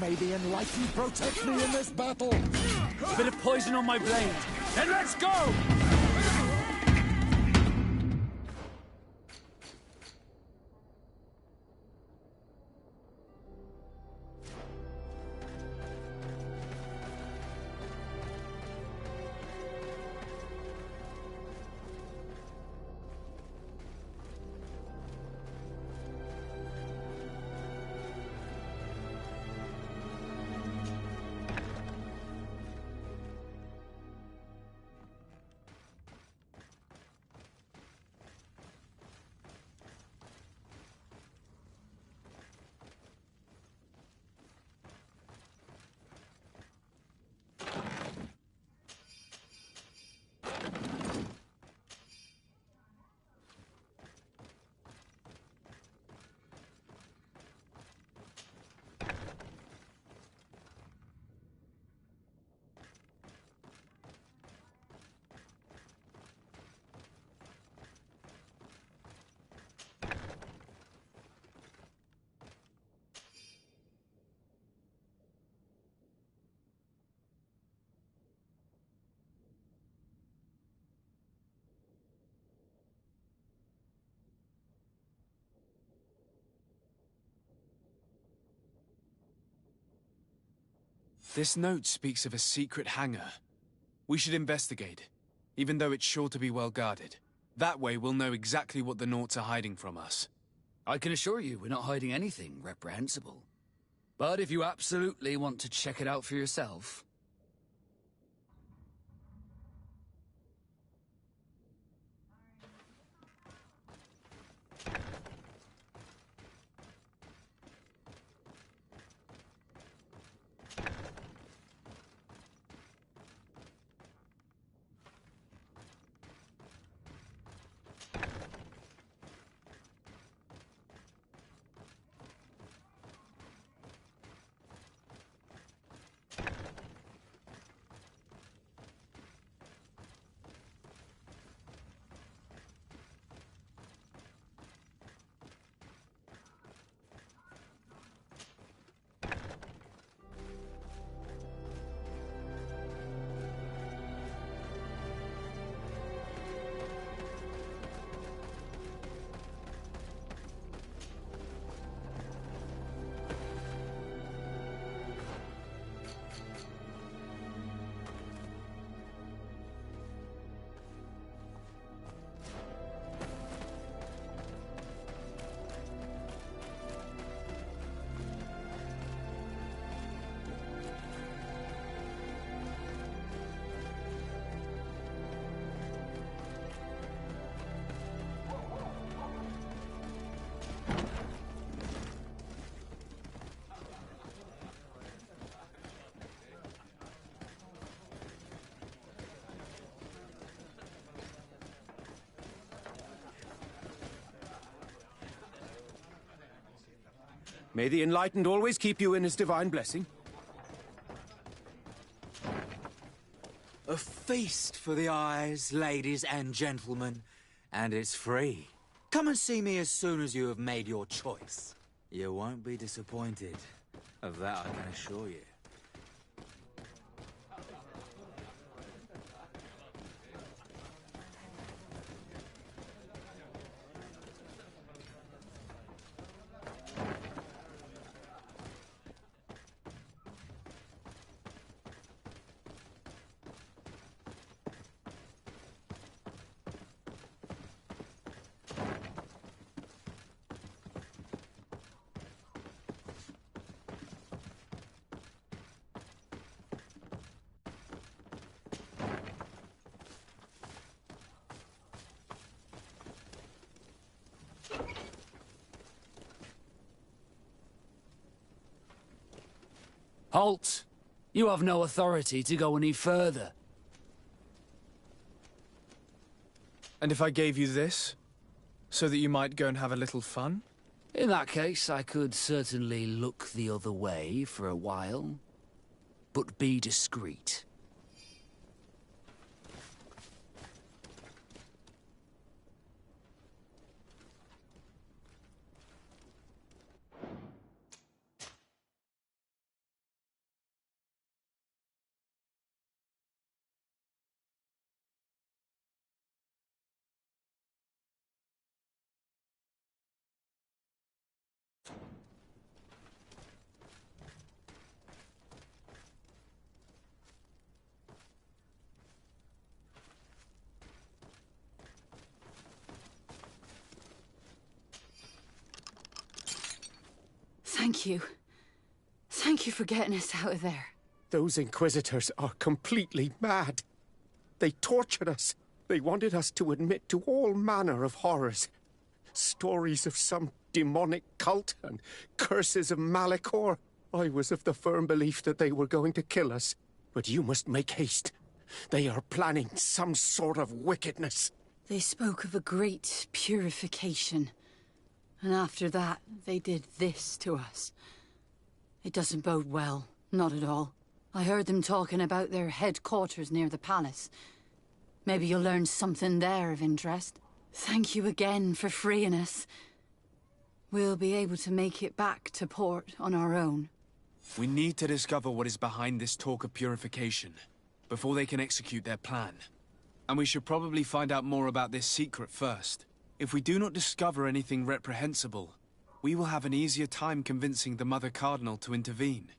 May the Enlightened protect me in this battle! A bit of poison on my blade, and let's go! This note speaks of a secret hangar. We should investigate, even though it's sure to be well guarded. That way we'll know exactly what the Naughts are hiding from us. I can assure you we're not hiding anything reprehensible. But if you absolutely want to check it out for yourself... May the Enlightened always keep you in his divine blessing. A feast for the eyes, ladies and gentlemen, and it's free. Come and see me as soon as you have made your choice. You won't be disappointed. Of that I can assure you. Halt! You have no authority to go any further. And if I gave you this, so that you might go and have a little fun? In that case, I could certainly look the other way for a while. But be discreet. Thank you. Thank you for getting us out of there. Those Inquisitors are completely mad. They tortured us. They wanted us to admit to all manner of horrors. Stories of some demonic cult and curses of Malachor. I was of the firm belief that they were going to kill us. But you must make haste. They are planning some sort of wickedness. They spoke of a great purification. And after that, they did this to us. It doesn't bode well. Not at all. I heard them talking about their headquarters near the palace. Maybe you'll learn something there of interest. Thank you again for freeing us. We'll be able to make it back to port on our own. We need to discover what is behind this talk of purification, before they can execute their plan. And we should probably find out more about this secret first. If we do not discover anything reprehensible, we will have an easier time convincing the Mother Cardinal to intervene.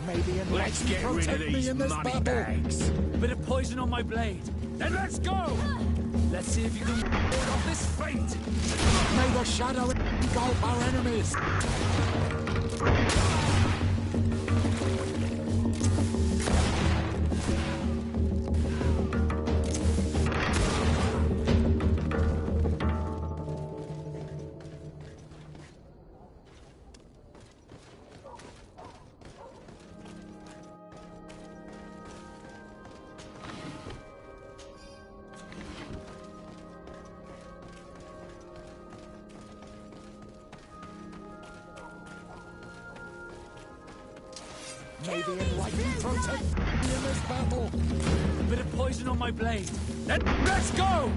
Maybe let's get rid of these money bags. Bit of poison on my blade. Then let's go! Let's see if you can ward off this fate! May the shadow engulf our enemies! May the enlightened protect in this battle! Bit of poison on my blade. Then let's go!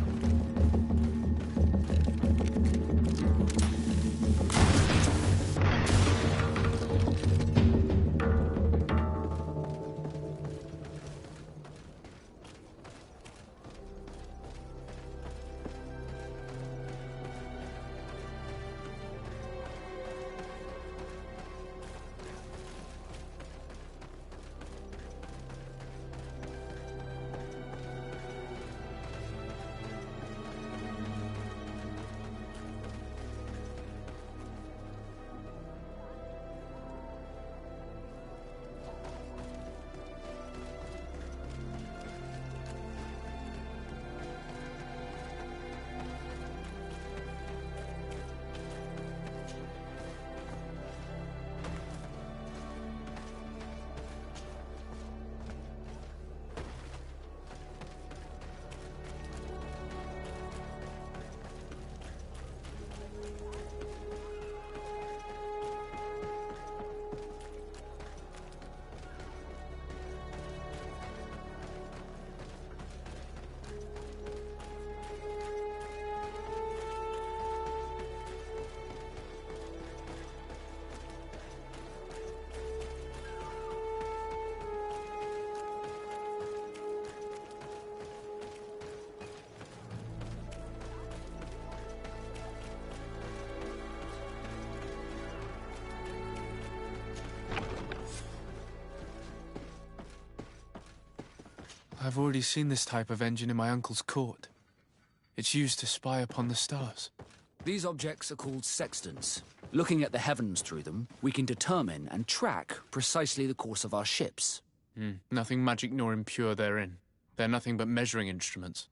I've already seen this type of engine in my uncle's court. It's used to spy upon the stars. These objects are called sextants. Looking at the heavens through them, we can determine and track precisely the course of our ships. Nothing magic nor impure therein. They're nothing but measuring instruments.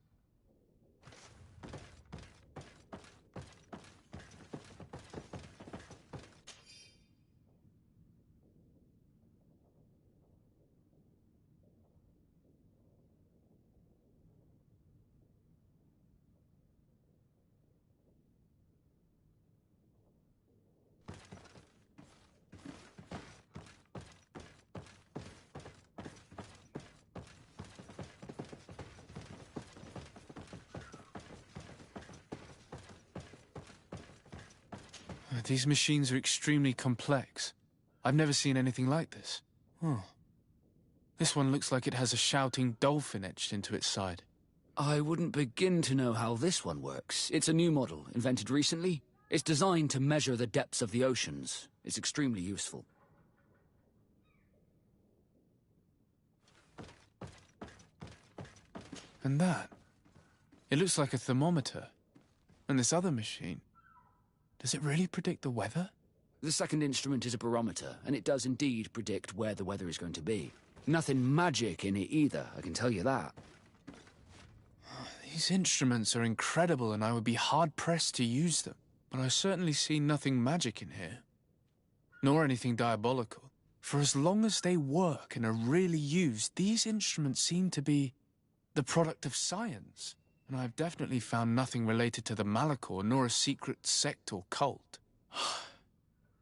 These machines are extremely complex. I've never seen anything like this. This one looks like it has a shouting dolphin etched into its side. I wouldn't begin to know how this one works. It's a new model, invented recently. It's designed to measure the depths of the oceans. It's extremely useful. And that? It looks like a thermometer. And this other machine, does it really predict the weather? The second instrument is a barometer, and it does indeed predict where the weather is going to be. Nothing magic in it either, I can tell you that. These instruments are incredible, and I would be hard-pressed to use them. But I certainly see nothing magic in here. Nor anything diabolical. For as long as they work and are really used, these instruments seem to be the product of science. And I've definitely found nothing related to the Malachor, nor a secret sect or cult.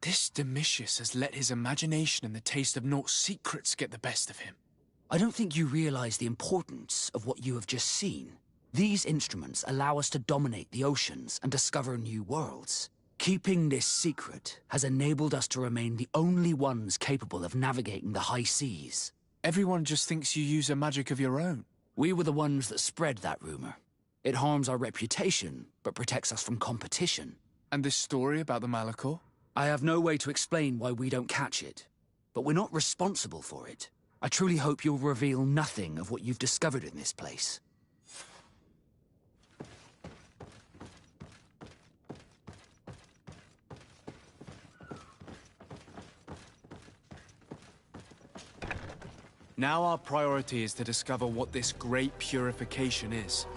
This Domitius has let his imagination and the taste of Naught's secrets get the best of him. I don't think you realize the importance of what you have just seen. These instruments allow us to dominate the oceans and discover new worlds. Keeping this secret has enabled us to remain the only ones capable of navigating the high seas. Everyone just thinks you use a magic of your own. We were the ones that spread that rumor. It harms our reputation, but protects us from competition. And this story about the Malachor? I have no way to explain why we don't catch it, but we're not responsible for it. I truly hope you'll reveal nothing of what you've discovered in this place. Now our priority is to discover what this great purification is.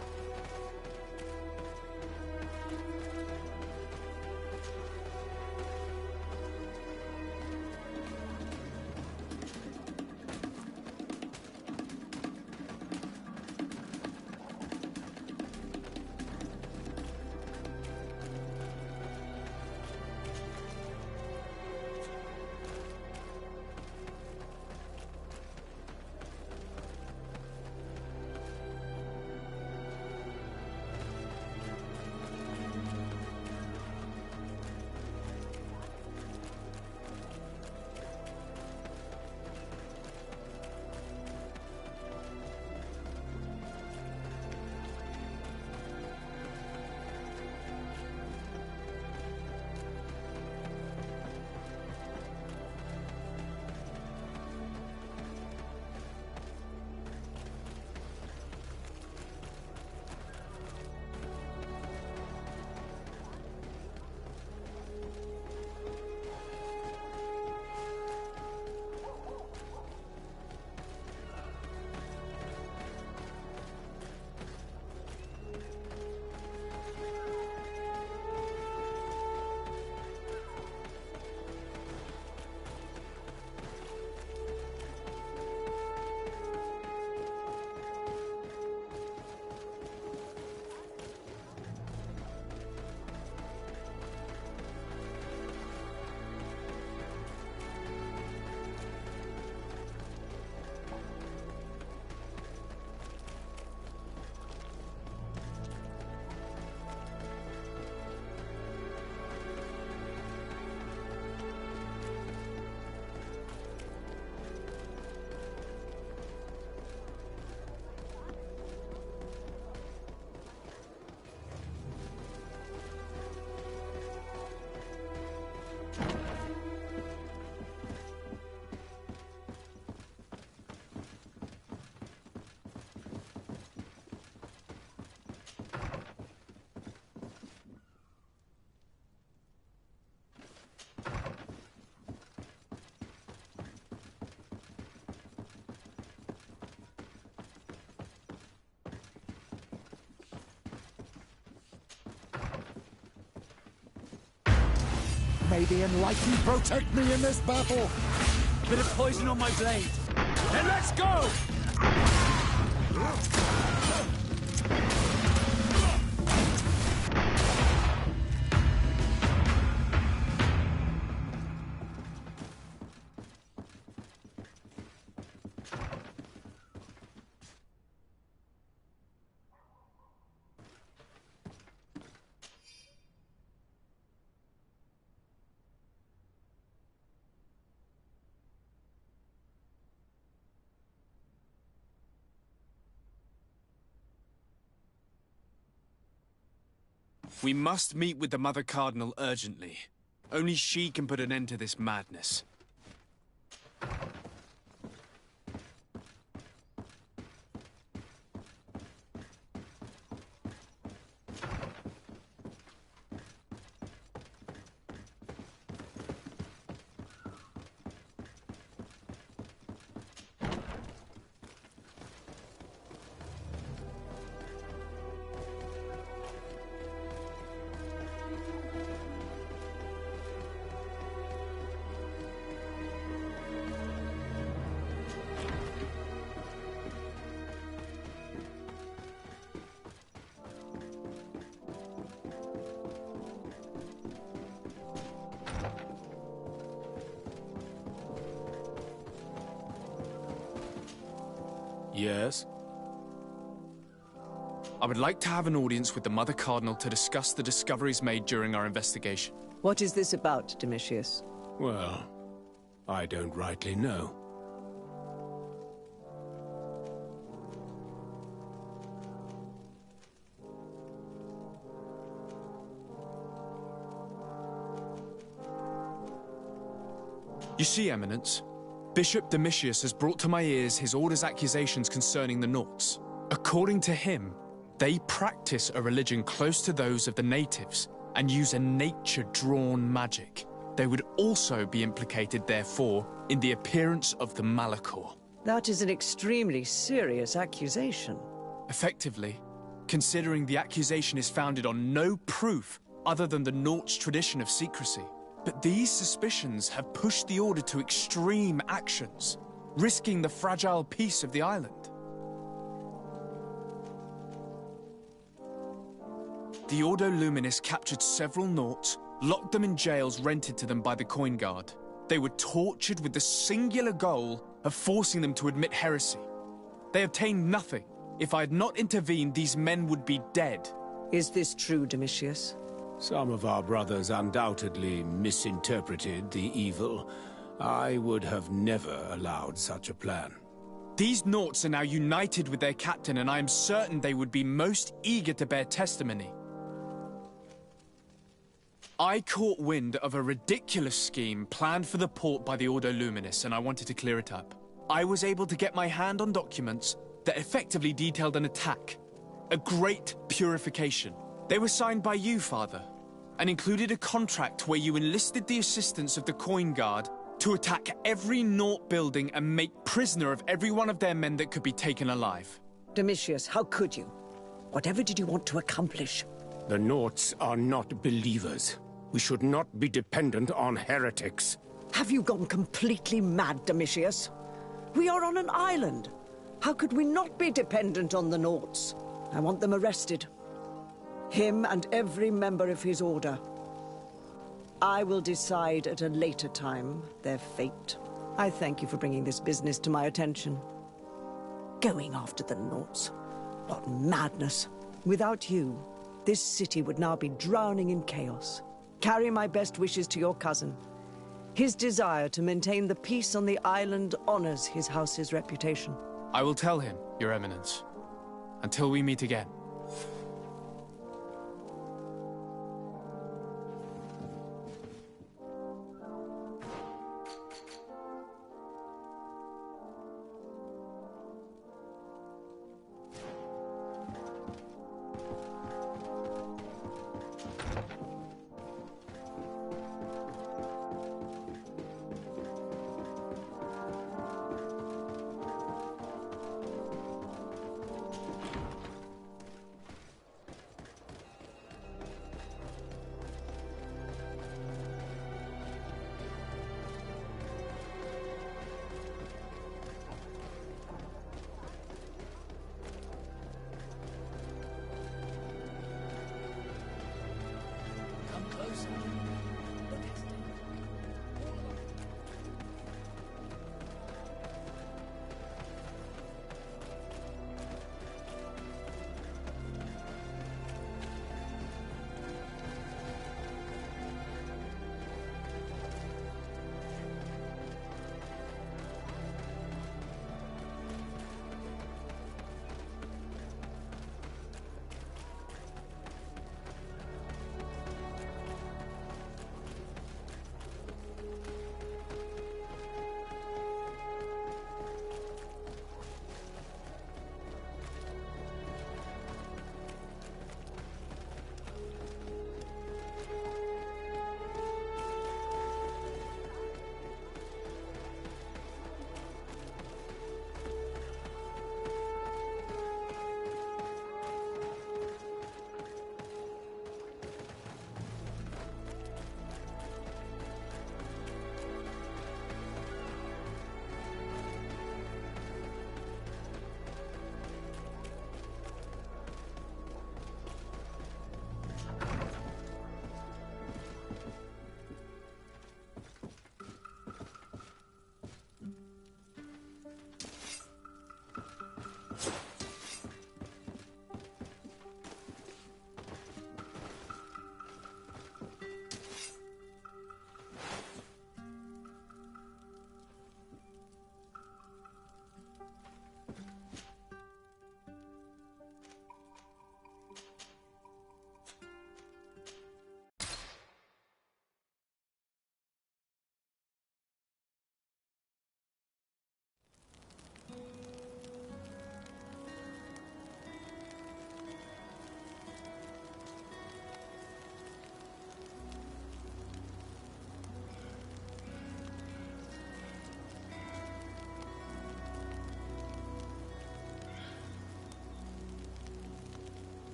May the enlightened protect me in this battle! Bit of poison on my blade. Then let's go! We must meet with the Mother Cardinal urgently. Only she can put an end to this madness. Yes? I would like to have an audience with the Mother Cardinal to discuss the discoveries made during our investigation. What is this about, Domitius? Well, I don't rightly know. You see, Eminence, Bishop Domitius has brought to my ears his order's accusations concerning the Nauts. According to him, they practice a religion close to those of the natives and use a nature-drawn magic. They would also be implicated, therefore, in the appearance of the Malachor. That is an extremely serious accusation. Effectively, considering the accusation is founded on no proof other than the Nauts' tradition of secrecy. But these suspicions have pushed the Order to extreme actions, risking the fragile peace of the island. The Ordo Luminis captured several Nauts, locked them in jails rented to them by the Coin Guard. They were tortured with the singular goal of forcing them to admit heresy. They obtained nothing. If I had not intervened, these men would be dead. Is this true, Domitius? Some of our brothers undoubtedly misinterpreted the evil. I would have never allowed such a plan. These Nauts are now united with their captain, and I am certain they would be most eager to bear testimony. I caught wind of a ridiculous scheme planned for the port by the Ordo Luminis, and I wanted to clear it up. I was able to get my hand on documents that effectively detailed an attack. A great purification. They were signed by you, Father, and included a contract where you enlisted the assistance of the Coin Guard to attack every Naut building and make prisoner of every one of their men that could be taken alive. Domitius, how could you? Whatever did you want to accomplish? The Nauts are not believers. We should not be dependent on heretics. Have you gone completely mad, Domitius? We are on an island. How could we not be dependent on the Nauts? I want them arrested. Him and every member of his order. I will decide at a later time their fate. I thank you for bringing this business to my attention. Going after the Nauts. What madness. Without you, this city would now be drowning in chaos. Carry my best wishes to your cousin. His desire to maintain the peace on the island honors his house's reputation. I will tell him, Your Eminence. Until we meet again.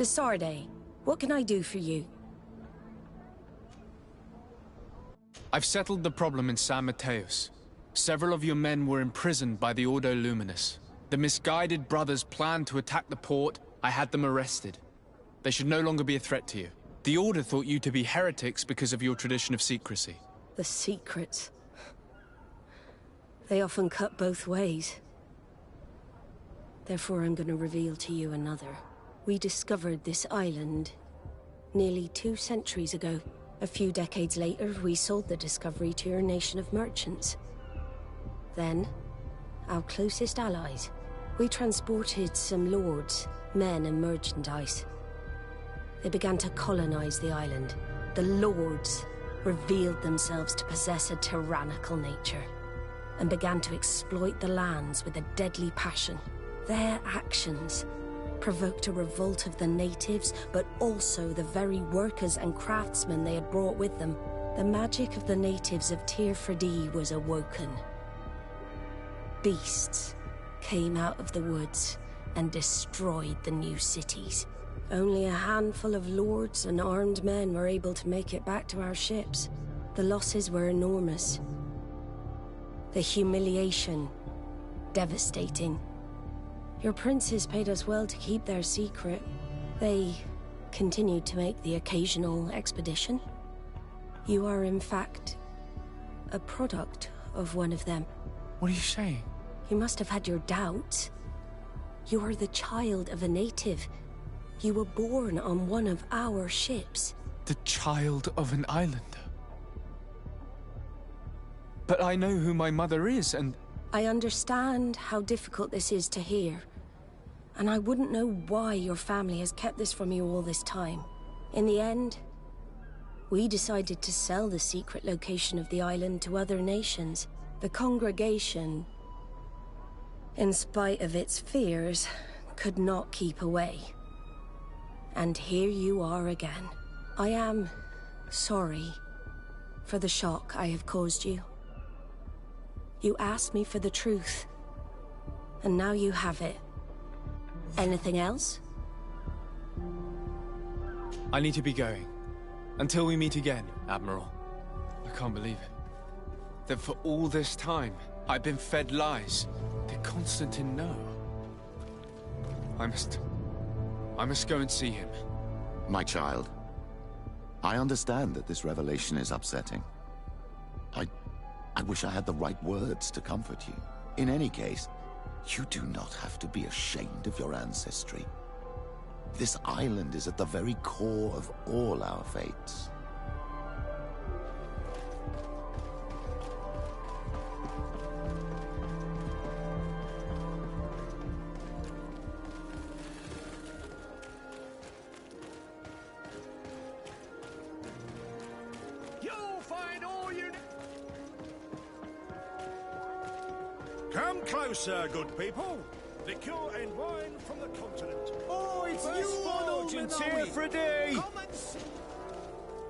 Desarde, what can I do for you? I've settled the problem in San Mateos. Several of your men were imprisoned by the Ordo Luminous. The misguided brothers planned to attack the port. I had them arrested. They should no longer be a threat to you. The Order thought you to be heretics because of your tradition of secrecy. The secrets. They often cut both ways. Therefore, I'm going to reveal to you another. We discovered this island nearly 2 centuries ago. A few decades later, we sold the discovery to your nation of merchants. Then, our closest allies. We transported some lords, men and merchandise. They began to colonize the island. The lords revealed themselves to possess a tyrannical nature and began to exploit the lands with a deadly passion. Their actions provoked a revolt of the natives, but also the very workers and craftsmen they had brought with them. The magic of the natives of Tir Freddy was awoken. Beasts came out of the woods and destroyed the new cities. Only a handful of lords and armed men were able to make it back to our ships. The losses were enormous. The humiliation, devastating. Your princes paid us well to keep their secret. They continued to make the occasional expedition. You are, in fact, a product of one of them. What are you saying? You must have had your doubts. You are the child of a native. You were born on one of our ships. The child of an islander? But I know who my mother is, and... I understand how difficult this is to hear. And I wouldn't know why your family has kept this from you all this time. In the end, we decided to sell the secret location of the island to other nations. The congregation, in spite of its fears, could not keep away. And here you are again. I am sorry for the shock I have caused you. You asked me for the truth, and now you have it. Anything else? I need to be going. Until we meet again, Admiral. I can't believe it. That for all this time, I've been fed lies. Did Constantine know? I must go and see him. My child, I understand that this revelation is upsetting. I wish I had the right words to comfort you. In any case, you do not have to be ashamed of your ancestry. This island is at the very core of all our fates. You'll find all you need. Come closer, good people. Liquor and wine from the continent. Oh, it's First you, forge in Tir Freddy. Come and see.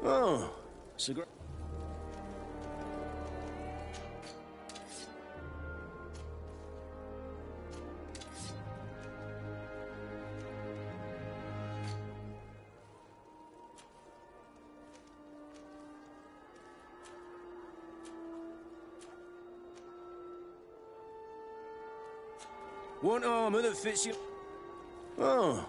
Oh, cigarette. Want armor that fits you? Oh.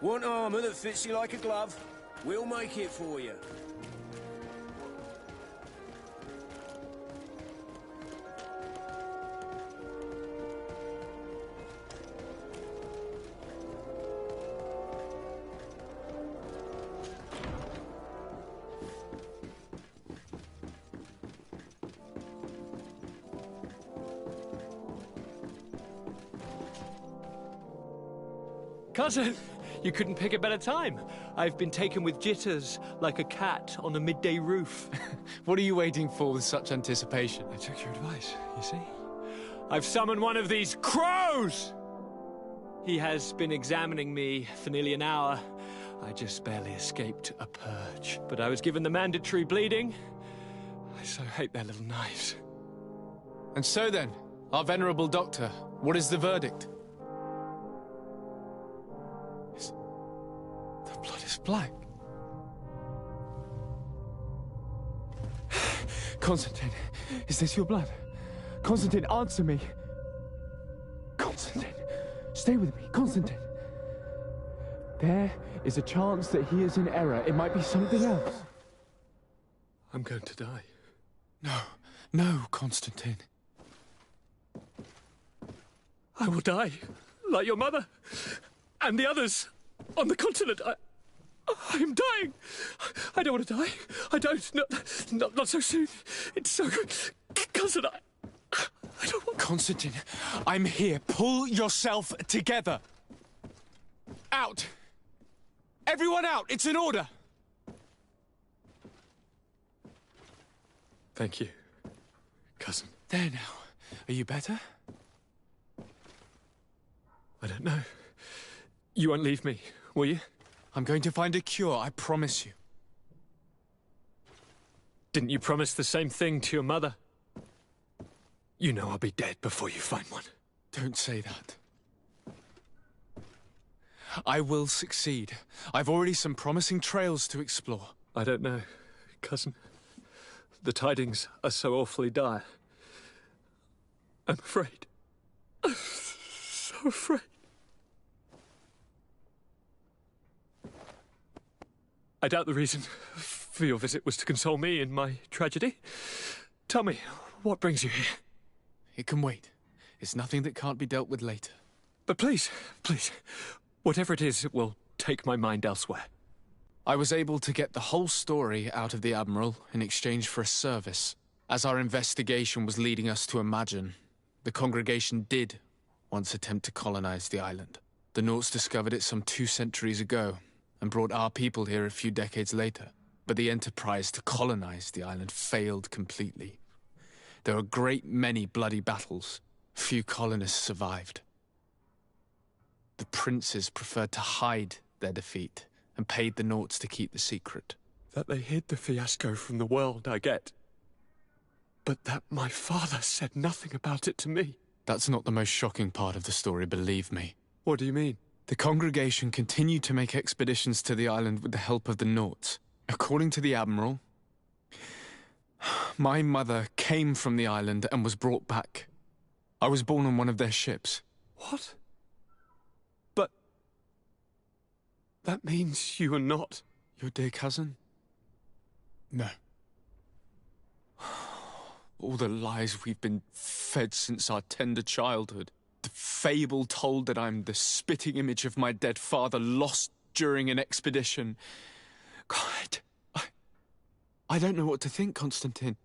Want armor that fits you like a glove? We'll make it for you. Cousin, you couldn't pick a better time. I've been taken with jitters, like a cat on a midday roof. What are you waiting for with such anticipation? I took your advice, you see. I've summoned one of these crows! He has been examining me for nearly an hour. I just barely escaped a purge. But I was given the mandatory bleeding. I so hate their little knives. And so then, our venerable doctor, what is the verdict? The blood is black. Constantine, is this your blood? Constantine, answer me. Constantine, stay with me. Constantine. There is a chance that he is in error. It might be something else. I'm going to die. No, no, Constantine. I will die, like your mother, and the others on the continent. I'm dying. I don't want to die. I don't. Not so soon. It's so... Cousin, I don't want... Constantine, I'm here. Pull yourself together. Out. Everyone out. It's an order. Thank you, cousin. There now. Are you better? I don't know. You won't leave me, will you? I'm going to find a cure, I promise you. Didn't you promise the same thing to your mother? You know I'll be dead before you find one. Don't say that. I will succeed. I've already some promising trails to explore. I don't know, cousin. The tidings are so awfully dire. I'm afraid. I'm so afraid. I doubt the reason for your visit was to console me in my tragedy. Tell me, what brings you here? It can wait. It's nothing that can't be dealt with later. But please, whatever it is, it will take my mind elsewhere. I was able to get the whole story out of the Admiral in exchange for a service. As our investigation was leading us to imagine, the congregation did once attempt to colonize the island. The Nauts discovered it some 2 centuries ago, and brought our people here a few decades later. But the enterprise to colonize the island failed completely. There were a great many bloody battles. Few colonists survived. The princes preferred to hide their defeat, and paid the Nauts to keep the secret. That they hid the fiasco from the world, I get. But that my father said nothing about it to me. That's not the most shocking part of the story, believe me. What do you mean? The congregation continued to make expeditions to the island with the help of the Nauts. According to the Admiral, my mother came from the island and was brought back. I was born on one of their ships. What? But... that means you are not... your dear cousin? No. All the lies we've been fed since our tender childhood. The fable told that I'm the spitting image of my dead father, lost during an expedition. God, I don't know what to think, Constantine.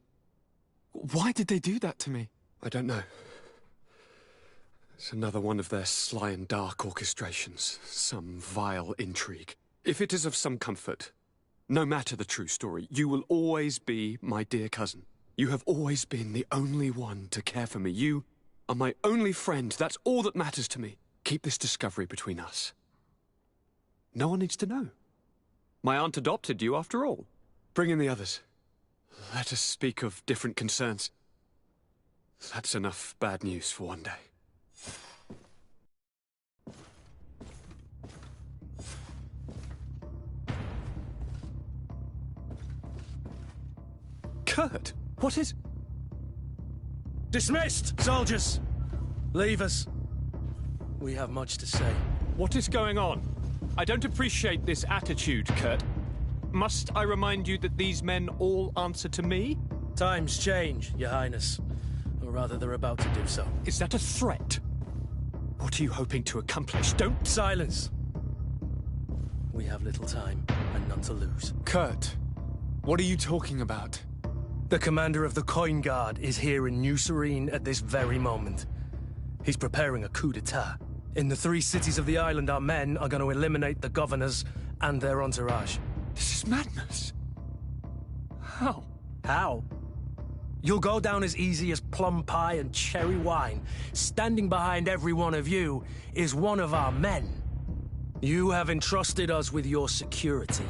Why did they do that to me? I don't know. It's another one of their sly and dark orchestrations. Some vile intrigue. If it is of some comfort, no matter the true story, you will always be my dear cousin. You have always been the only one to care for me. You are my only friend. That's all that matters to me. Keep this discovery between us. No one needs to know. My aunt adopted you after all. Bring in the others. Let us speak of different concerns. That's enough bad news for one day. Kurt, what is... Dismissed, soldiers! Leave us. We have much to say. What is going on? I don't appreciate this attitude, Kurt. Must I remind you that these men all answer to me? Times change, Your Highness. Or rather, they're about to do so. Is that a threat? What are you hoping to accomplish? Don't... Silence! We have little time, and none to lose. Kurt, what are you talking about? The commander of the Coin Guard is here in New Serene at this very moment. He's preparing a coup d'etat. In the 3 cities of the island, our men are going to eliminate the governors and their entourage. This is madness. How? How? You'll go down as easy as plum pie and cherry wine. Standing behind every one of you is one of our men. You have entrusted us with your security.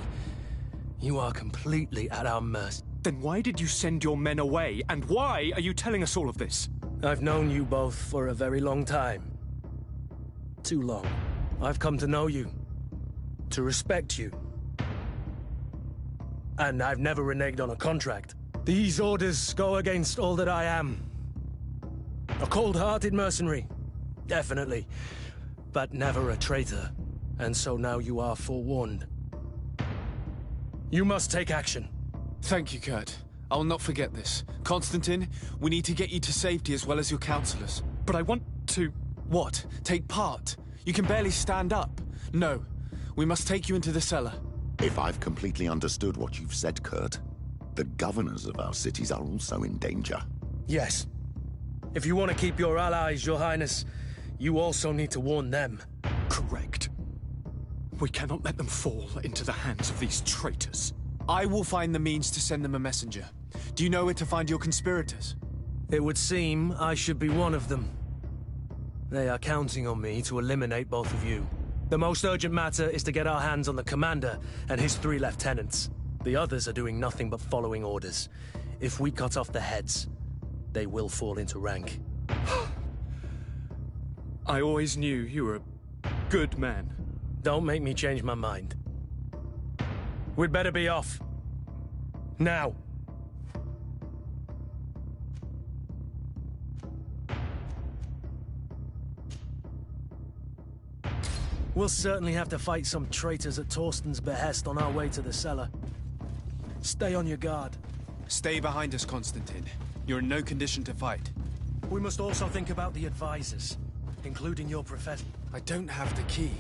You are completely at our mercy. Then why did you send your men away? And why are you telling us all of this? I've known you both for a very long time. Too long. I've come to know you. To respect you. And I've never reneged on a contract. These orders go against all that I am. A cold-hearted mercenary. Definitely. But never a traitor. And so now you are forewarned. You must take action. Thank you, Kurt. I will not forget this. Constantine, we need to get you to safety as well as your counselors. But I want to... What? Take part? You can barely stand up. No. We must take you into the cellar. If I've completely understood what you've said, Kurt, the governors of our cities are also in danger. Yes. If you want to keep your allies, Your Highness, you also need to warn them. Correct. We cannot let them fall into the hands of these traitors. I will find the means to send them a messenger. Do you know where to find your conspirators? It would seem I should be one of them. They are counting on me to eliminate both of you. The most urgent matter is to get our hands on the commander and his 3 lieutenants. The others are doing nothing but following orders. If we cut off the heads, they will fall into rank. I always knew you were a good man. Don't make me change my mind. We'd better be off. Now. We'll certainly have to fight some traitors at Torsten's behest on our way to the cellar. Stay on your guard. Stay behind us, Constantine. You're in no condition to fight. We must also think about the advisors, including your professor. I don't have the key.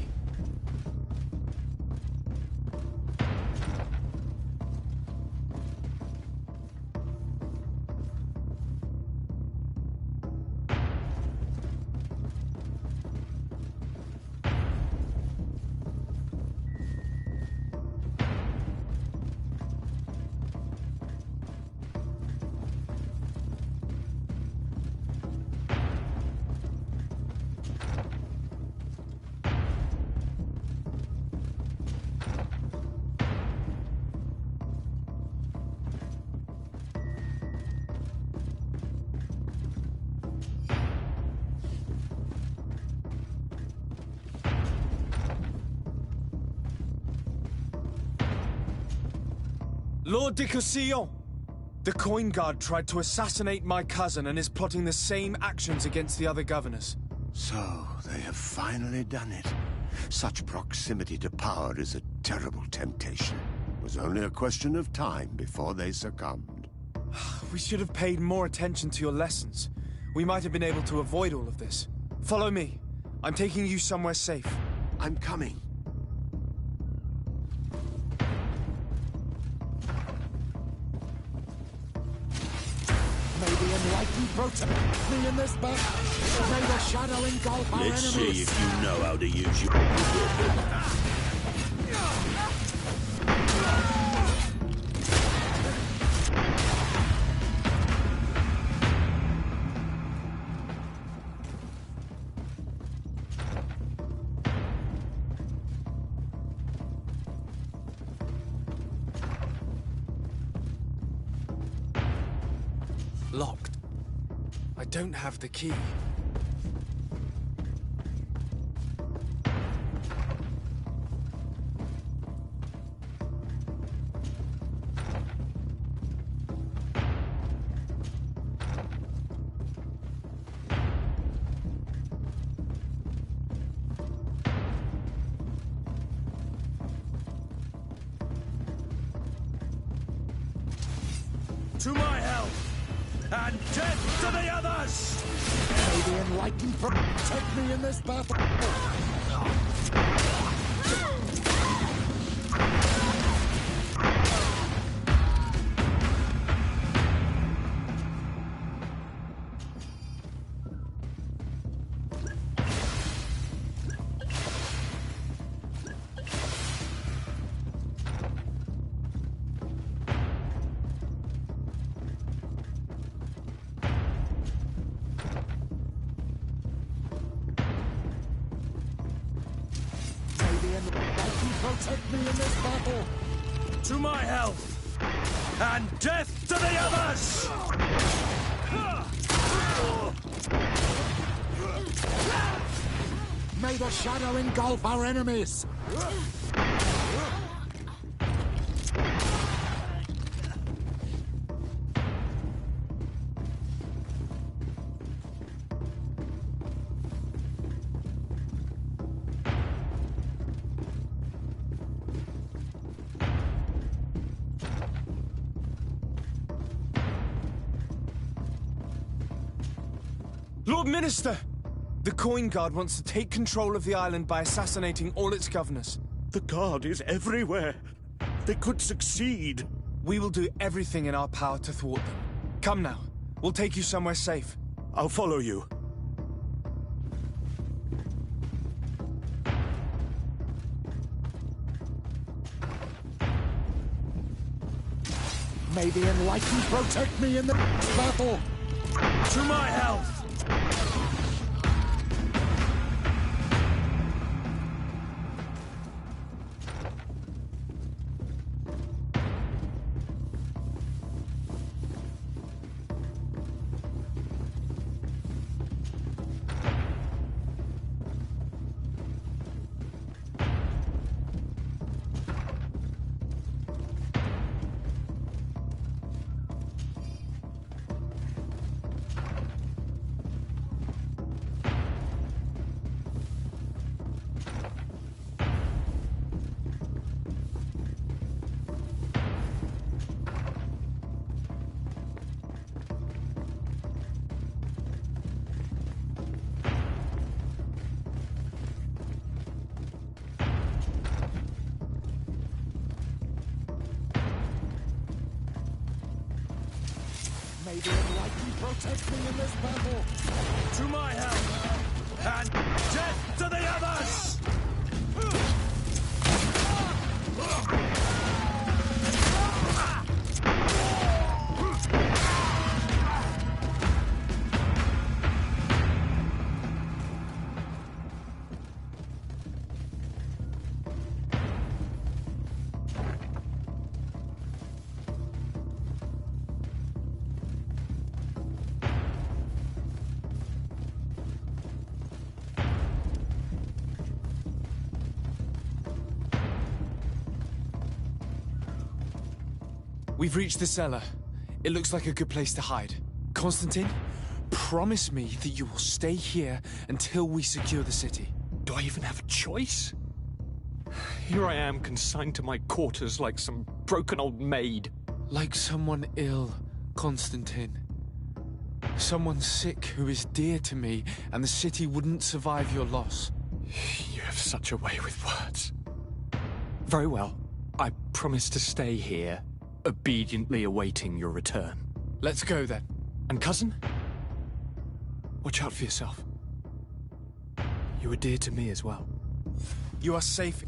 Lord de Cossillon! The Coin Guard tried to assassinate my cousin and is plotting the same actions against the other governors. So, they have finally done it. Such proximity to power is a terrible temptation. It was only a question of time before they succumbed. We should have paid more attention to your lessons. We might have been able to avoid all of this. Follow me. I'm taking you somewhere safe. I'm coming. Enlightened protect me in this battle. May the shadow engulf our Let's enemies. see if you know how to use your... Locked. I don't have the key. and death to the others! May the enlightened protect me in this battle! Protect me in this battle! To my health, and death to the others! May the shadow engulf our enemies! Lord Minister! The Coin Guard wants to take control of the island by assassinating all its governors. The Guard is everywhere. They could succeed. We will do everything in our power to thwart them. Come now. We'll take you somewhere safe. I'll follow you. May the enlightened protect me in the battle! To my health! May the enlightened protect me in this battle! To my health, and death to the others! We've reached the cellar. It looks like a good place to hide. Constantine, promise me that you will stay here until we secure the city. Do I even have a choice? Here I am, consigned to my quarters like some broken old maid. Like someone ill, Constantine. Someone sick who is dear to me, and the city wouldn't survive your loss. You have such a way with words. Very well. I promise to stay here, obediently awaiting your return. Let's go, then. And cousin? Watch out for yourself. You are dear to me as well. You are safe.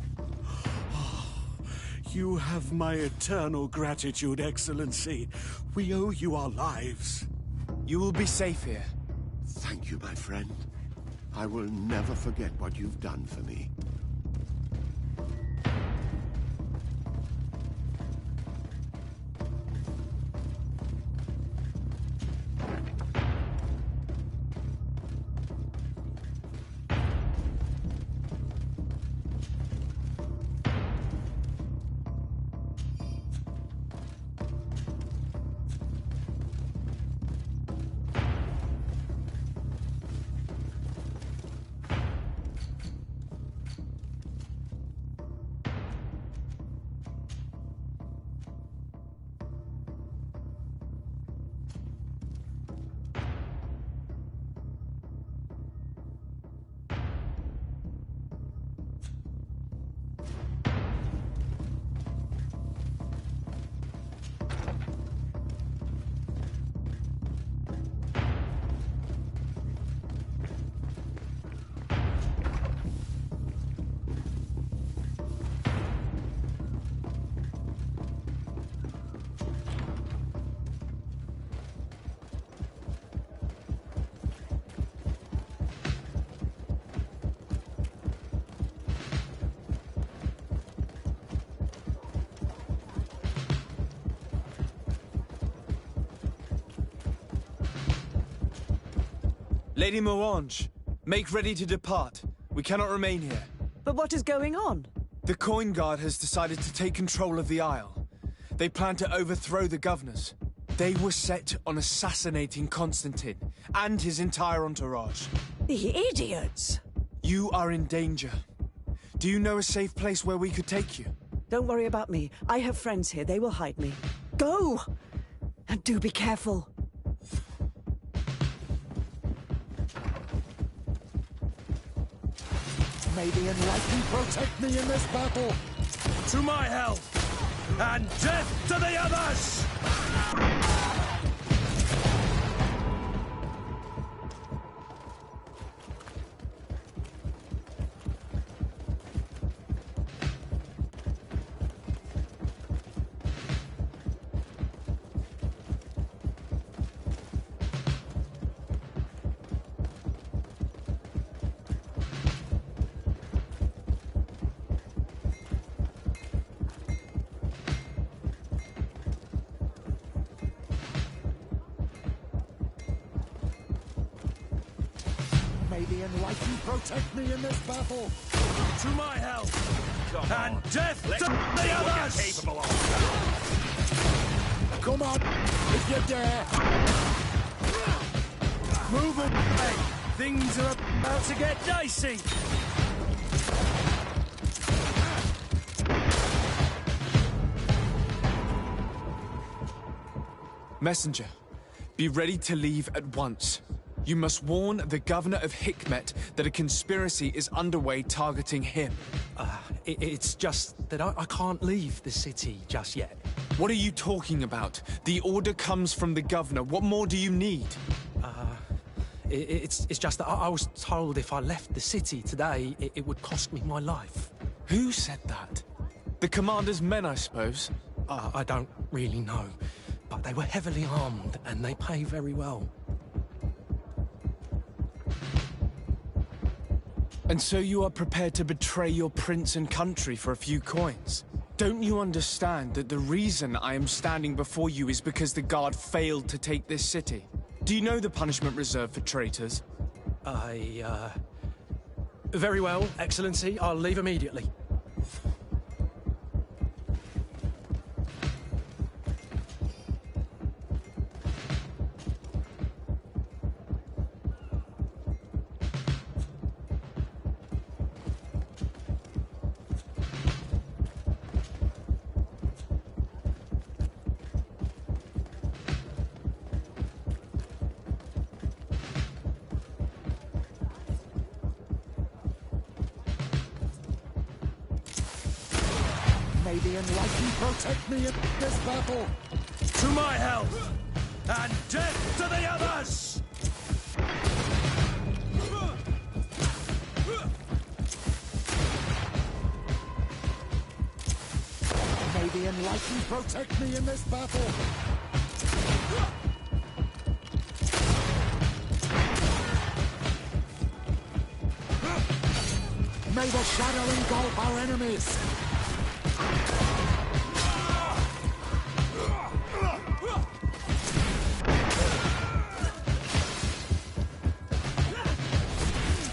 You have my eternal gratitude, Excellency. We owe you our lives. You will be safe here. Thank you, my friend. I will never forget what you've done for me. Lady Moange, make ready to depart. We cannot remain here. But what is going on? The Coin Guard has decided to take control of the Isle. They plan to overthrow the governors. They were set on assassinating Constantine and his entire entourage. The idiots! You are in danger. Do you know a safe place where we could take you? Don't worry about me. I have friends here. They will hide me. Go! And do be careful. May the enlightened protect me in this battle! To my health! And death to the others! May the enlightened protect me in this battle! To my health! And death to the others! Come on, if you dare! Move away! Things are about to get dicey! Messenger, be ready to leave at once. You must warn the governor of Hikmet that a conspiracy is underway targeting him. It's just that I can't leave the city just yet. What are you talking about? The order comes from the governor. What more do you need? It's just that I was told if I left the city today, it would cost me my life. Who said that? The commander's men, I suppose? I don't really know, but they were heavily armed and they pay very well. And so you are prepared to betray your prince and country for a few coins? Don't you understand that the reason I am standing before you is because the guard failed to take this city? Do you know the punishment reserved for traitors? Very well, Excellency. I'll leave immediately. May the enlightened protect me in this battle! To my health! And death to the others! May the enlightened protect me in this battle! May the shadow engulf our enemies!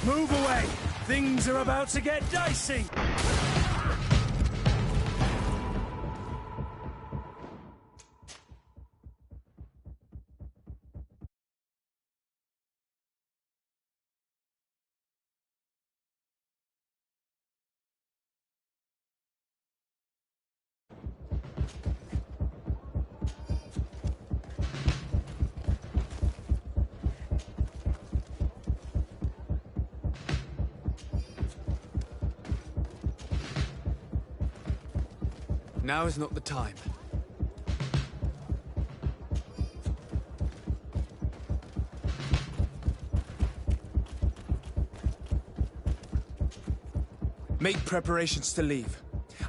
Move away! Things are about to get dicey! Now is not the time. Make preparations to leave.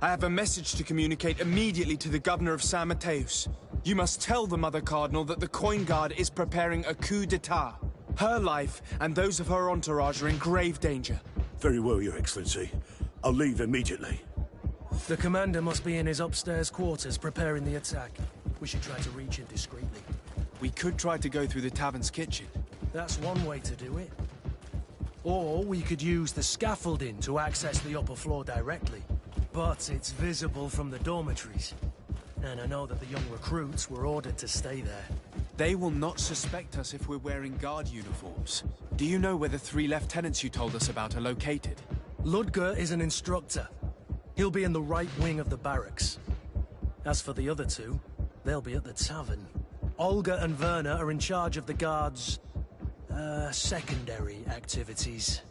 I have a message to communicate immediately to the governor of San Mateus. You must tell the Mother Cardinal that the Coin Guard is preparing a coup d'etat. Her life and those of her entourage are in grave danger. Very well, Your Excellency. I'll leave immediately. The commander must be in his upstairs quarters preparing the attack. We should try to reach him discreetly. We could try to go through the tavern's kitchen. That's one way to do it. Or we could use the scaffolding to access the upper floor directly. But it's visible from the dormitories. And I know that the young recruits were ordered to stay there. They will not suspect us if we're wearing guard uniforms. Do you know where the 3 lieutenants you told us about are located? Ludger is an instructor. He'll be in the right wing of the barracks. As for the other 2, they'll be at the tavern. Olga and Werner are in charge of the guards' secondary activities.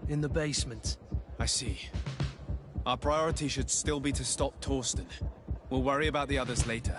In the basement. I see. Our priority should still be to stop Torsten. We'll worry about the others later.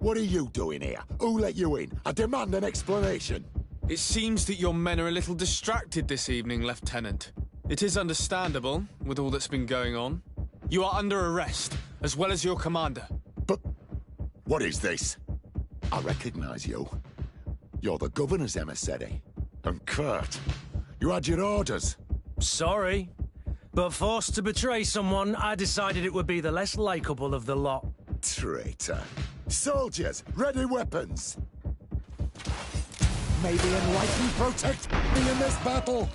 What are you doing here? Who let you in? I demand an explanation. It seems that your men are a little distracted this evening, Lieutenant. It is understandable, with all that's been going on. You are under arrest, as well as your commander. But what is this? I recognize you. You're the governor's emissary. And Kurt, you had your orders. Sorry, but forced to betray someone, I decided it would be the less likable of the lot. Traitor. Soldiers, ready weapons. May the Enlightened protect me in this battle.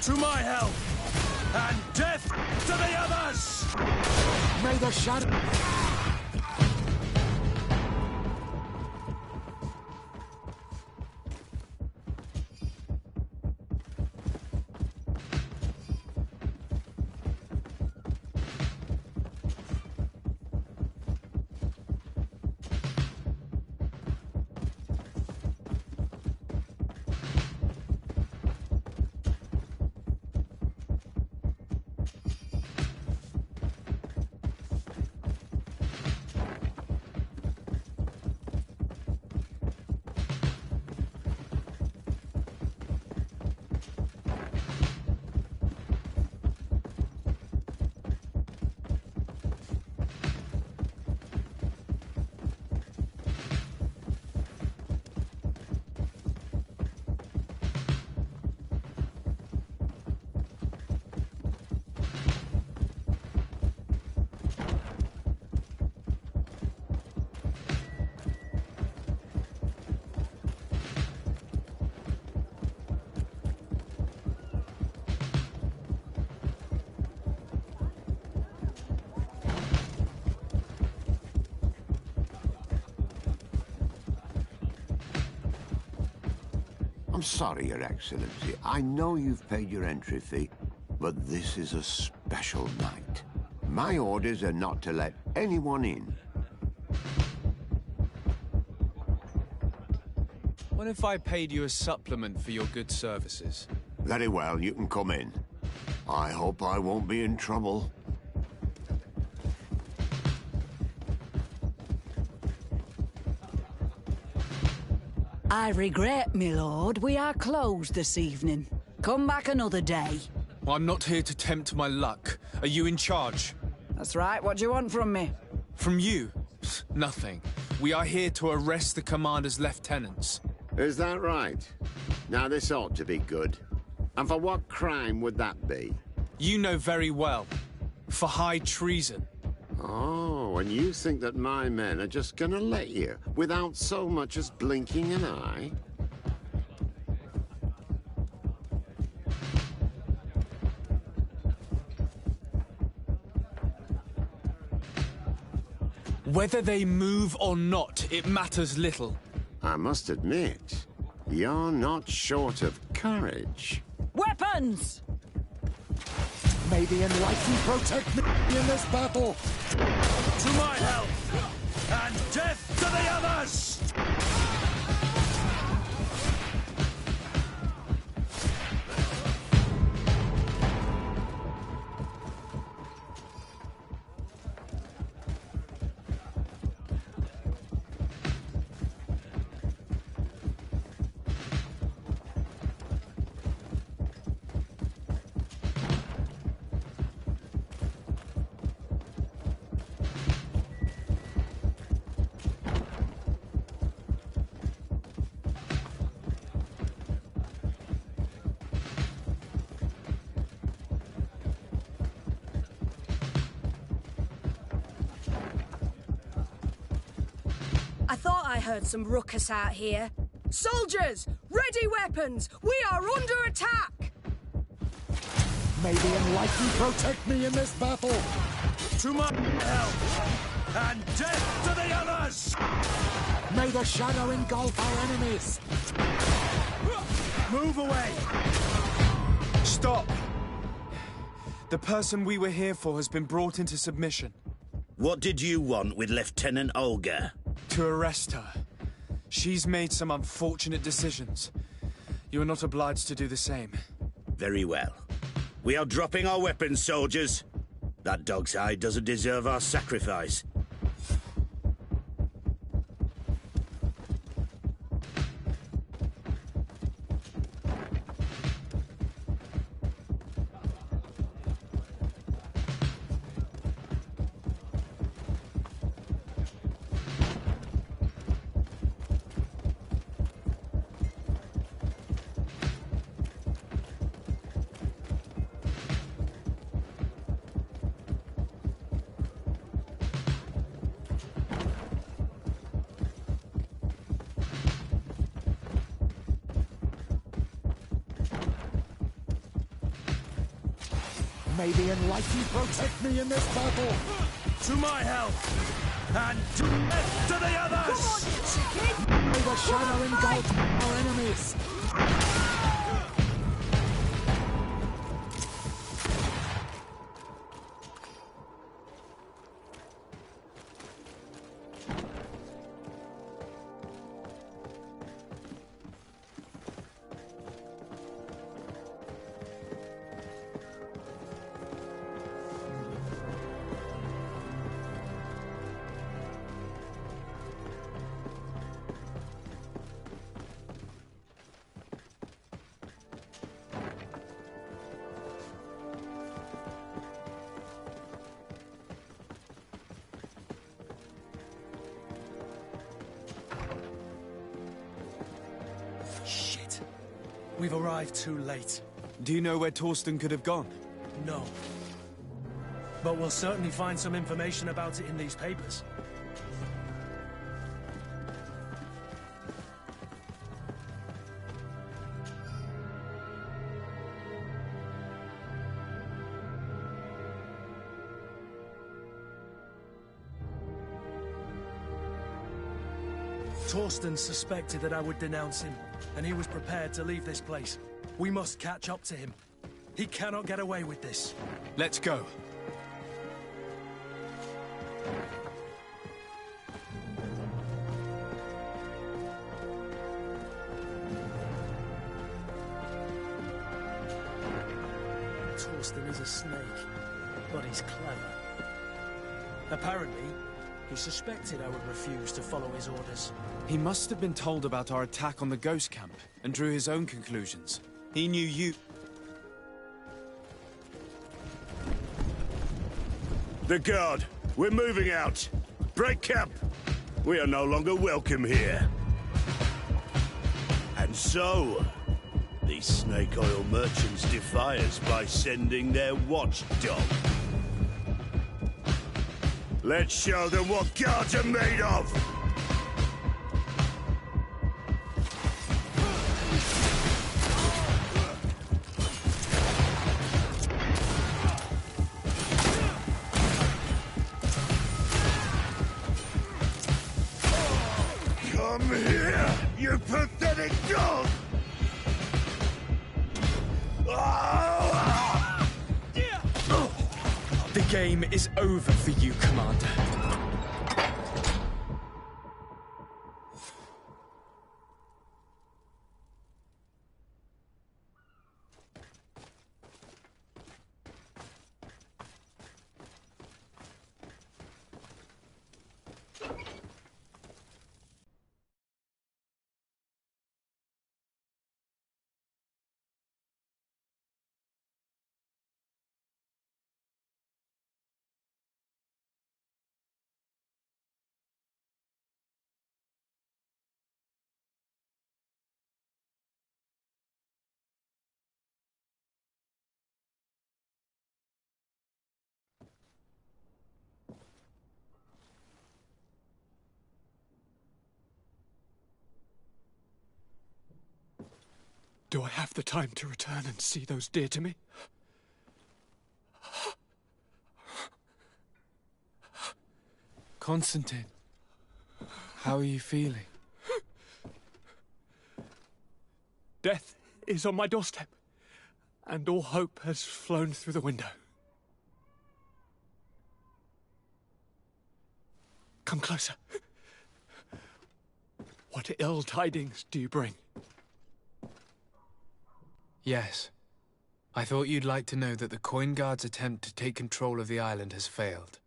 To my help, and death to the others! May the shadow... I'm sorry, Your Excellency. I know you've paid your entry fee, but this is a special night. My orders are not to let anyone in. What if I paid you a supplement for your good services? Very well, you can come in. I hope I won't be in trouble. I regret, my lord, we are closed this evening. Come back another day. I'm not here to tempt my luck. Are you in charge? That's right. What do you want from me? From you? Nothing. We are here to arrest the commander's lieutenants. Is that right? Now this ought to be good. And for what crime would that be? You know very well. For high treason. Oh, and you think that my men are just gonna let you, without so much as blinking an eye? Whether they move or not, it matters little. I must admit, you're not short of courage. Weapons! May the Enlightened protect me in this battle! To my help! And death to the others! I thought I heard some ruckus out here. Soldiers, ready weapons! We are under attack! May the Enlightened protect me in this battle! To my help! And death to the others! May the shadow engulf our enemies! Move away! Stop! The person we were here for has been brought into submission. What did you want with Lieutenant Olga? To arrest her. She's made some unfortunate decisions. You are not obliged to do the same. Very well. We are dropping our weapons, soldiers. That dog's hide doesn't deserve our sacrifice. May the Enlightened protect me in this battle! To my help! And death to the others! Come on, you chicken! May the shadow engulf our enemies! Shit. We've arrived too late. Do you know where Torsten could have gone? No. But we'll certainly find some information about it in these papers. Torsten suspected that I would denounce him, and he was prepared to leave this place. We must catch up to him. He cannot get away with this. Let's go. Torsten is a snake, but he's clever. Apparently, he suspected I would refuse to follow his orders. He must have been told about our attack on the ghost camp and drew his own conclusions. He knew you... The guard! We're moving out! Break camp! We are no longer welcome here. And so, these snake oil merchants defy us by sending their watchdog. Let's show them what gods are made of! Come here, you pathetic dog! The game is over for you, Commander. Do I have the time to return and see those dear to me? Constantine, how are you feeling? Death is on my doorstep, and all hope has flown through the window. Come closer. What ill tidings do you bring? Yes. I thought you'd like to know that the Coin Guard's attempt to take control of the island has failed.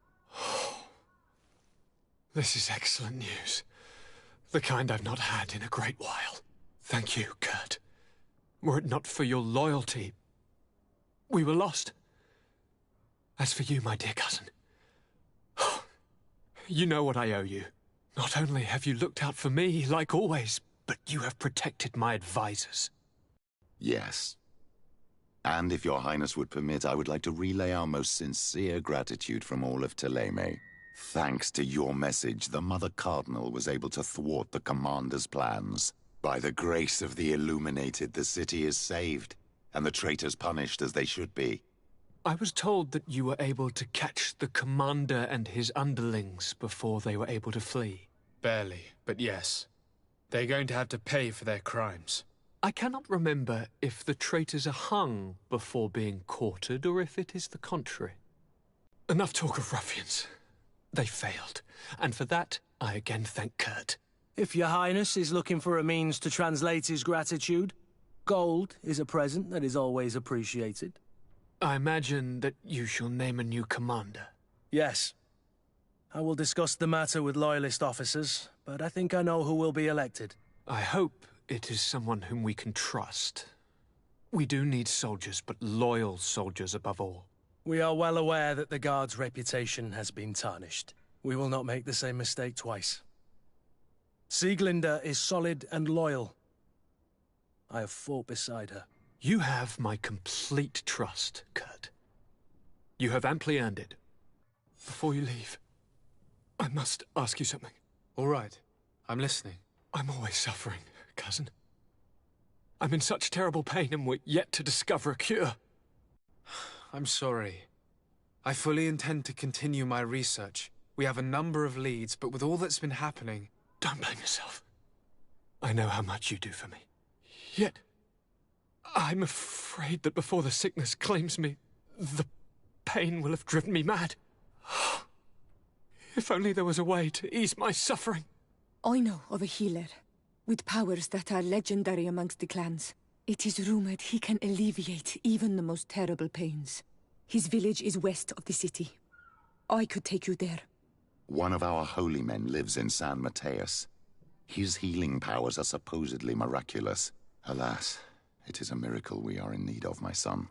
This is excellent news. The kind I've not had in a great while. Thank you, Kurt. Were it not for your loyalty, we were lost. As for you, my dear cousin, you know what I owe you. Not only have you looked out for me, like always, but you have protected my advisors. Yes. And if your highness would permit, I would like to relay our most sincere gratitude from all of Thélème. Thanks to your message, the Mother Cardinal was able to thwart the Commander's plans. By the grace of the Illuminated, the city is saved, and the traitors punished as they should be. I was told that you were able to catch the Commander and his underlings before they were able to flee. Barely, but yes. They're going to have to pay for their crimes. I cannot remember if the traitors are hung before being quartered, or if it is the contrary. Enough talk of ruffians. They failed, and for that, I again thank Kurt. If your highness is looking for a means to translate his gratitude, gold is a present that is always appreciated. I imagine that you shall name a new commander. Yes. I will discuss the matter with loyalist officers, but I think I know who will be elected. I hope it is someone whom we can trust. We do need soldiers, but loyal soldiers above all. We are well aware that the Guard's reputation has been tarnished. We will not make the same mistake twice. Sieglinde is solid and loyal. I have fought beside her. You have my complete trust, Kurt. You have amply earned it. Before you leave, I must ask you something. All right. I'm listening. I'm always suffering, cousin. I'm in such terrible pain and we're yet to discover a cure. I'm sorry. I fully intend to continue my research. We have a number of leads, but with all that's been happening... Don't blame yourself. I know how much you do for me. Yet, I'm afraid that before the sickness claims me, the pain will have driven me mad. If only there was a way to ease my suffering. I know of a healer, with powers that are legendary amongst the clans. It is rumored he can alleviate even the most terrible pains. His village is west of the city. I could take you there. One of our holy men lives in San Mateus. His healing powers are supposedly miraculous. Alas, it is a miracle we are in need of, my son.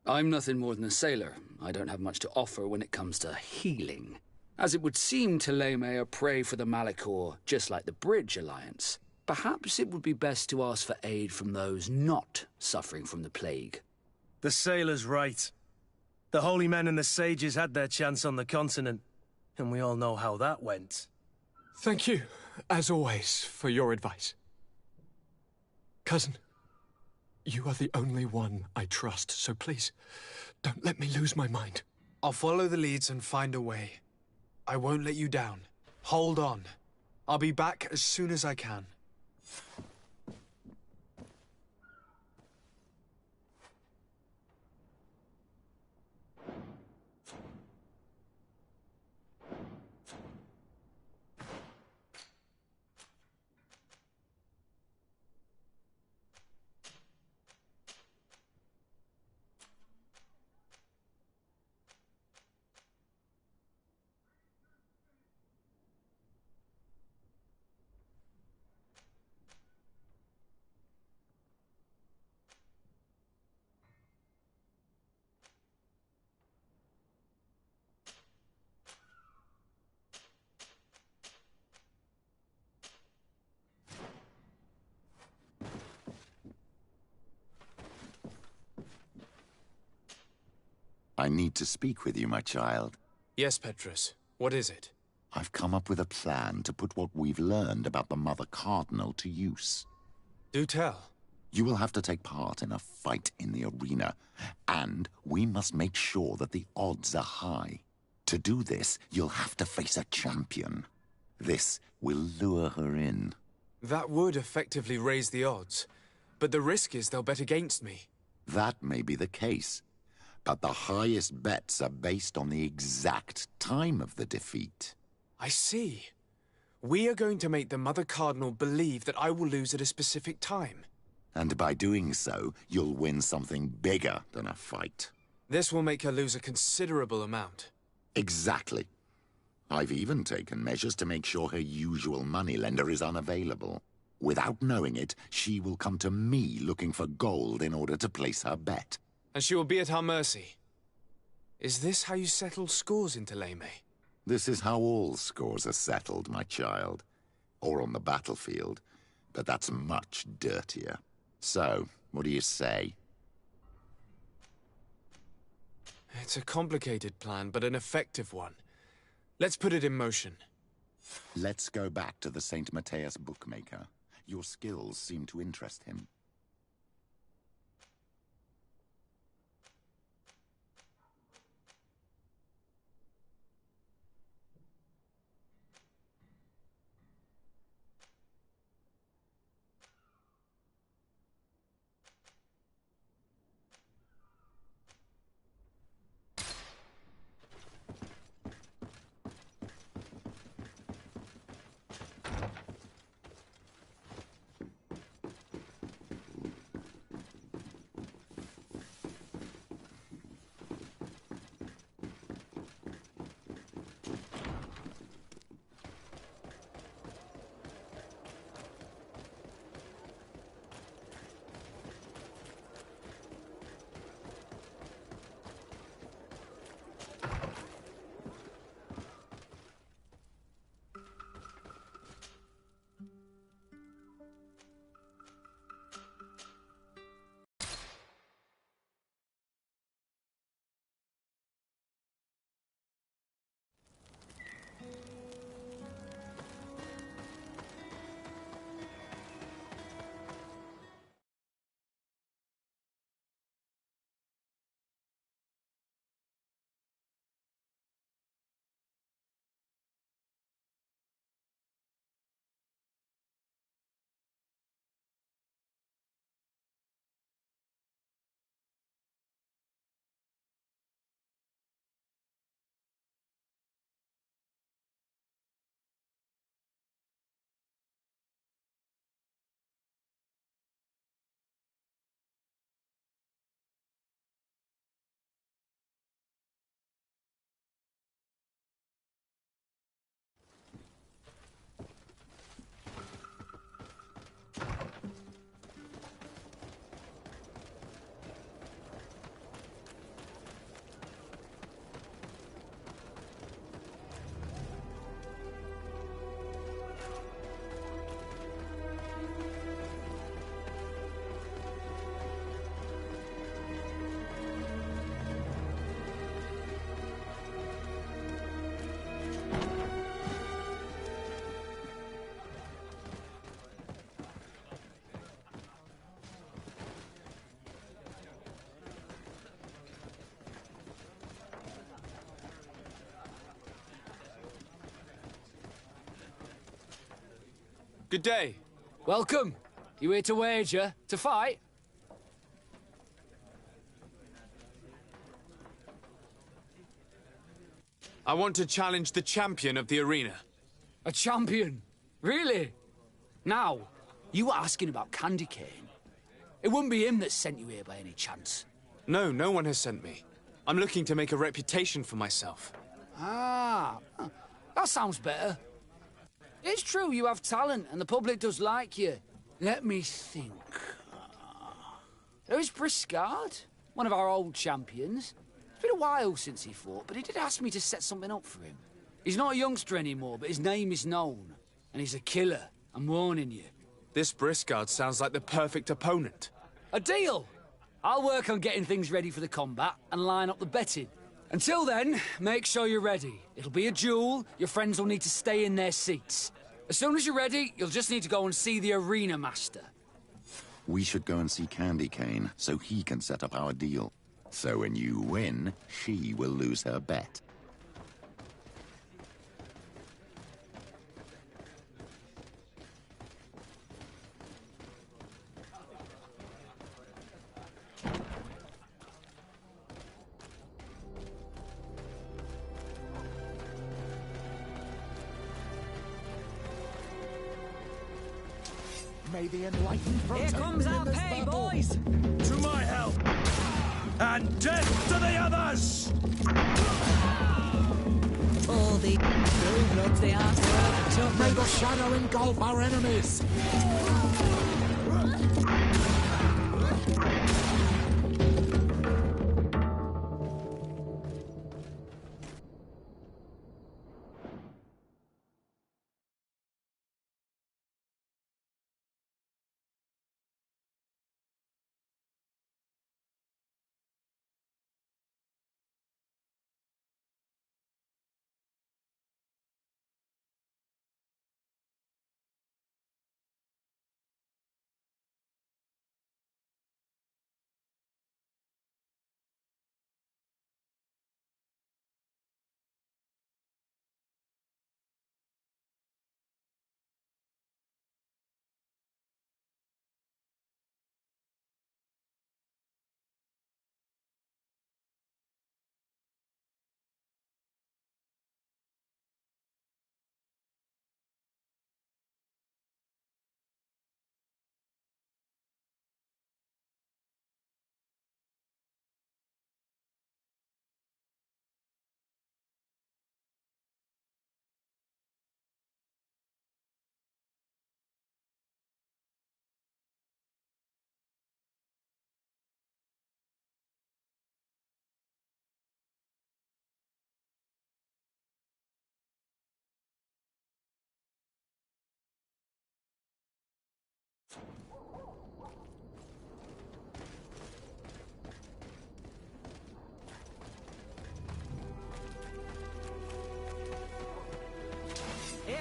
I'm nothing more than a sailor. I don't have much to offer when it comes to healing. As it would seem Thélème are prey for the Malachor, just like the Bridge Alliance. Perhaps it would be best to ask for aid from those not suffering from the plague. The sailor's right. The holy men and the sages had their chance on the continent. And we all know how that went. Thank you, as always, for your advice. Cousin, you are the only one I trust, so please, don't let me lose my mind. I'll follow the leads and find a way. I won't let you down. Hold on. I'll be back as soon as I can. I need to speak with you, my child. Yes, Petrus. What is it? I've come up with a plan to put what we've learned about the Mother Cardinal to use. Do tell. You will have to take part in a fight in the arena, and we must make sure that the odds are high. To do this, you'll have to face a champion. This will lure her in. That would effectively raise the odds, but the risk is they'll bet against me. That may be the case, but the highest bets are based on the exact time of the defeat. I see. We are going to make the Mother Cardinal believe that I will lose at a specific time. And by doing so, you'll win something bigger than a fight. This will make her lose a considerable amount. Exactly. I've even taken measures to make sure her usual moneylender is unavailable. Without knowing it, she will come to me looking for gold in order to place her bet. And she will be at our mercy. Is this how you settle scores in Thélème? This is how all scores are settled, my child. Or on the battlefield. But that's much dirtier. So, what do you say? It's a complicated plan, but an effective one. Let's put it in motion. Let's go back to the St. Matthias bookmaker. Your skills seem to interest him. Good day. Welcome. You here to wager? To fight? I want to challenge the champion of the arena. A champion? Really? Now, you were asking about Candy Cane. It wouldn't be him that sent you here by any chance. No, no one has sent me. I'm looking to make a reputation for myself. Ah, that sounds better. It's true you have talent and the public does like you. Let me think. There's Briscard, one of our old champions. It's been a while since he fought, but he did ask me to set something up for him. He's not a youngster anymore, but his name is known. And he's a killer, I'm warning you. This Briscard sounds like the perfect opponent. A deal! I'll work on getting things ready for the combat and line up the betting. Until then, make sure you're ready. It'll be a duel, your friends will need to stay in their seats. As soon as you're ready, you'll just need to go and see the arena master. We should go and see Candy Cane, so he can set up our deal. So when you win, she will lose her bet. May the enlightened protect Here comes me in our this pay, battle. boys! To my help! And death to the others! All the bloods they are to May the shadow engulf our enemies!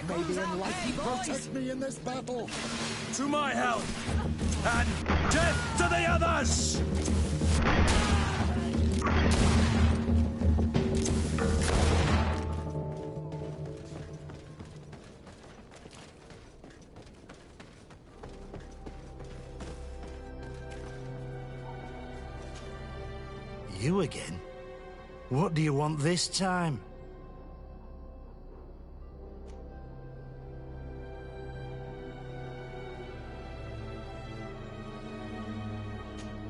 May the enlightened protect me in this battle! To my help! And death to the others! You again? What do you want this time?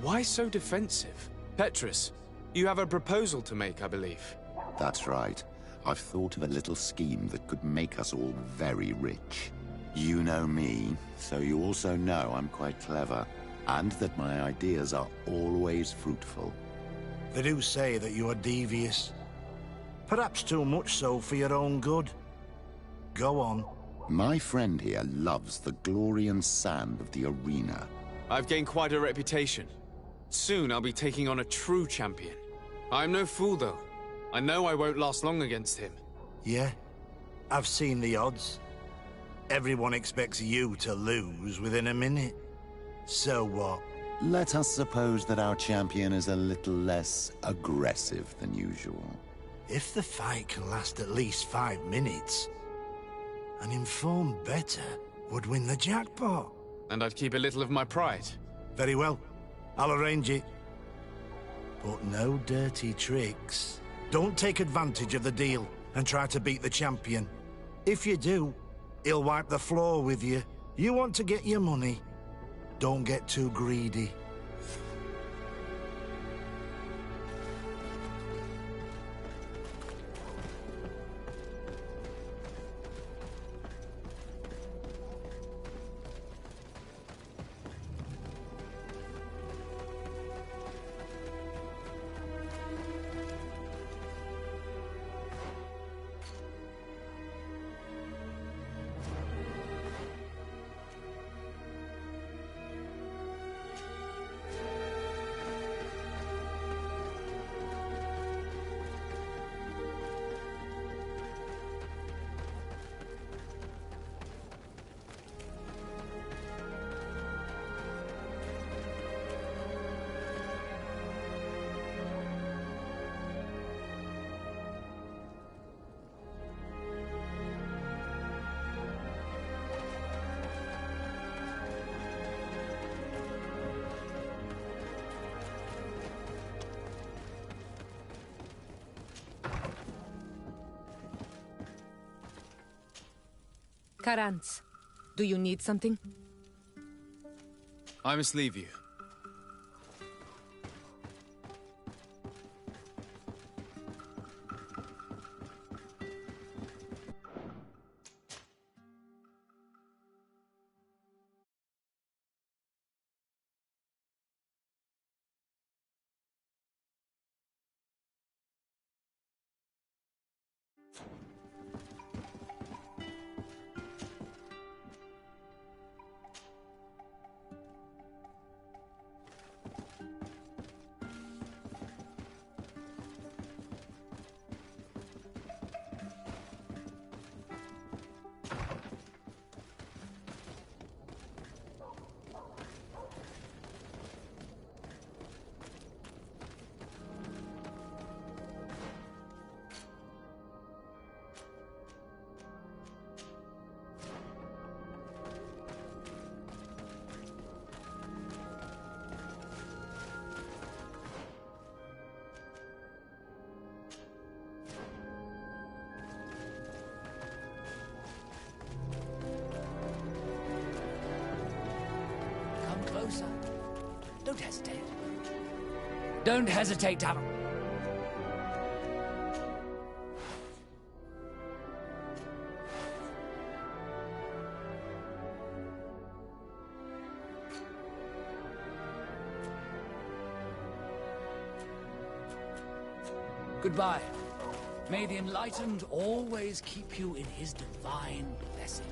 Why so defensive? Petrus, you have a proposal to make, I believe. That's right. I've thought of a little scheme that could make us all very rich. You know me, so you also know I'm quite clever, and that my ideas are always fruitful. They do say that you are devious. Perhaps too much so for your own good. Go on. My friend here loves the glory and sand of the arena. I've gained quite a reputation. Soon I'll be taking on a true champion. I'm no fool, though. I know I won't last long against him. Yeah? I've seen the odds. Everyone expects you to lose within a minute. So what? Let us suppose that our champion is a little less aggressive than usual. If the fight can last at least 5 minutes, an informed bettor would win the jackpot. And I'd keep a little of my pride. Very well. I'll arrange it. But no dirty tricks. Don't take advantage of the deal and try to beat the champion. If you do, he'll wipe the floor with you. You want to get your money. Don't get too greedy. Karans, do you need something? I must leave you. Closer. Don't hesitate. Don't hesitate, Talon. Goodbye. May the Enlightened always keep you in his divine blessing.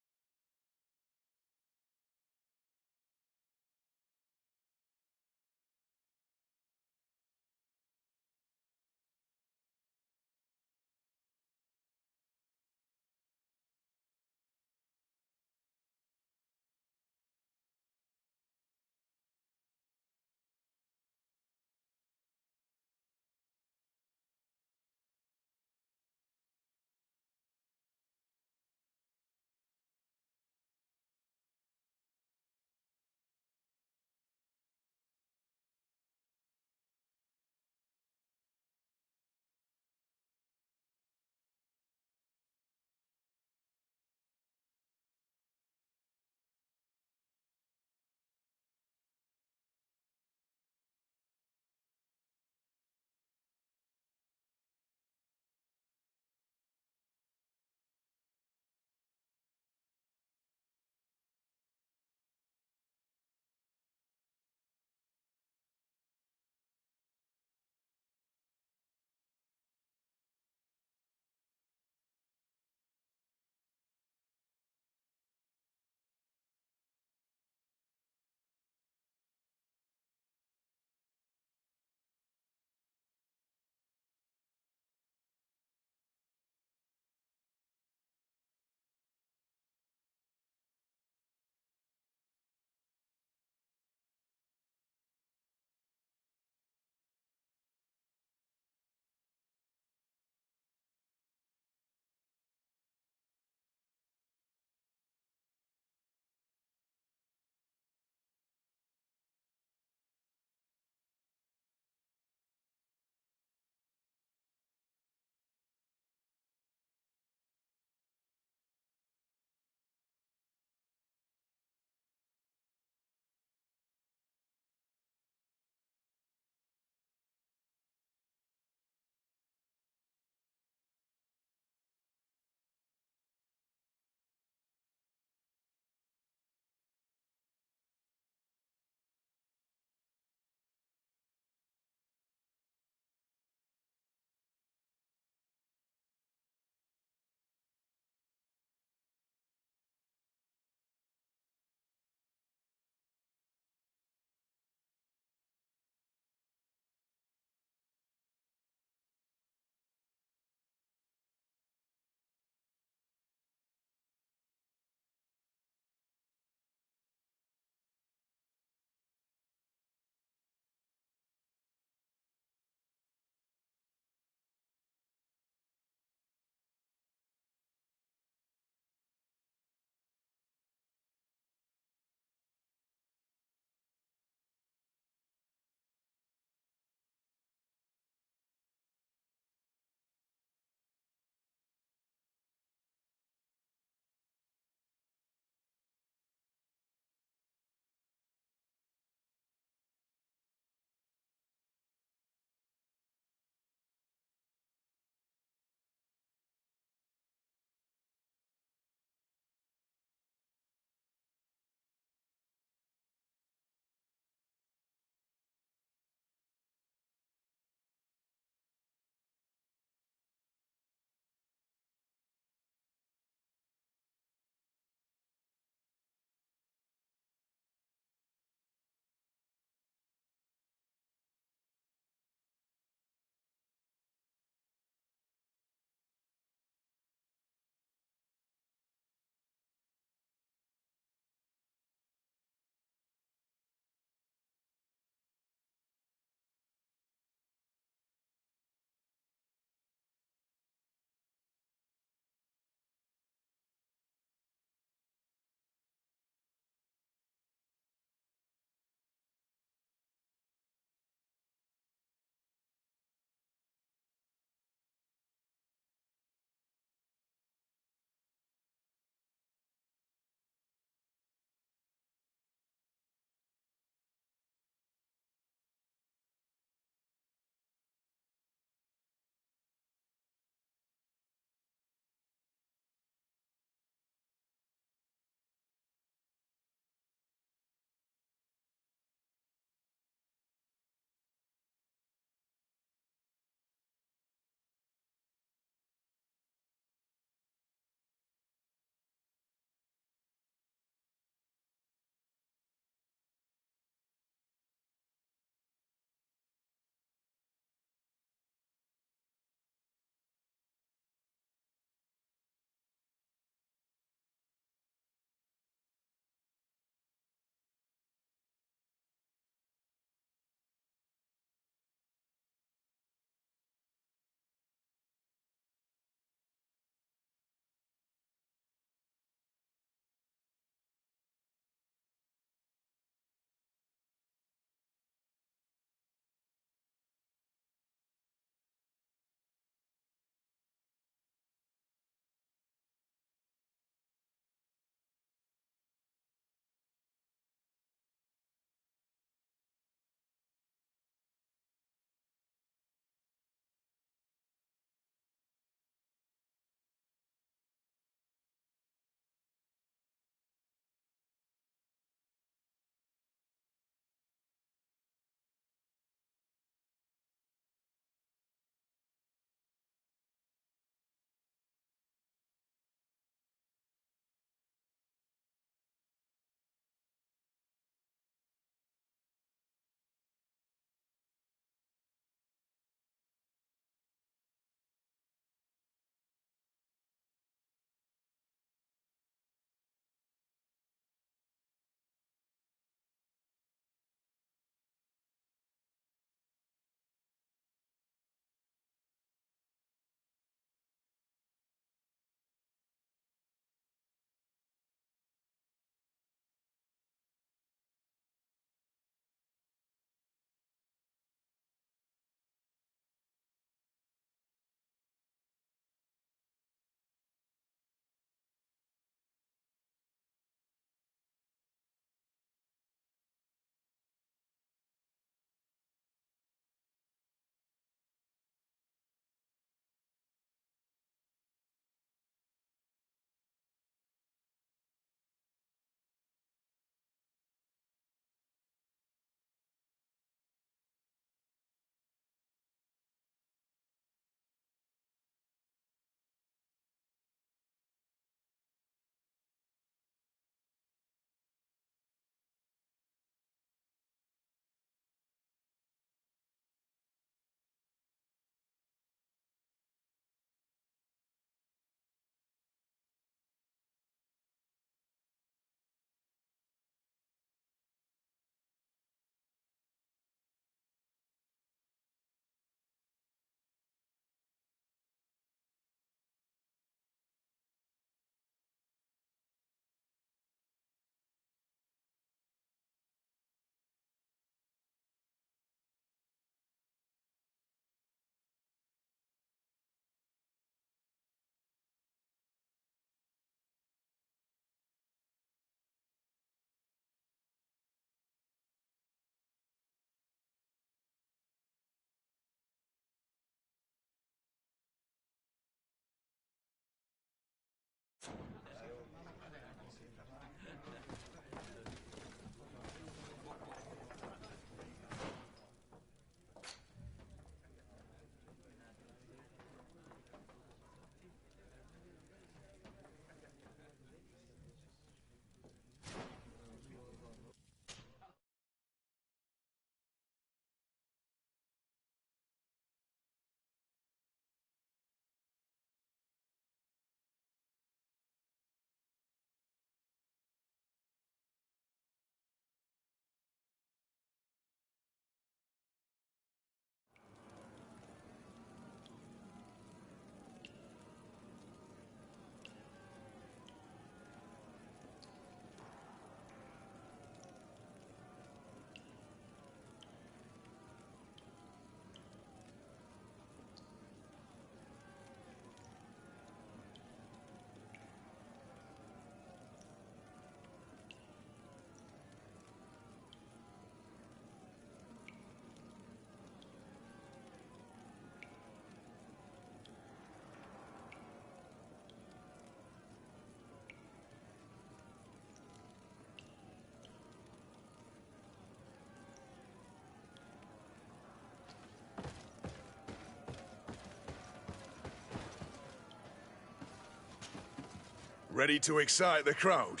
Ready to excite the crowd?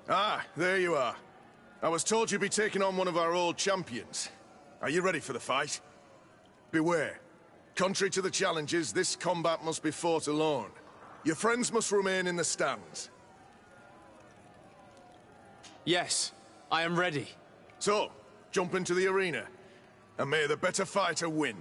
Ah, there you are. I was told you'd be taking on one of our old champions. Are you ready for the fight? Beware. Contrary to the challenges, this combat must be fought alone. Your friends must remain in the stands. Yes, I am ready. So, jump into the arena, and may the better fighter win.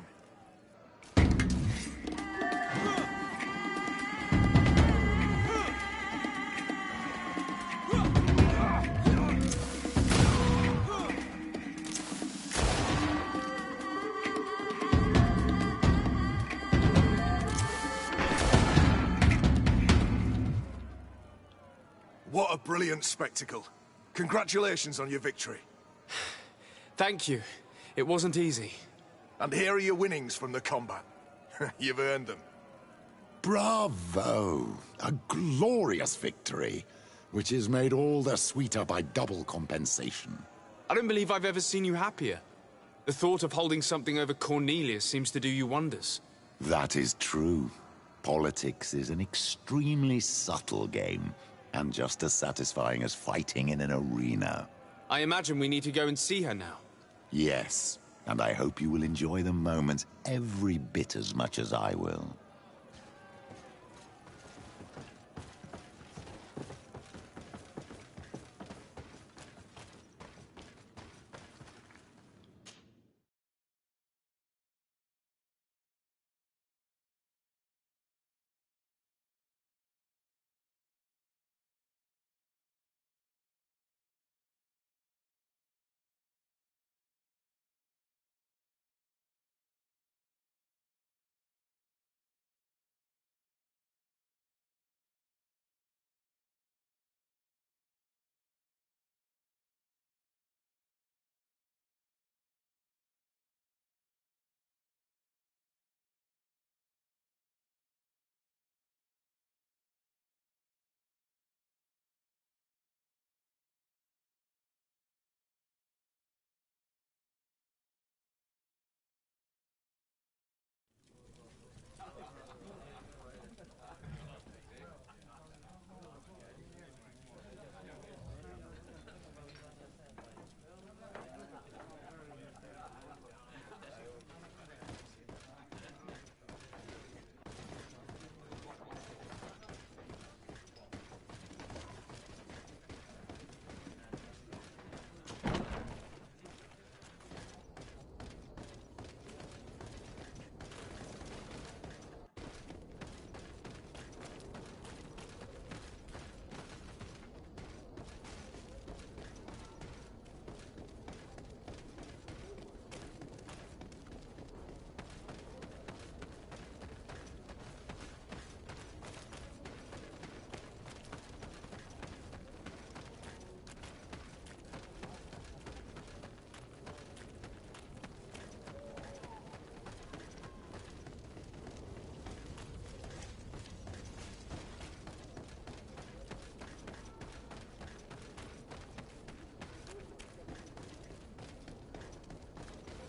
What a brilliant spectacle. Congratulations on your victory. Thank you. It wasn't easy. And here are your winnings from the combat. You've earned them. Bravo! A glorious victory, which is made all the sweeter by double compensation. I don't believe I've ever seen you happier. The thought of holding something over Cornelius seems to do you wonders. That is true. Politics is an extremely subtle game, and just as satisfying as fighting in an arena. I imagine we need to go and see her now. Yes, and I hope you will enjoy the moment every bit as much as I will.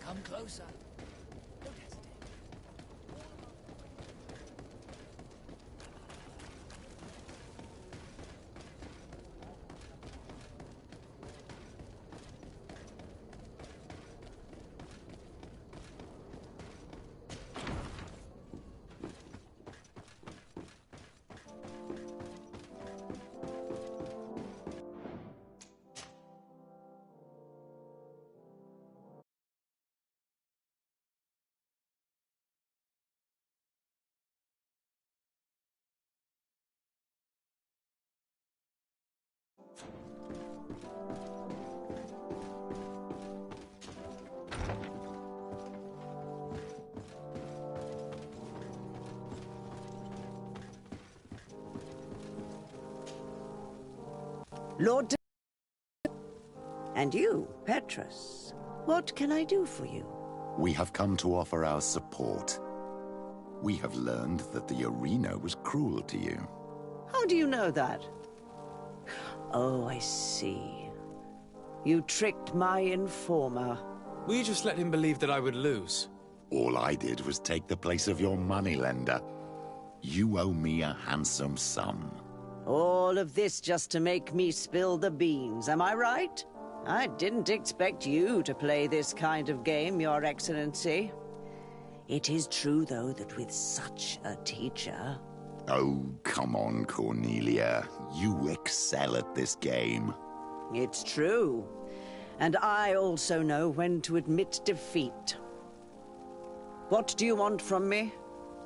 Come closer. Don't hesitate. Lord... And you, Petrus. What can I do for you? We have come to offer our support. We have learned that the arena was cruel to you. How do you know that? Oh, I see. You tricked my informer. Will you just let him believe that I would lose? All I did was take the place of your moneylender. You owe me a handsome sum. All of this just to make me spill the beans, am I right? I didn't expect you to play this kind of game, Your Excellency. It is true, though, that with such a teacher... Oh, come on, Cornelia. You excel at this game. It's true. And I also know when to admit defeat. What do you want from me?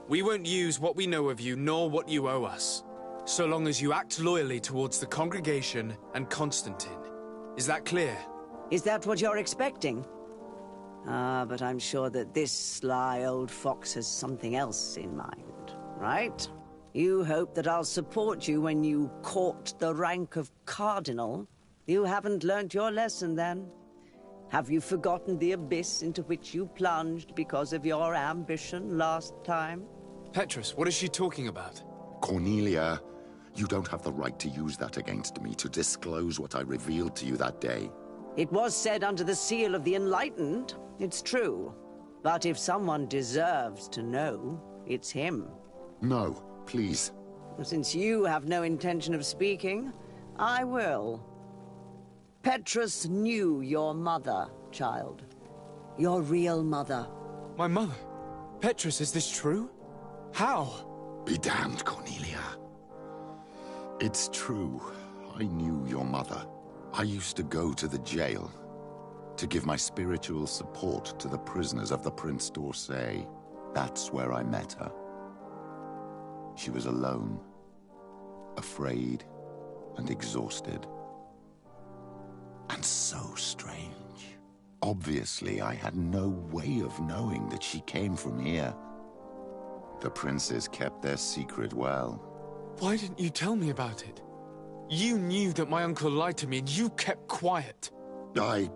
We won't use what we know of you, nor what you owe us, so long as you act loyally towards the congregation and Constantine. Is that clear? Is that what you're expecting? Ah, but I'm sure that this sly old fox has something else in mind, right? You hope that I'll support you when you court the rank of cardinal. You haven't learnt your lesson, then. Have you forgotten the abyss into which you plunged because of your ambition last time? Petrus, what is she talking about? Cornelia, you don't have the right to use that against me, to disclose what I revealed to you that day. It was said under the seal of the Enlightened. It's true. But if someone deserves to know, it's him. No, please. Since you have no intention of speaking, I will. Petrus knew your mother, child. Your real mother. My mother? Petrus, is this true? How? Be damned, Cornelia. It's true. I knew your mother. I used to go to the jail to give my spiritual support to the prisoners of the Prince d'Orsay. That's where I met her. She was alone, afraid, and exhausted. And so strange. Obviously, I had no way of knowing that she came from here. The princes kept their secret well. Why didn't you tell me about it? You knew that my uncle lied to me, and you kept quiet. I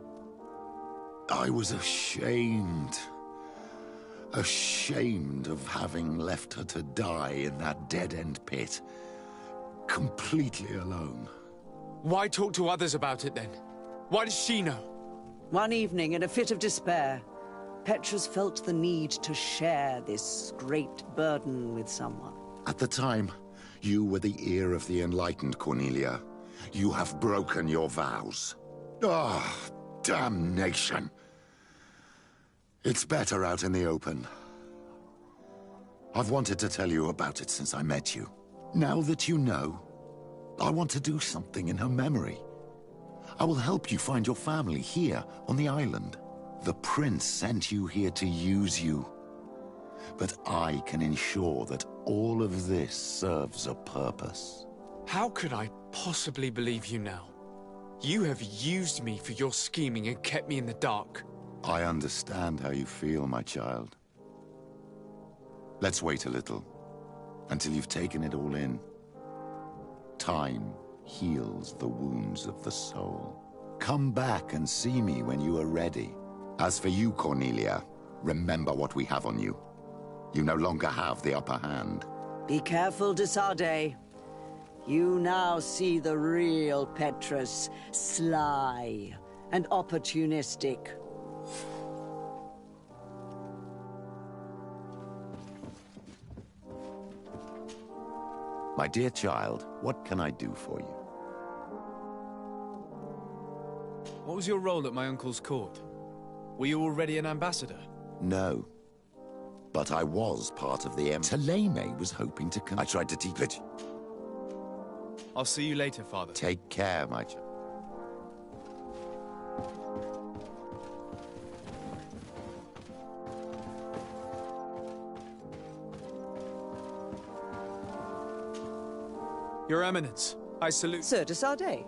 was ashamed. Ashamed of having left her to die in that dead-end pit. Completely alone. Why talk to others about it, then? Why does she know? One evening, in a fit of despair, Petrus felt the need to share this great burden with someone. At the time, you were the ear of the enlightened, Cornelia. You have broken your vows. Ah, damnation. It's better out in the open. I've wanted to tell you about it since I met you. Now that you know, I want to do something in her memory. I will help you find your family here on the island. The prince sent you here to use you. But I can ensure that all of this serves a purpose. How could I possibly believe you now? You have used me for your scheming and kept me in the dark. I understand how you feel, my child. Let's wait a little, until you've taken it all in. Time heals the wounds of the soul. Come back and see me when you are ready. As for you, Cornelia, remember what we have on you. You no longer have the upper hand. Be careful, de Sardet. You now see the real Petrus, sly and opportunistic. My dear child, what can I do for you? What was your role at my uncle's court? Were you already an ambassador? No. But I was part of the Taleme was hoping to I tried to teach it. I'll see you later, Father. Take care, my child. Your Eminence, I salute... Sir de Sardet.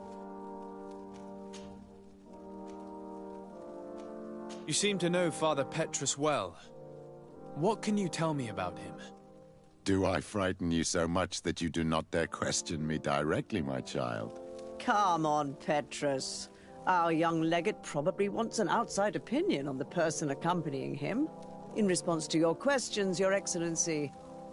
You seem to know Father Petrus well. What can you tell me about him? Do I frighten you so much that you do not dare question me directly, my child? Come on, Petrus. Our young legate probably wants an outside opinion on the person accompanying him. In response to your questions, Your Excellency,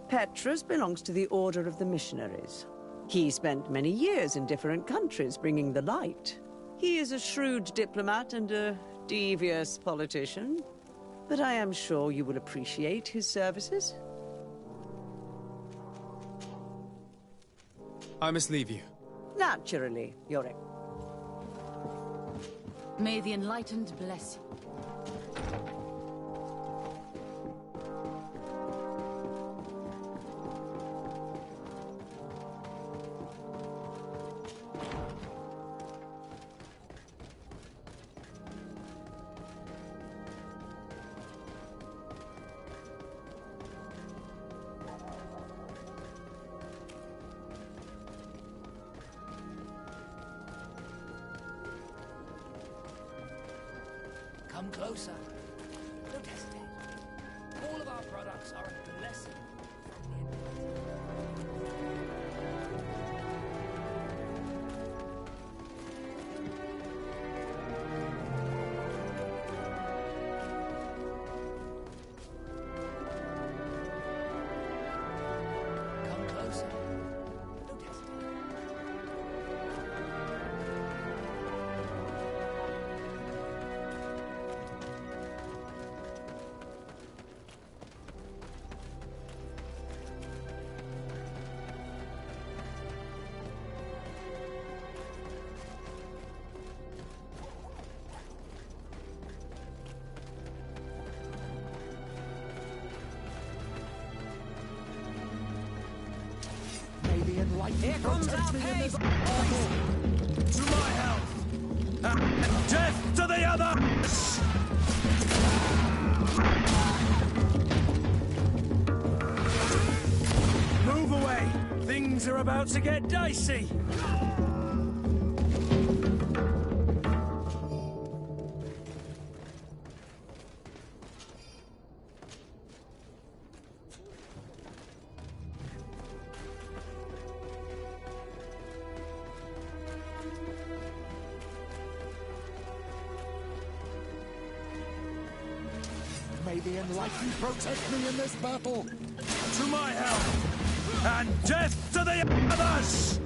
Petrus belongs to the Order of the Missionaries. He spent many years in different countries bringing the light. He is a shrewd diplomat and a devious politician, but I am sure you will appreciate his services. I must leave you. Naturally, Yorick. May the Enlightened bless you. Come closer. Don't hesitate. All of our products are a blessing from the Come closer. Don't hesitate. May the enlightened Here comes our pay! To my health! And death to the others! Move away! Things are about to get dicey! May the enlightened protect me in this battle. To my health! And death to the others!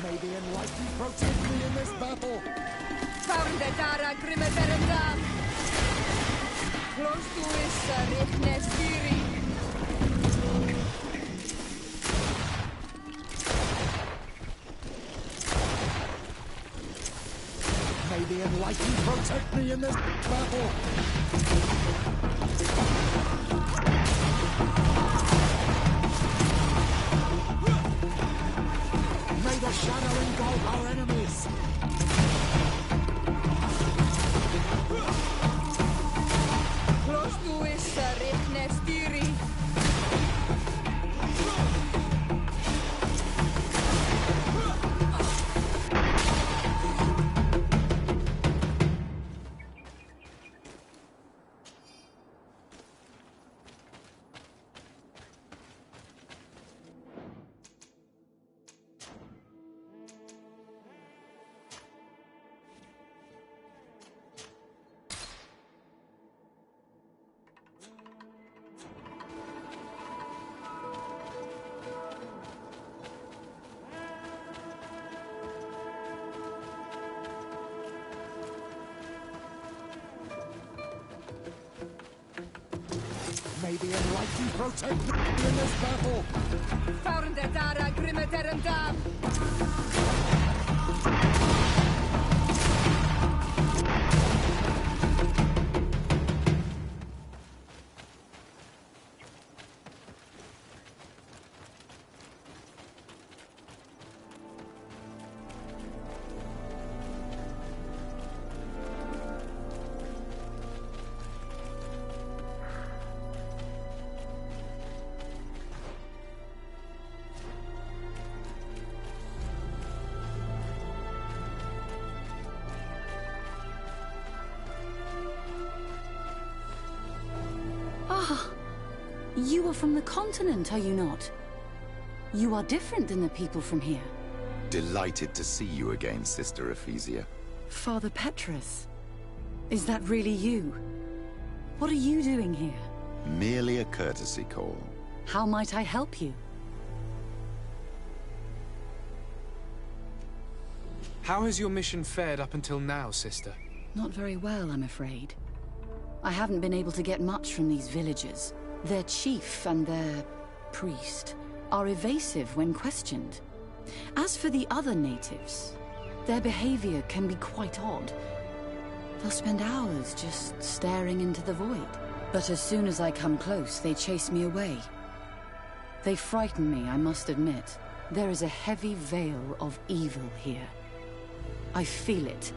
May the Enlightened protect me in this battle! Dara Grimaderendam! Close to is Richnestiri! May the Enlightened protect me in this battle! May the shadow engulf our enemies! Close to is Richnestiri! May the Enlightened protect me in this battle! Dara Grimaderendam! Ah, you are from the continent, are you not? You are different than the people from here. Delighted to see you again, Sister Ephesia. Father Petrus, is that really you? What are you doing here? Merely a courtesy call. How might I help you? How has your mission fared up until now, sister? Not very well, I'm afraid. I haven't been able to get much from these villagers. Their chief and their priest are evasive when questioned. As for the other natives, their behavior can be quite odd. They'll spend hours just staring into the void. But as soon as I come close, they chase me away. They frighten me, I must admit. There is a heavy veil of evil here. I feel it,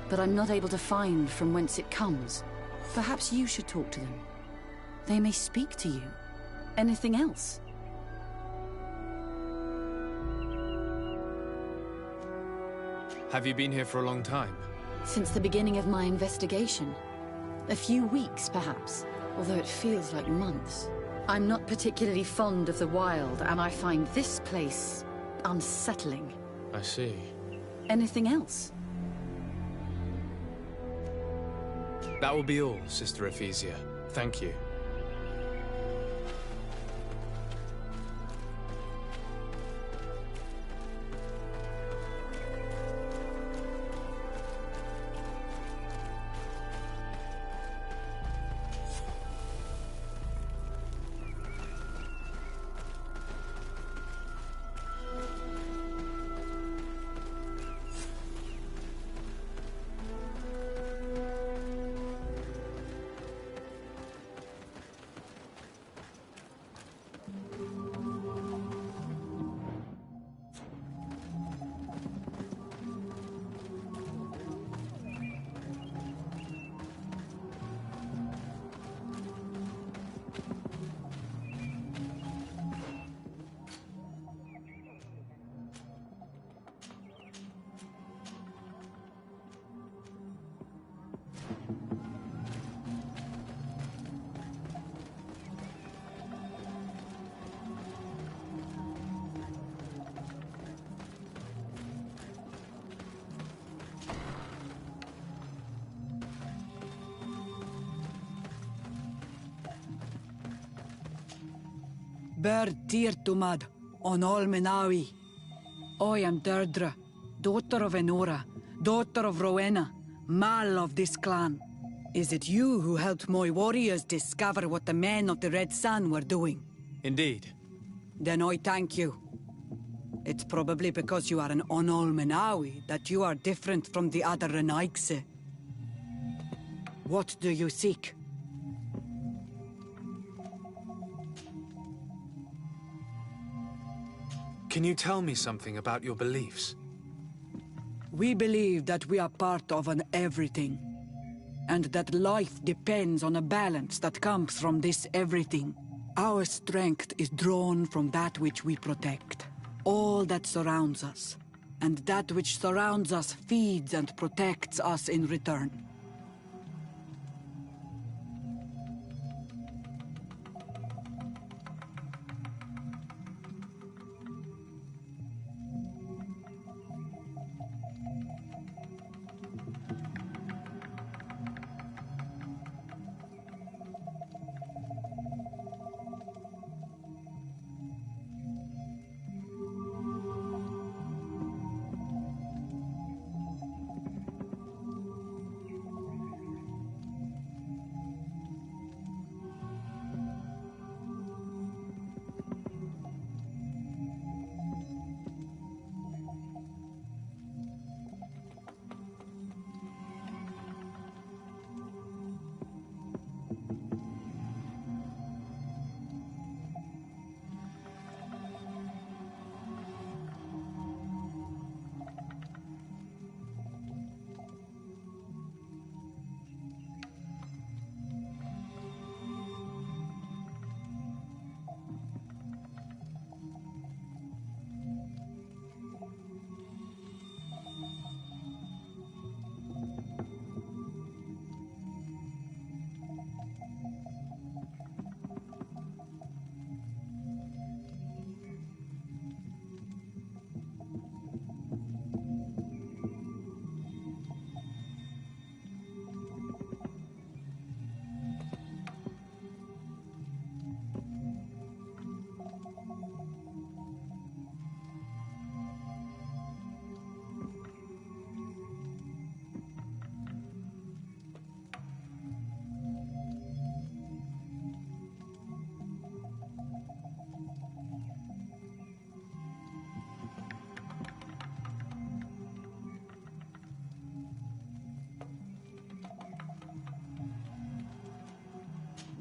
but I'm not able to find from whence it comes. Perhaps you should talk to them. They may speak to you. Anything else? Have you been here for a long time? Since the beginning of my investigation. A few weeks, perhaps, although it feels like months. I'm not particularly fond of the wild, and I find this place unsettling. I see. Anything else? That will be all, Sister Ephesia. Thank you. Ber tir tumad on all menawi. I am Deirdre, daughter of Enora, daughter of Rowena, Mal of this clan. Is it you who helped my warriors discover what the men of the Red Sun were doing? Indeed. Then I thank you. It's probably because you are an Onol that you are different from the other Renaigse. What do you seek? Can you tell me something about your beliefs? We believe that we are part of an everything, and that life depends on a balance that comes from this everything. Our strength is drawn from that which we protect, all that surrounds us, and that which surrounds us feeds and protects us in return.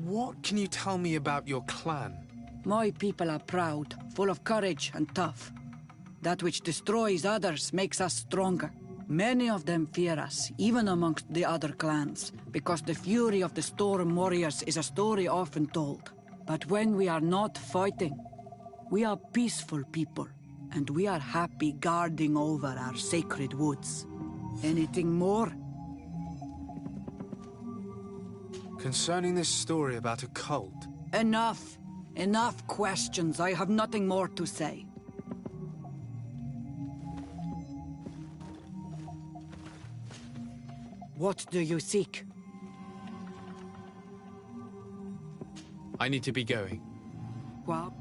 What can you tell me about your clan? My people are proud, full of courage and tough. That which destroys others makes us stronger. Many of them fear us, even amongst the other clans, because the fury of the Storm Warriors is a story often told. But when we are not fighting, we are peaceful people, and we are happy guarding over our sacred woods. Anything more? Concerning this story about a cult... Enough! Enough questions. I have nothing more to say. What do you seek? I need to be going. Well...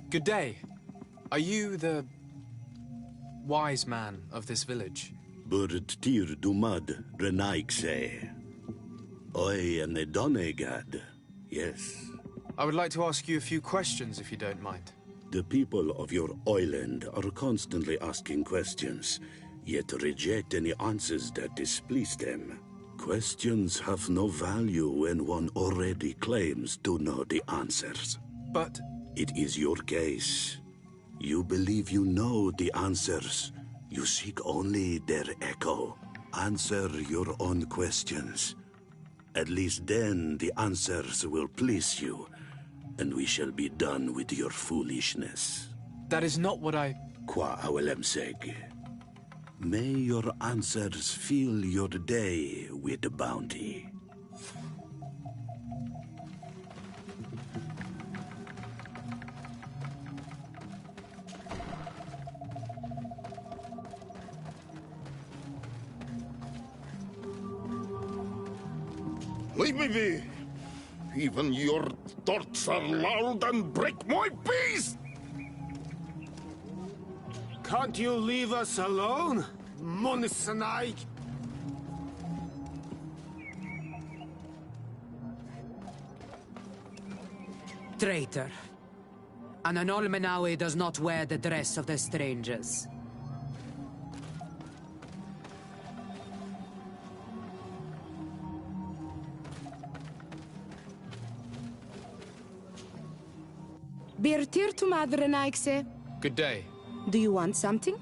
Good day. Are you the... wise man of this village? Burt tir dumad renaikse. I am the Donegad, yes. I would like to ask you a few questions, if you don't mind. The people of your island are constantly asking questions, yet reject any answers that displease them. Questions have no value when one already claims to know the answers. But... It is your case. You believe you know the answers. You seek only their echo. Answer your own questions. At least then the answers will please you, and we shall be done with your foolishness. That is not what I... Qua awelemseg. May your answers fill your day with bounty. Leave me be! Even your thoughts are loud and break my peace! Can't you leave us alone, Monisanaig? Traitor. An Anolmenawi does not wear the dress of the strangers. Birtir to Madre Naikse. Good day. Do you want something?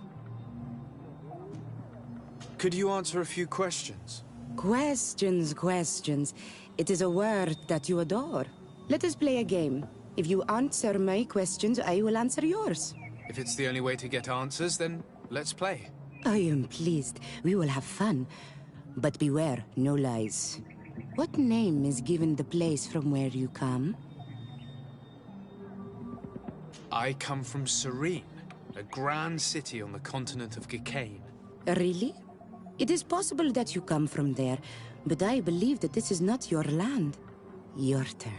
Could you answer a few questions? Questions. It is a word that you adore. Let us play a game. If you answer my questions, I will answer yours. If it's the only way to get answers, then let's play. I am pleased. We will have fun. But beware, no lies. What name is given the place from where you come? I come from Serene, a grand city on the continent of Gicane. Really? It is possible that you come from there, but I believe that this is not your land. Your turn.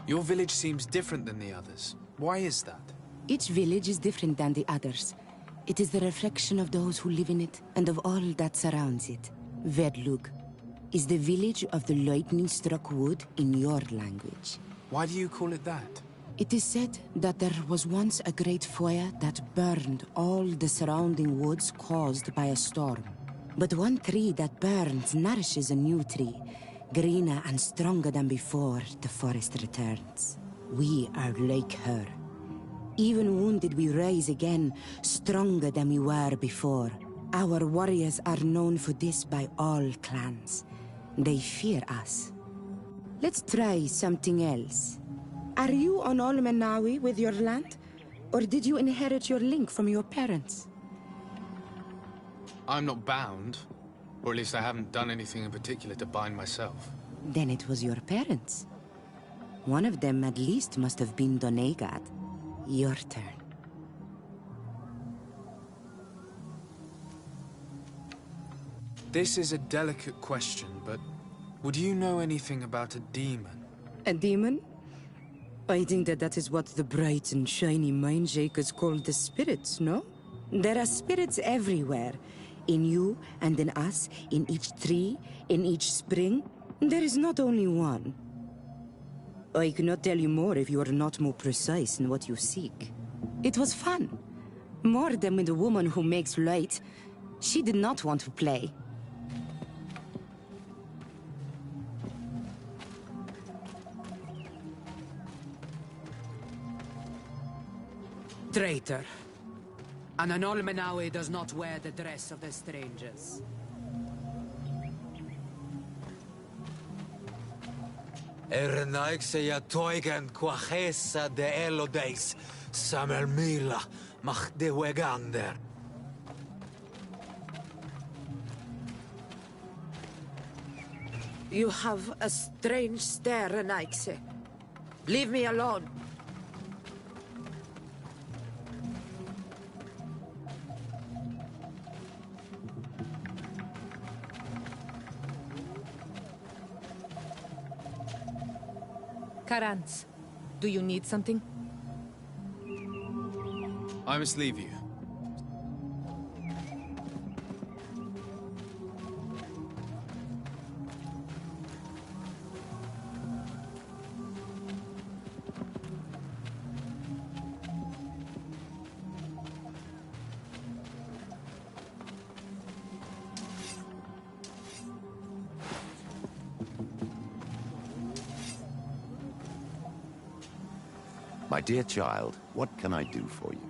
Your village seems different than the others. Why is that? Each village is different than the others. It is the reflection of those who live in it, and of all that surrounds it. Verdlug is the village of the lightning-struck wood in your language. Why do you call it that? It is said that there was once a great fire that burned all the surrounding woods caused by a storm. But one tree that burns nourishes a new tree, greener and stronger than before the forest returns. We are like her. Even wounded, we rise again, stronger than we were before. Our warriors are known for this by all clans. They fear us. Let's try something else. Are you on Olmenawi with your land? Or did you inherit your link from your parents? I'm not bound. Or at least I haven't done anything in particular to bind myself. Then it was your parents. One of them at least must have been Donegad. Your turn. This is a delicate question, but would you know anything about a demon? A demon? I think that is what the bright and shiny mind-shakers call the spirits, no? There are spirits everywhere. In you and in us, in each tree, in each spring. There is not only one. I cannot tell you more if you are not more precise in what you seek. It was fun. More than with the woman who makes light. She did not want to play. Traitor. An Anolmenawi does not wear the dress of the strangers. Ernaikse toigen quachesa de elodeis, samel mila, mach de wegander. You have a strange stare, Ernaikse. Leave me alone. Karantz, do you need something? I must leave you. My dear child, what can I do for you?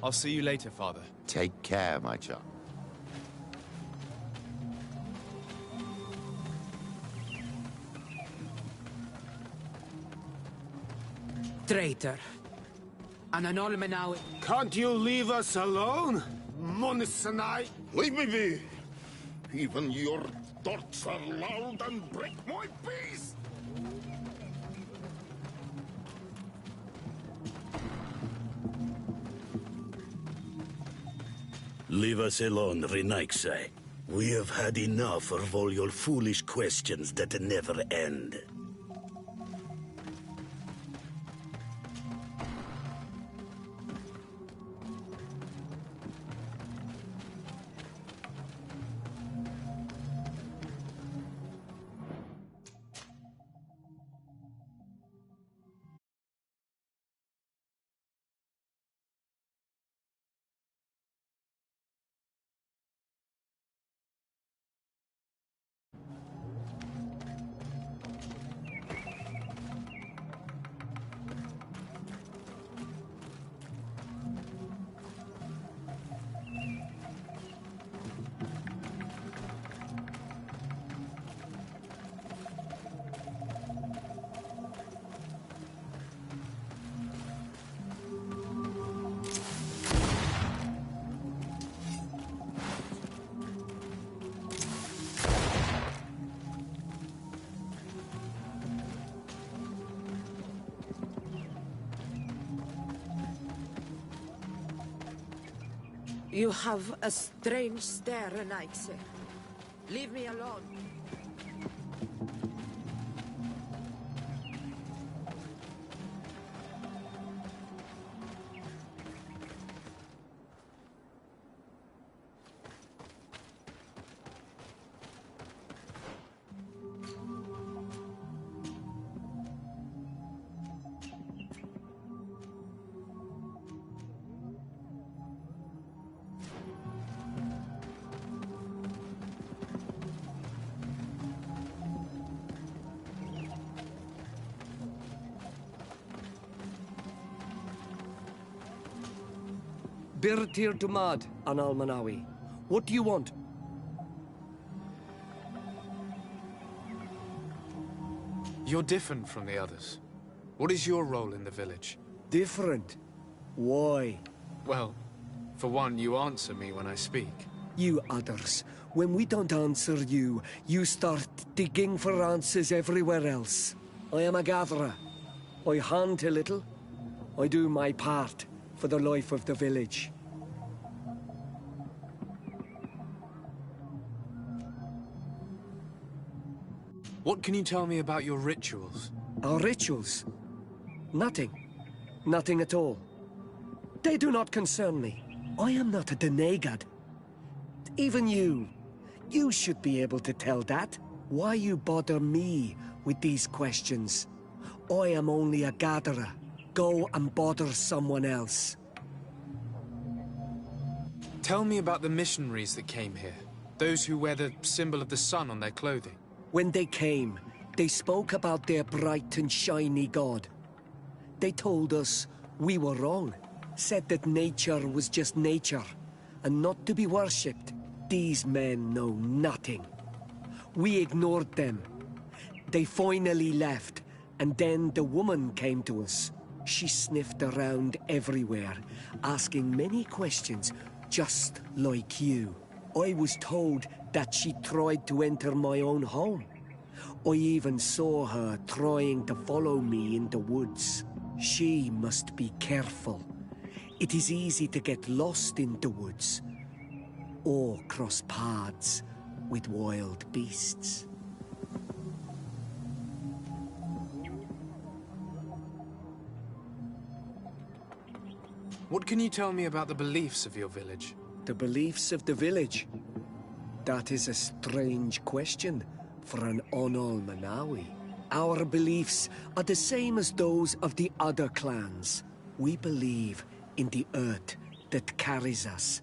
I'll see you later, Father. Take care, my child. traitor. And an Olmenawi... Can't you leave us alone, Munisanai? Leave me be! Even your thoughts are loud and break my peace! Leave us alone, Renaixai. We have had enough of all your foolish questions that never end. You have a strange stare, Renaixai. Leave me alone. Birtir Dumad, an Almanawi. What do you want? You're different from the others. What is your role in the village? Different? Why? Well, for one, you answer me when I speak. You others, when we don't answer you, you start digging for answers everywhere else. I am a gatherer. I hunt a little. I do my part for the life of the village. What can you tell me about your rituals? Our rituals? Nothing. Nothing at all. They do not concern me. I am not a Denegad. Even you. You should be able to tell that. Why you bother me with these questions? I am only a gatherer. Go and bother someone else. Tell me about the missionaries that came here. Those who wear the symbol of the sun on their clothing. When they came, they spoke about their bright and shiny god. They told us we were wrong. Said that nature was just nature, and not to be worshipped. These men know nothing. We ignored them. They finally left, and then the woman came to us. She sniffed around everywhere, asking many questions, just like you. I was told that she tried to enter my own home. I even saw her trying to follow me in the woods. She must be careful. It is easy to get lost in the woods, or cross paths with wild beasts. What can you tell me about the beliefs of your village? The beliefs of the village? That is a strange question for an Onol-Manawi. Our beliefs are the same as those of the other clans. We believe in the earth that carries us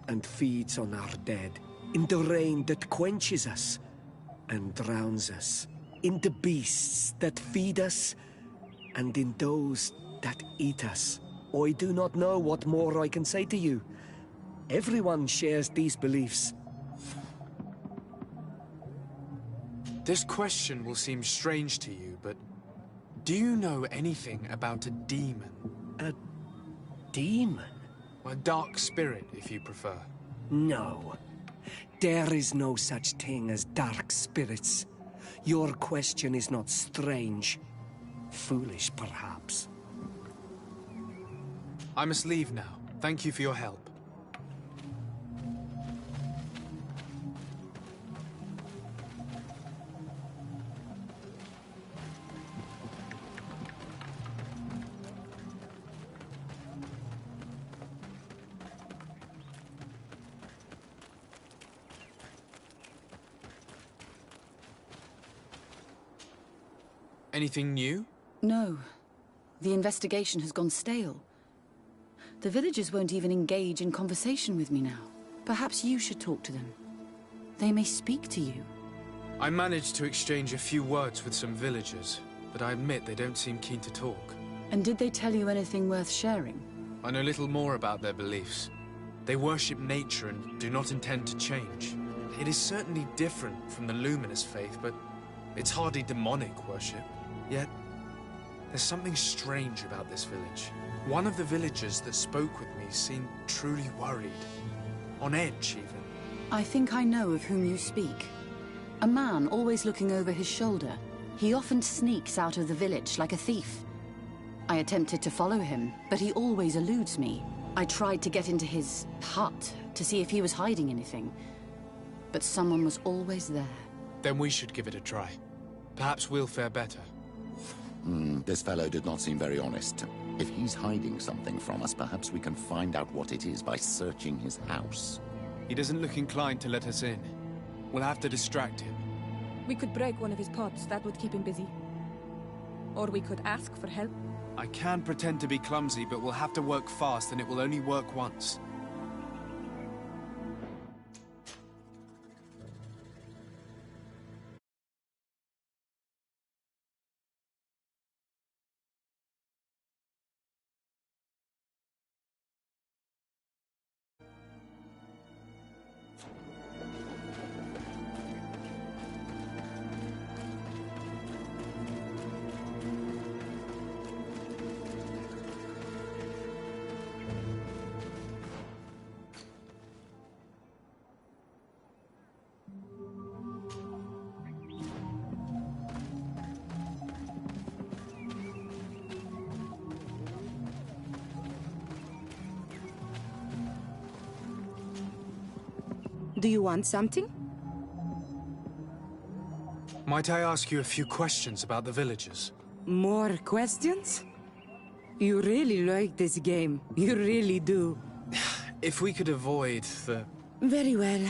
and feeds on our dead, in the rain that quenches us and drowns us, in the beasts that feed us and in those that eat us. I do not know what more I can say to you. Everyone shares these beliefs. This question will seem strange to you, but Do you know anything about a demon? A demon? A dark spirit, if you prefer. No. There is no such thing as dark spirits. Your question is not strange. Foolish, perhaps. I must leave now. Thank you for your help. Anything new? No. The investigation has gone stale. The villagers won't even engage in conversation with me now. Perhaps you should talk to them. They may speak to you. I managed to exchange a few words with some villagers, but I admit they don't seem keen to talk. And did they tell you anything worth sharing? I know little more about their beliefs. They worship nature and do not intend to change. It is certainly different from the Luminous faith, but it's hardly demonic worship. Yet, there's something strange about this village. One of the villagers that spoke with me seemed truly worried. On edge, even. I think I know of whom you speak. A man always looking over his shoulder. He often sneaks out of the village like a thief. I attempted to follow him, but he always eludes me. I tried to get into his hut to see if he was hiding anything, but someone was always there. Then we should give it a try. Perhaps we'll fare better. This fellow did not seem very honest. If he's hiding something from us, perhaps we can find out what it is by searching his house. He doesn't look inclined to let us in. We'll have to distract him. We could break one of his pots. That would keep him busy. Or we could ask for help. I can pretend to be clumsy, but we'll have to work fast, and it will only work once. Do you want something? Might I ask you a few questions about the villagers? More questions? You really like this game. You really do. If we could avoid the... Very well.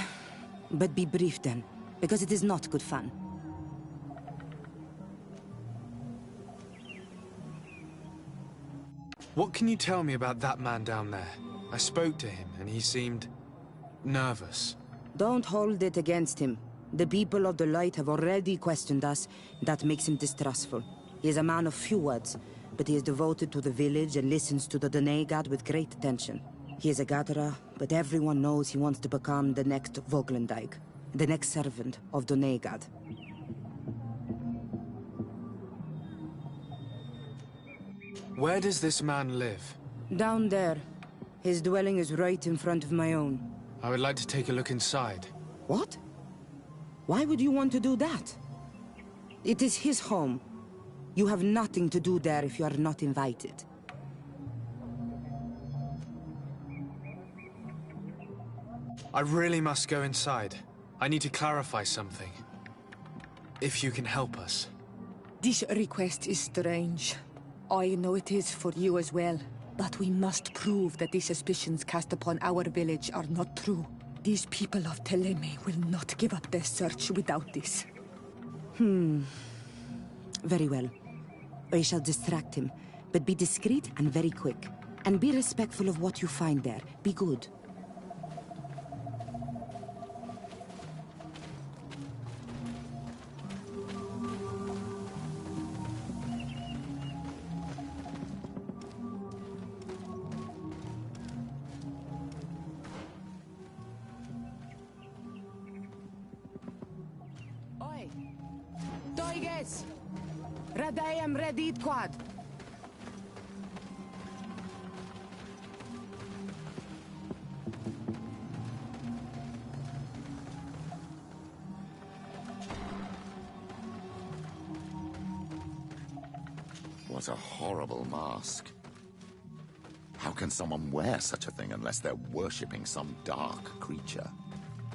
But be brief then, because it is not good fun. What can you tell me about that man down there? I spoke to him, and he seemed... nervous. Don't hold it against him. The people of the light have already questioned us. That makes him distrustful. He is a man of few words, but he is devoted to the village and listens to the Donegad with great attention. He is a gatherer, but everyone knows he wants to become the next Voglandijk, the next servant of Donegad. Where does this man live? Down there. His dwelling is right in front of my own. I would like to take a look inside. What? Why would you want to do that? It is his home. You have nothing to do there if you are not invited. I really must go inside. I need to clarify something. If you can help us. This request is strange. I know it is for you as well. But we must prove that the suspicions cast upon our village are not true. These people of Teleme will not give up their search without this. Very well. I shall distract him, but be discreet and very quick. And be respectful of what you find there. Be good. Radayam Redit Quad. What a horrible mask. How can someone wear such a thing unless they're worshipping some dark creature?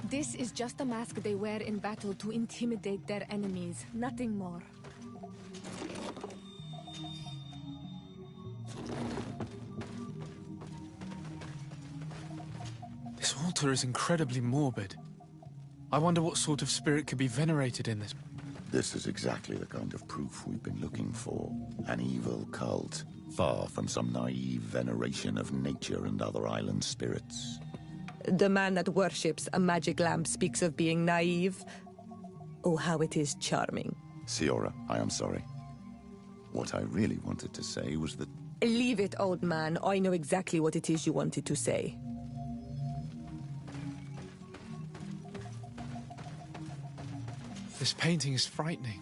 This is just a mask they wear in battle to intimidate their enemies, nothing more. This altar is incredibly morbid. I wonder what sort of spirit could be venerated in this. This is exactly the kind of proof we've been looking for. An evil cult, far from some naive veneration of nature and other island spirits. The man that worships a magic lamp speaks of being naive. Oh, how it is charming. Siora, I am sorry. What I really wanted to say was that... Leave it, old man. I know exactly what it is you wanted to say. This painting is frightening.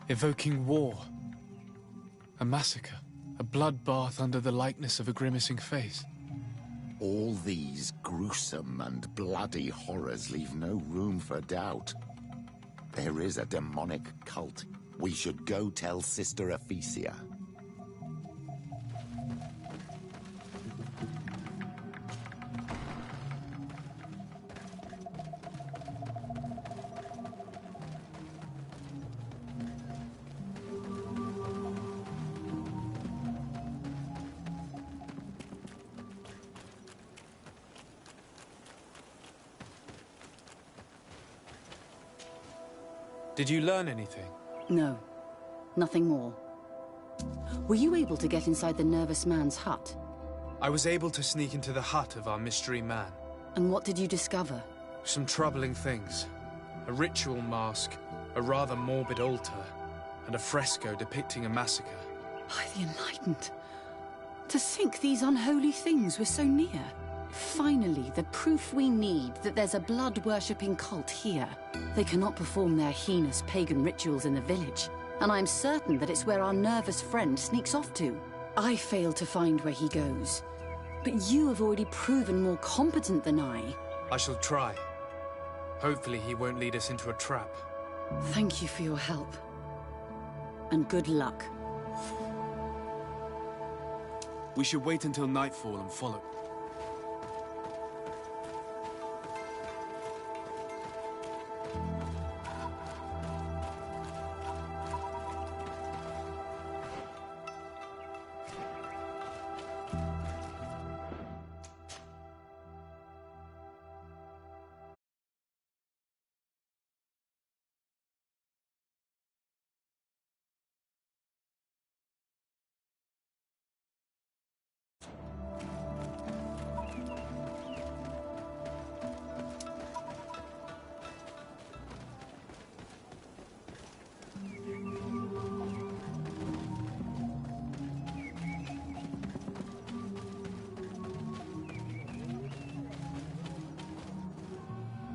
Evoking war. A massacre. A bloodbath under the likeness of a grimacing face. All these gruesome and bloody horrors leave no room for doubt. There is a demonic cult. We should go tell Sister Ephesia. Did you learn anything? No. Nothing more. Were you able to get inside the nervous man's hut? I was able to sneak into the hut of our mystery man. And what did you discover? Some troubling things. A ritual mask, a rather morbid altar, and a fresco depicting a massacre. By the Enlightened. To think these unholy things were so near. Finally, the proof we need that there's a blood-worshipping cult here. They cannot perform their heinous pagan rituals in the village, and I'm certain that it's where our nervous friend sneaks off to. I failed to find where he goes, but you have already proven more competent than I. I shall try. Hopefully he won't lead us into a trap. Thank you for your help. And good luck. We should wait until nightfall and follow.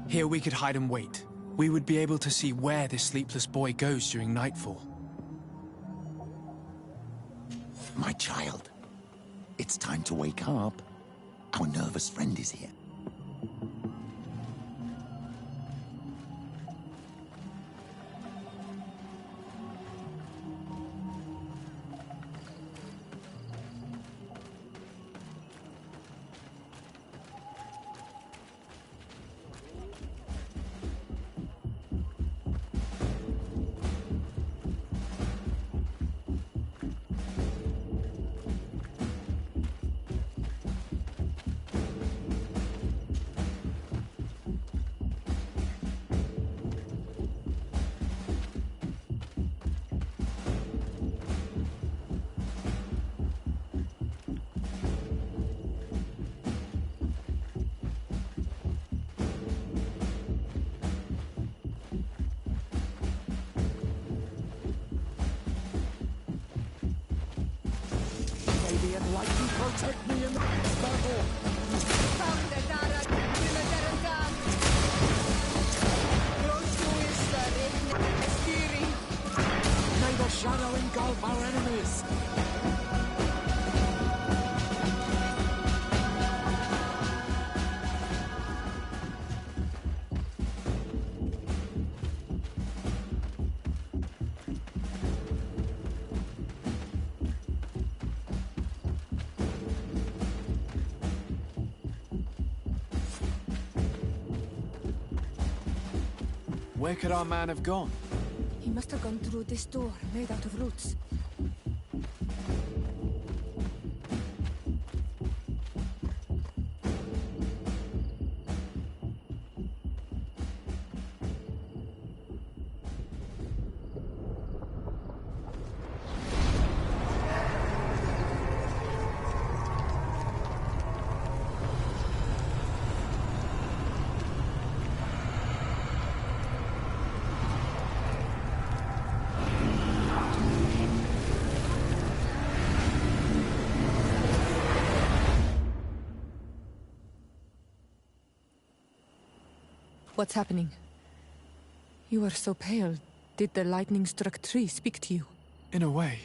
Here we could hide and wait. We would be able to see where this sleepless boy goes during nightfall. My child, it's time to wake up. Our nervous friend is here. Protect me in the battle! Nairo your shadow engulf our enemies! Where could our man have gone? He must have gone through this door, made out of roots. What's happening? You are so pale. Did the lightning-struck tree speak to you? In a way.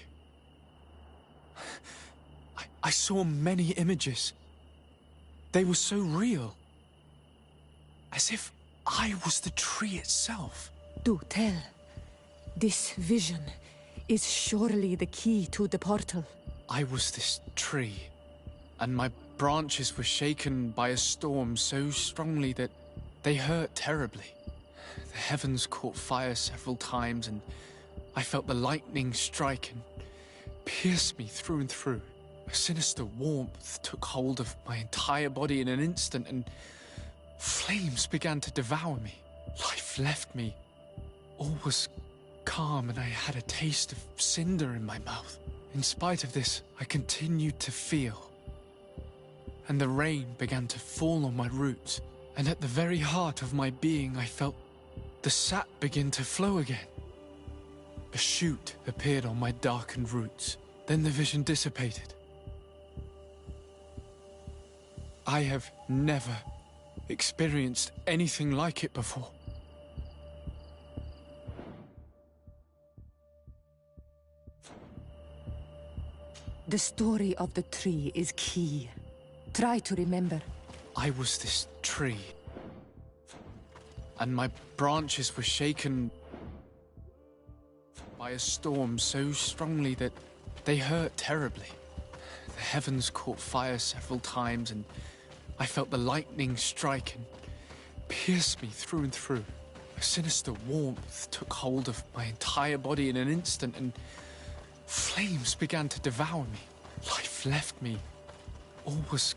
I saw many images. They were so real. As if I was the tree itself. Do tell. This vision is surely the key to the portal. I was this tree, and my branches were shaken by a storm so strongly that they hurt terribly. The heavens caught fire several times, and I felt the lightning strike and pierce me through and through. A sinister warmth took hold of my entire body in an instant, and flames began to devour me. Life left me. All was calm, and I had a taste of cinder in my mouth. In spite of this, I continued to feel. And the rain began to fall on my roots. And at the very heart of my being, I felt the sap begin to flow again. A shoot appeared on my darkened roots. Then the vision dissipated. I have never experienced anything like it before. The story of the tree is key. Try to remember. I was this tree, and my branches were shaken by a storm so strongly that they hurt terribly. The heavens caught fire several times, and I felt the lightning strike and pierce me through and through. A sinister warmth took hold of my entire body in an instant, and flames began to devour me. Life left me. All was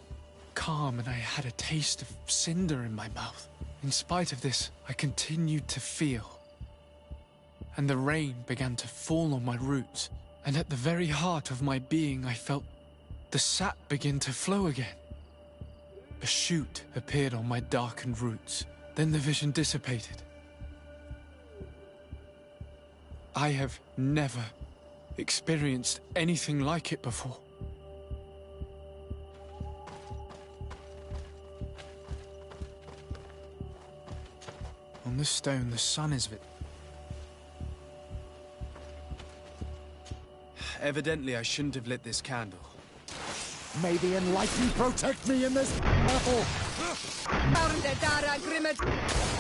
calm, and I had a taste of cinder in my mouth. In spite of this, I continued to feel. And the rain began to fall on my roots, and at the very heart of my being, I felt the sap begin to flow again. A shoot appeared on my darkened roots. Then the vision dissipated. I have never experienced anything like it before. On the stone, the sun is Evidently, I shouldn't have lit this candle. May the Enlightened protect me in this battle!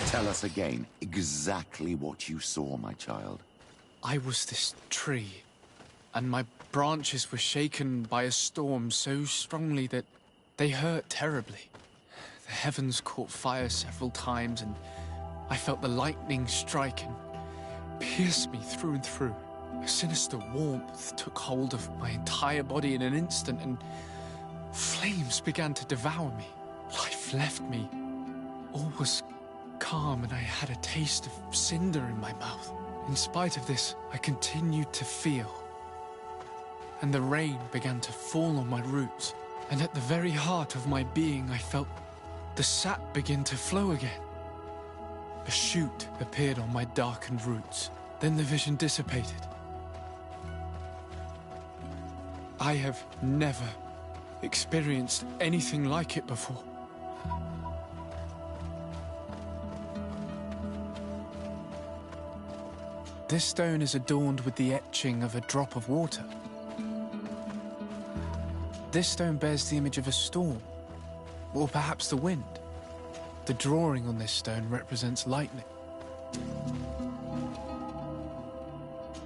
Tell us again exactly what you saw, my child. I was this tree, and my branches were shaken by a storm so strongly that they hurt terribly. The heavens caught fire several times, and I felt the lightning strike and pierce me through and through. A sinister warmth took hold of my entire body in an instant, and flames began to devour me. Life left me. All was calm, and I had a taste of cinder in my mouth. In spite of this, I continued to feel. And the rain began to fall on my roots, and at the very heart of my being, I felt the sap begin to flow again. A shoot appeared on my darkened roots. Then the vision dissipated. I have never experienced anything like it before. This stone is adorned with the etching of a drop of water. This stone bears the image of a storm, or perhaps the wind. The drawing on this stone represents lightning.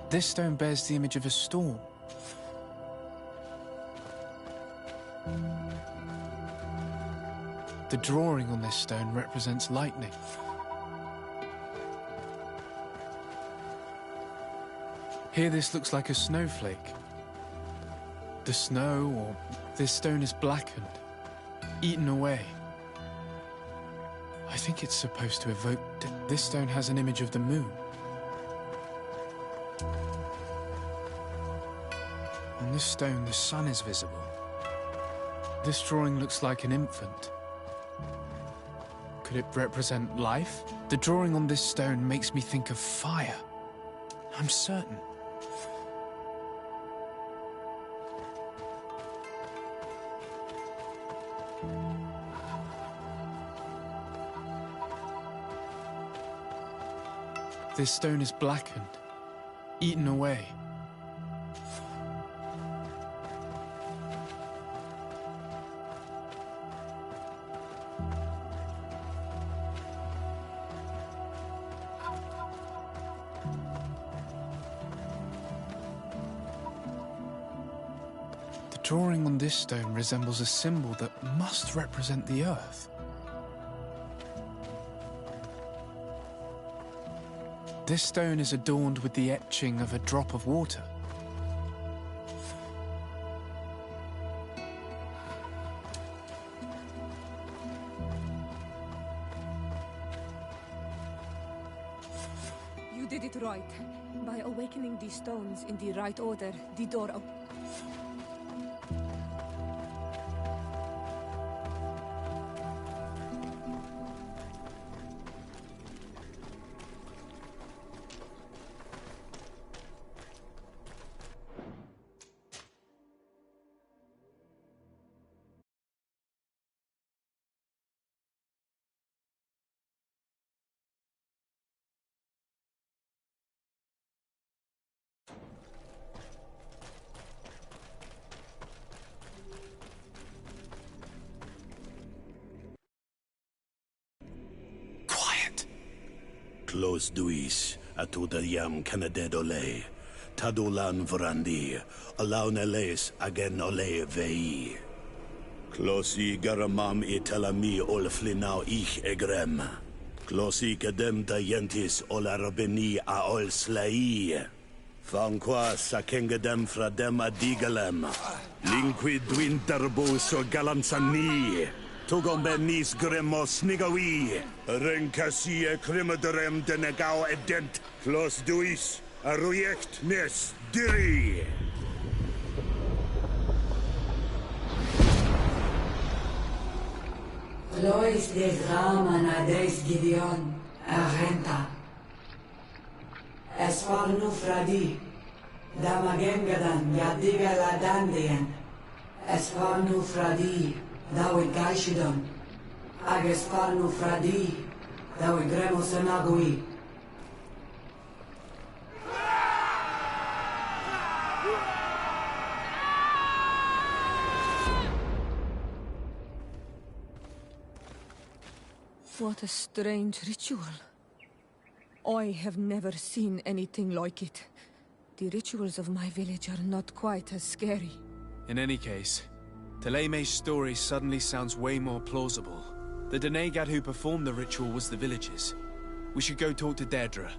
This stone bears the image of a storm. The drawing on this stone represents lightning. Here this looks like a snowflake. The snow, or this stone is blackened, eaten away. I think it's supposed to evoke... This stone has an image of the moon. On this stone, the sun is visible. This drawing looks like an infant. Could it represent life? The drawing on this stone makes me think of fire. I'm certain. This stone is blackened, eaten away. The drawing on this stone resembles a symbol that must represent the earth. This stone is adorned with the etching of a drop of water. You did it right. By awakening these stones in the right order, the door opened. Close duis, atuda yam canadedole, tadulan vrandi, alaun eles agen ole vei. Closi garamam itelami olflinau ich egrem. Closi kedem dayentis olarabeni a ol slai. Fanqua sakengedem fradem adigalem. Linquid winterbus o galansani. Tugombenis gremos nigawi. Renkasie krimaderem denegau edent. Clos duis, aruject nes diri. Lois des Raman ades Gideon, Argenta. Esparnu fradi, Damagengadan, Yadiga la Dandian. Esparnu fradi, Dawi Gaishidon. Agesparnu fradi, Dawi Gremos Anagui. What a strange ritual. I have never seen anything like it. The rituals of my village are not quite as scary. In any case, Teleme's story suddenly sounds way more plausible. The Denegad who performed the ritual was the villagers. We should go talk to Deirdre.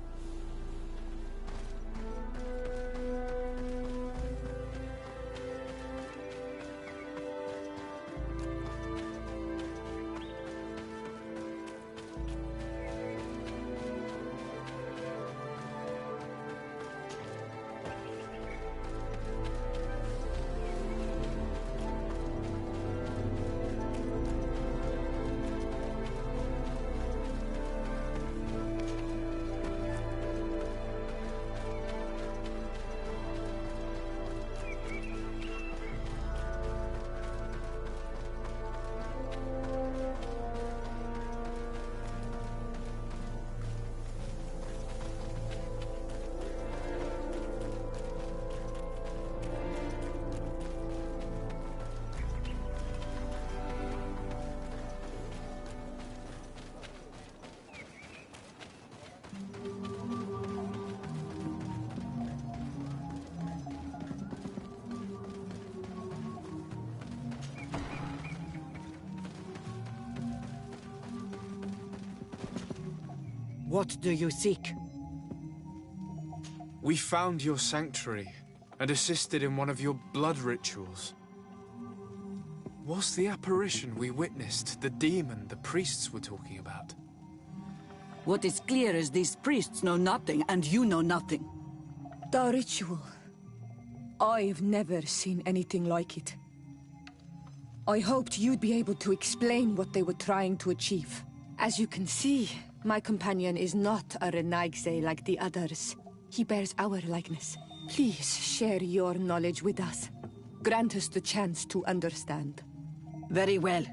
What do you seek? We found your sanctuary and assisted in one of your blood rituals. Was the apparition we witnessed the demon the priests were talking about? What is clear is these priests know nothing, and you know nothing. The ritual. I've never seen anything like it. I hoped you'd be able to explain what they were trying to achieve. As you can see, my companion is not a Renaigse like the others. He bears our likeness. Please share your knowledge with us. Grant us the chance to understand. Very well.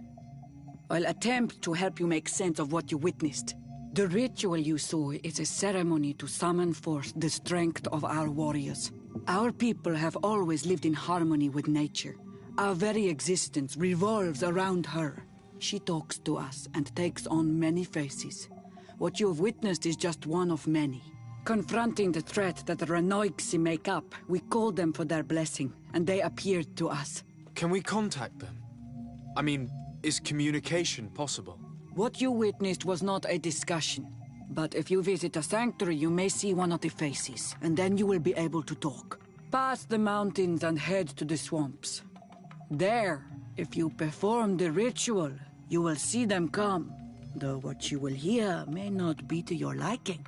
I'll attempt to help you make sense of what you witnessed. The ritual you saw is a ceremony to summon forth the strength of our warriors. Our people have always lived in harmony with nature. Our very existence revolves around her. She talks to us and takes on many faces. What you have witnessed is just one of many. Confronting the threat that the Renoigsi make up, we called them for their blessing, and they appeared to us. Can we contact them? I mean, is communication possible? What you witnessed was not a discussion. But if you visit a sanctuary, you may see one of the faces, and then you will be able to talk. Pass the mountains and head to the swamps. There, if you perform the ritual, you will see them come. Though what you will hear may not be to your liking.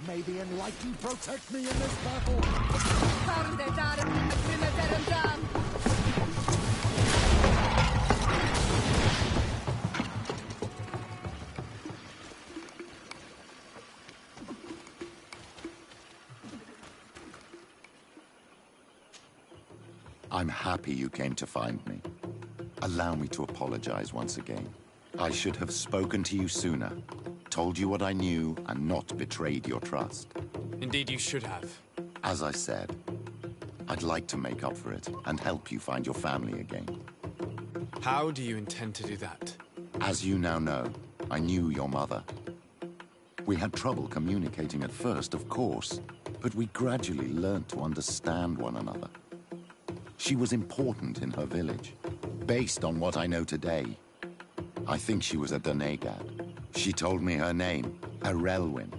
May the Enlightened protect me in this battle! I'm happy you came to find me. Allow me to apologize once again. I should have spoken to you sooner, told you what I knew, and not betrayed your trust. Indeed, you should have. As I said, I'd like to make up for it and help you find your family again. How do you intend to do that? As you now know, I knew your mother. We had trouble communicating at first, of course, but we gradually learned to understand one another. She was important in her village. Based on what I know today, I think she was a Donegad. She told me her name, Arelwyn,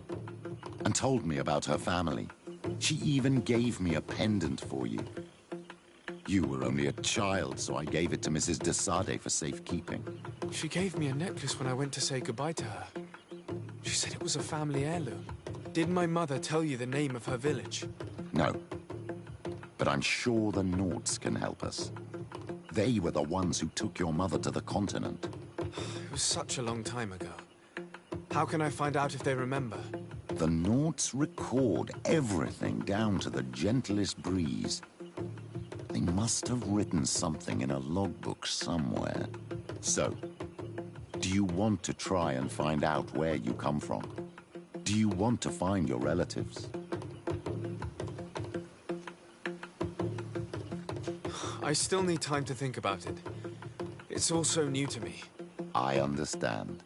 and told me about her family. She even gave me a pendant for you. You were only a child, so I gave it to Mrs. de Sade for safekeeping. She gave me a necklace when I went to say goodbye to her. She said it was a family heirloom. Did my mother tell you the name of her village? No. But I'm sure the Nords can help us. They were the ones who took your mother to the continent. It was such a long time ago. How can I find out if they remember? The Nords record everything down to the gentlest breeze. They must have written something in a logbook somewhere. So, do you want to try and find out where you come from? Do you want to find your relatives? I still need time to think about it. It's all so new to me. I understand.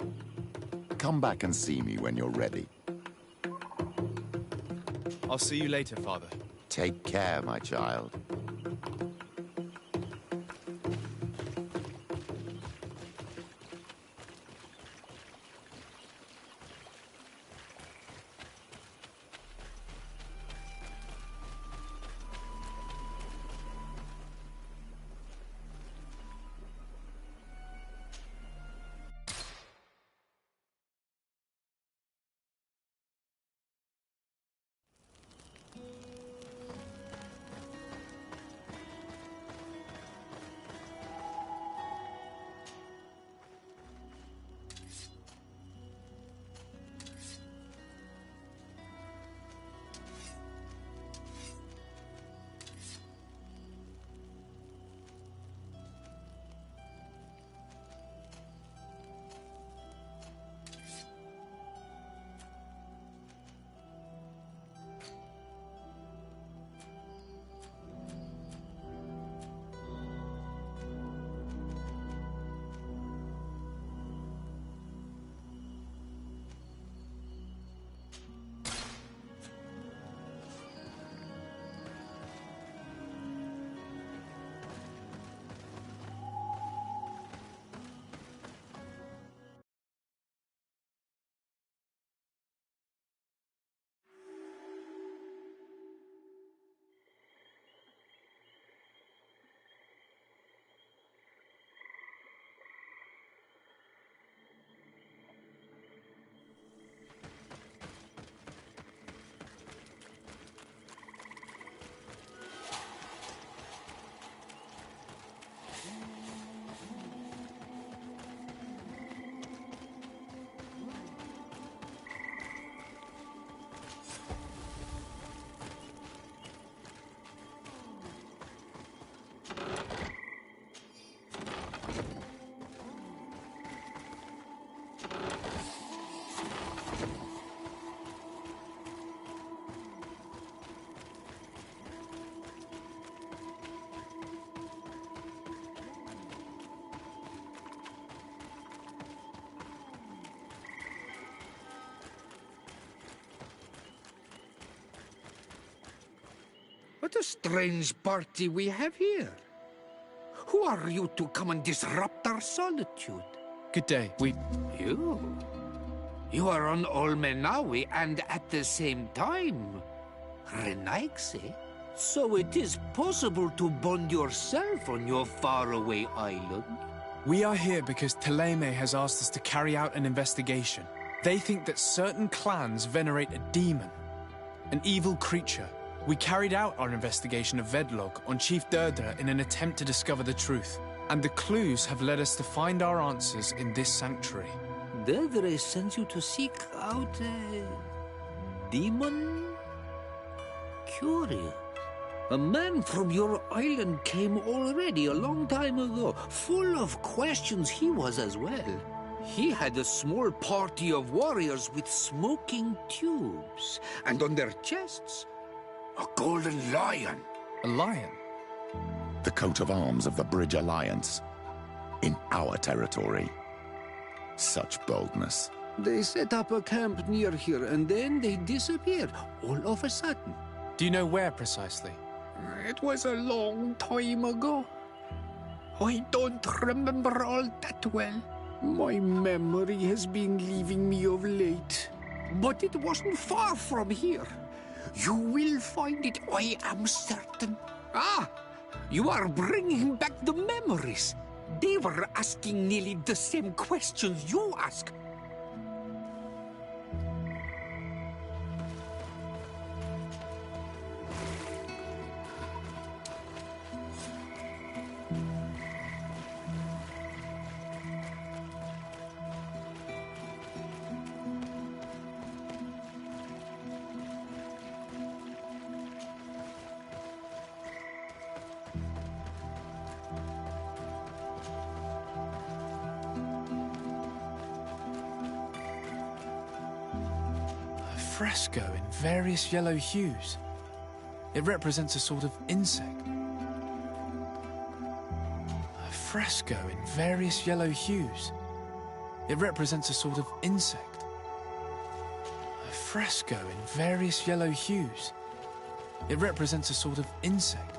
Come back and see me when you're ready. I'll see you later, Father. Take care, my child. What a strange party we have here. Who are you to come and disrupt our solitude? Good day. You are on Olmenawi and at the same time Renaigse. So it is possible to bond yourself on your faraway island? We are here because Thélème has asked us to carry out an investigation. They think that certain clans venerate a demon. an evil creature. We carried out our investigation of Vedlog on Chief Deirdre in an attempt to discover the truth, and the clues have led us to find our answers in this sanctuary. Deirdre sends you to seek out a demon? Curious. A man from your island came already a long time ago. Full of questions he was as well. He had a small party of warriors with smoking tubes, and on their chests, a golden lion. A lion? The coat of arms of the Bridge Alliance. In our territory. Such boldness. They set up a camp near here, and then they disappeared, all of a sudden. Do you know where precisely? It was a long time ago. I don't remember all that well. My memory has been leaving me of late. But it wasn't far from here. You will find it, I am certain. Ah! You are bringing back the memories. They were asking nearly the same questions you ask. Fresco in various yellow hues. It represents a sort of insect. A fresco in various yellow hues. It represents a sort of insect. A fresco in various yellow hues. It represents a sort of insect.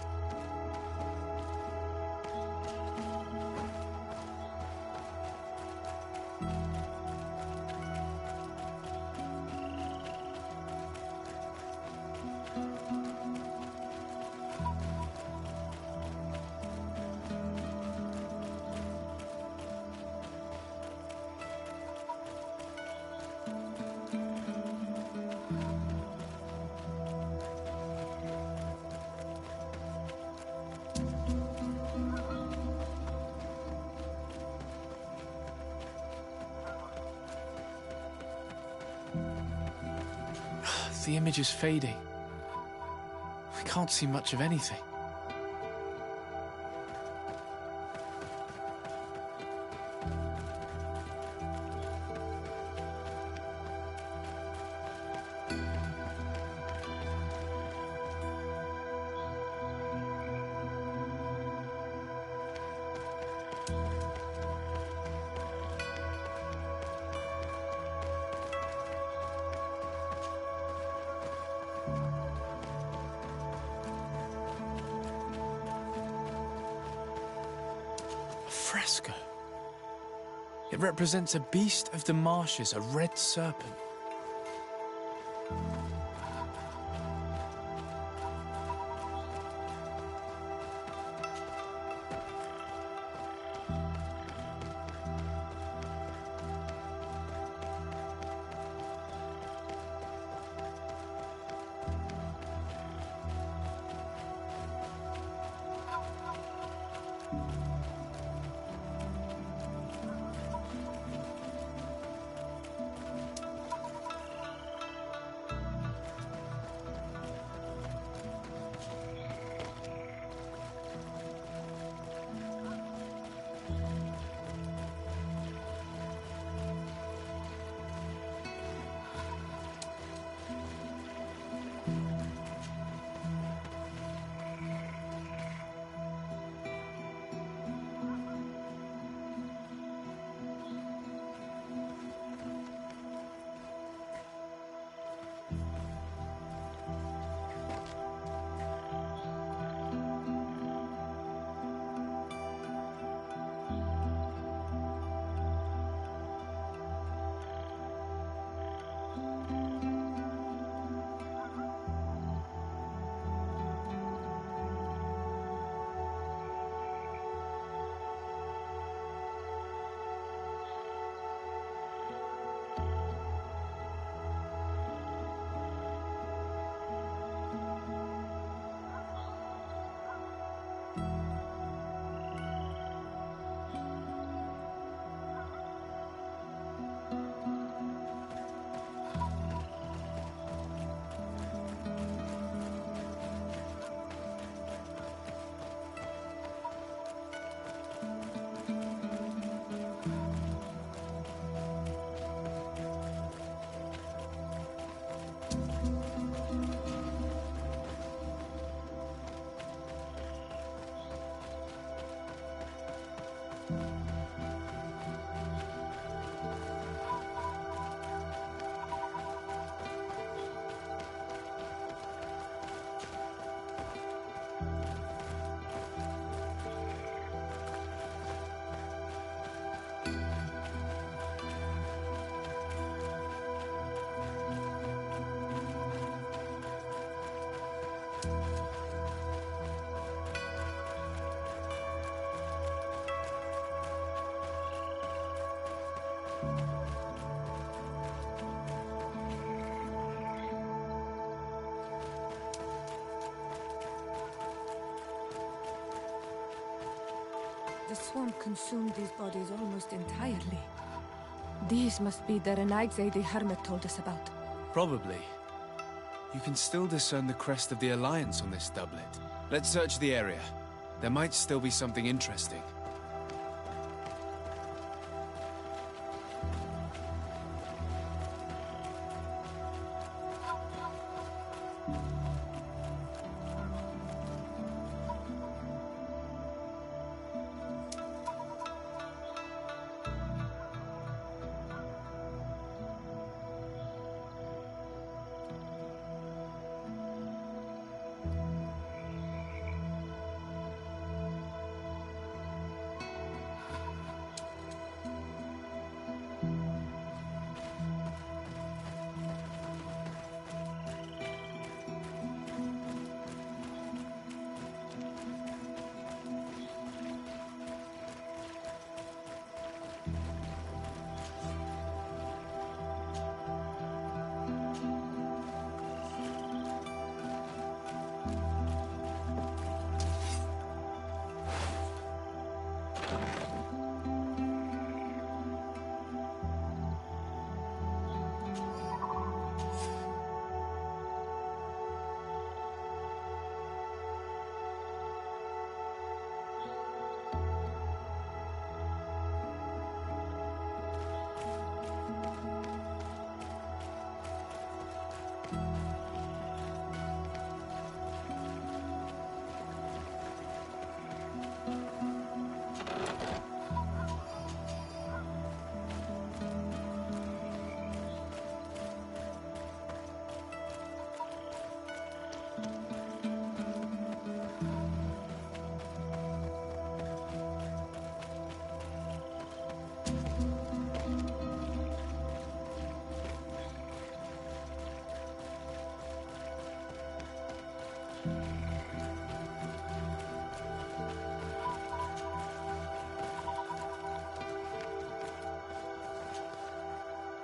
The image is fading. I can't see much of anything. Fresco. It represents a beast of the marshes, a red serpent. swamp consumed these bodies almost entirely. These must be the Renaigze the Hermit told us about. Probably. You can still discern the crest of the Alliance on this doublet. Let's search the area. There might still be something interesting.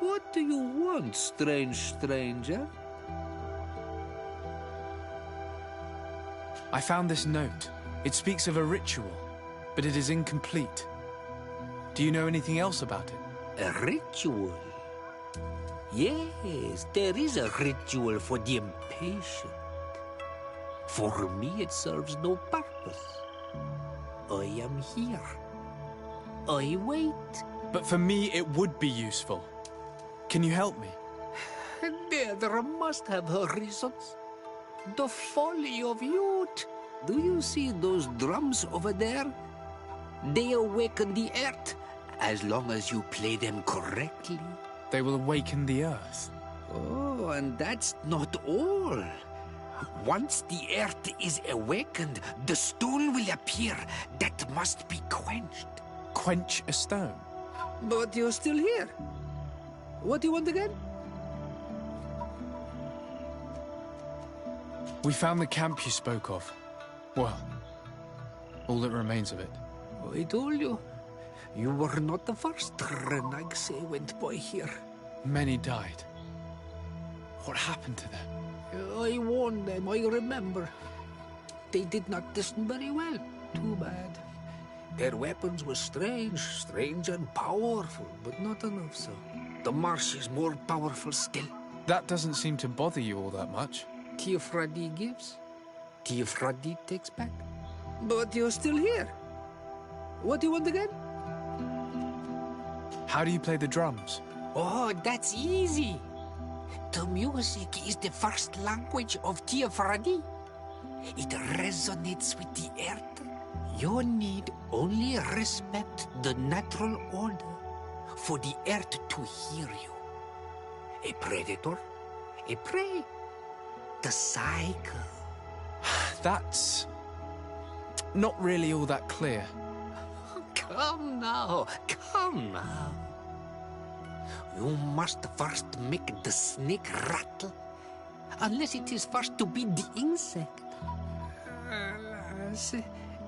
What do you want, strange stranger? I found this note. It speaks of a ritual, but it is incomplete. Do you know anything else about it? A ritual? Yes, there is a ritual for the impatient. For me, it serves no purpose. I am here. I wait. But for me, it would be useful. Can you help me? There must have her reasons. The folly of youth. Do you see those drums over there? They awaken the earth, as long as you play them correctly. They will awaken the earth. Oh, and that's not all. Once the earth is awakened, the stone will appear that must be quenched. Quench a stone? But you're still here. What do you want again? We found the camp you spoke of. Well, all that remains of it. I told you. You were not the first Renaigze went by here. Many died. What happened to them? I warned them, I remember. They did not listen very well. Too bad. Their weapons were strange and powerful, but not enough so. The marsh is more powerful still. That doesn't seem to bother you all that much. Teofradi gives, Teofradi takes back. But you're still here. What do you want again? How do you play the drums? Oh, that's easy. The music is the first language of Teofradi. It resonates with the earth. You need only respect the natural order for the earth to hear you. A predator, a prey. The cycle. That's not really all that clear. Come now, come now. You must first make the snake rattle, unless it is first to be the insect. Alas,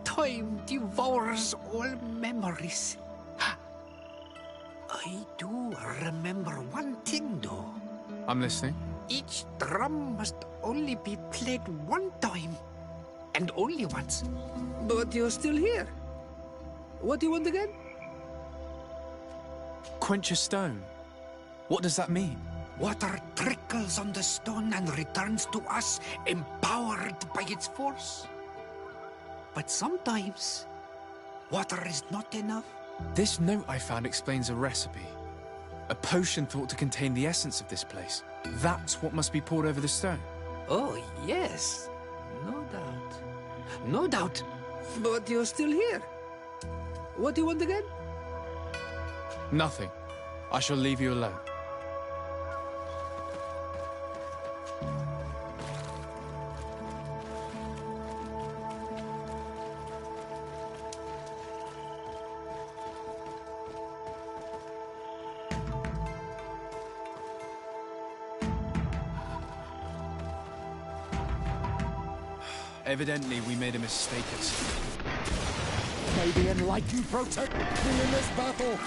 time devours all memories. I do remember one thing, though. I'm listening. Each drum must only be played one time, and only once. But you're still here. What do you want again? Quench a stone. What does that mean? Water trickles on the stone and returns to us, empowered by its force. But sometimes, water is not enough. This note I found explains a recipe. A potion thought to contain the essence of this place. That's what must be poured over the stone. Oh, yes. No doubt. No doubt. But you're still here. What do you want again? Nothing. I shall leave you alone. Evidently, we made a mistake at sea. May the Enlightened protect me in this battle!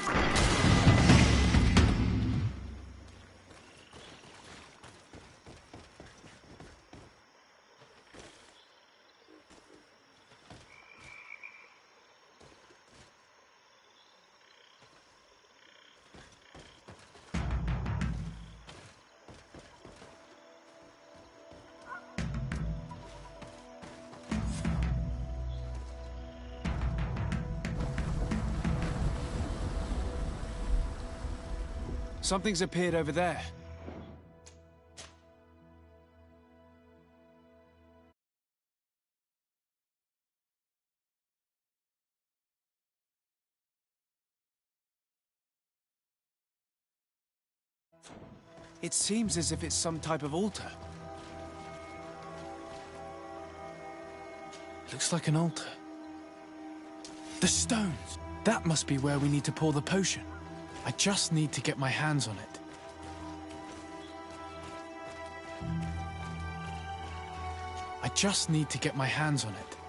Something's appeared over there. It seems as if it's some type of altar. Looks like an altar. The stones! That must be where we need to pour the potion. I just need to get my hands on it. I just need to get my hands on it.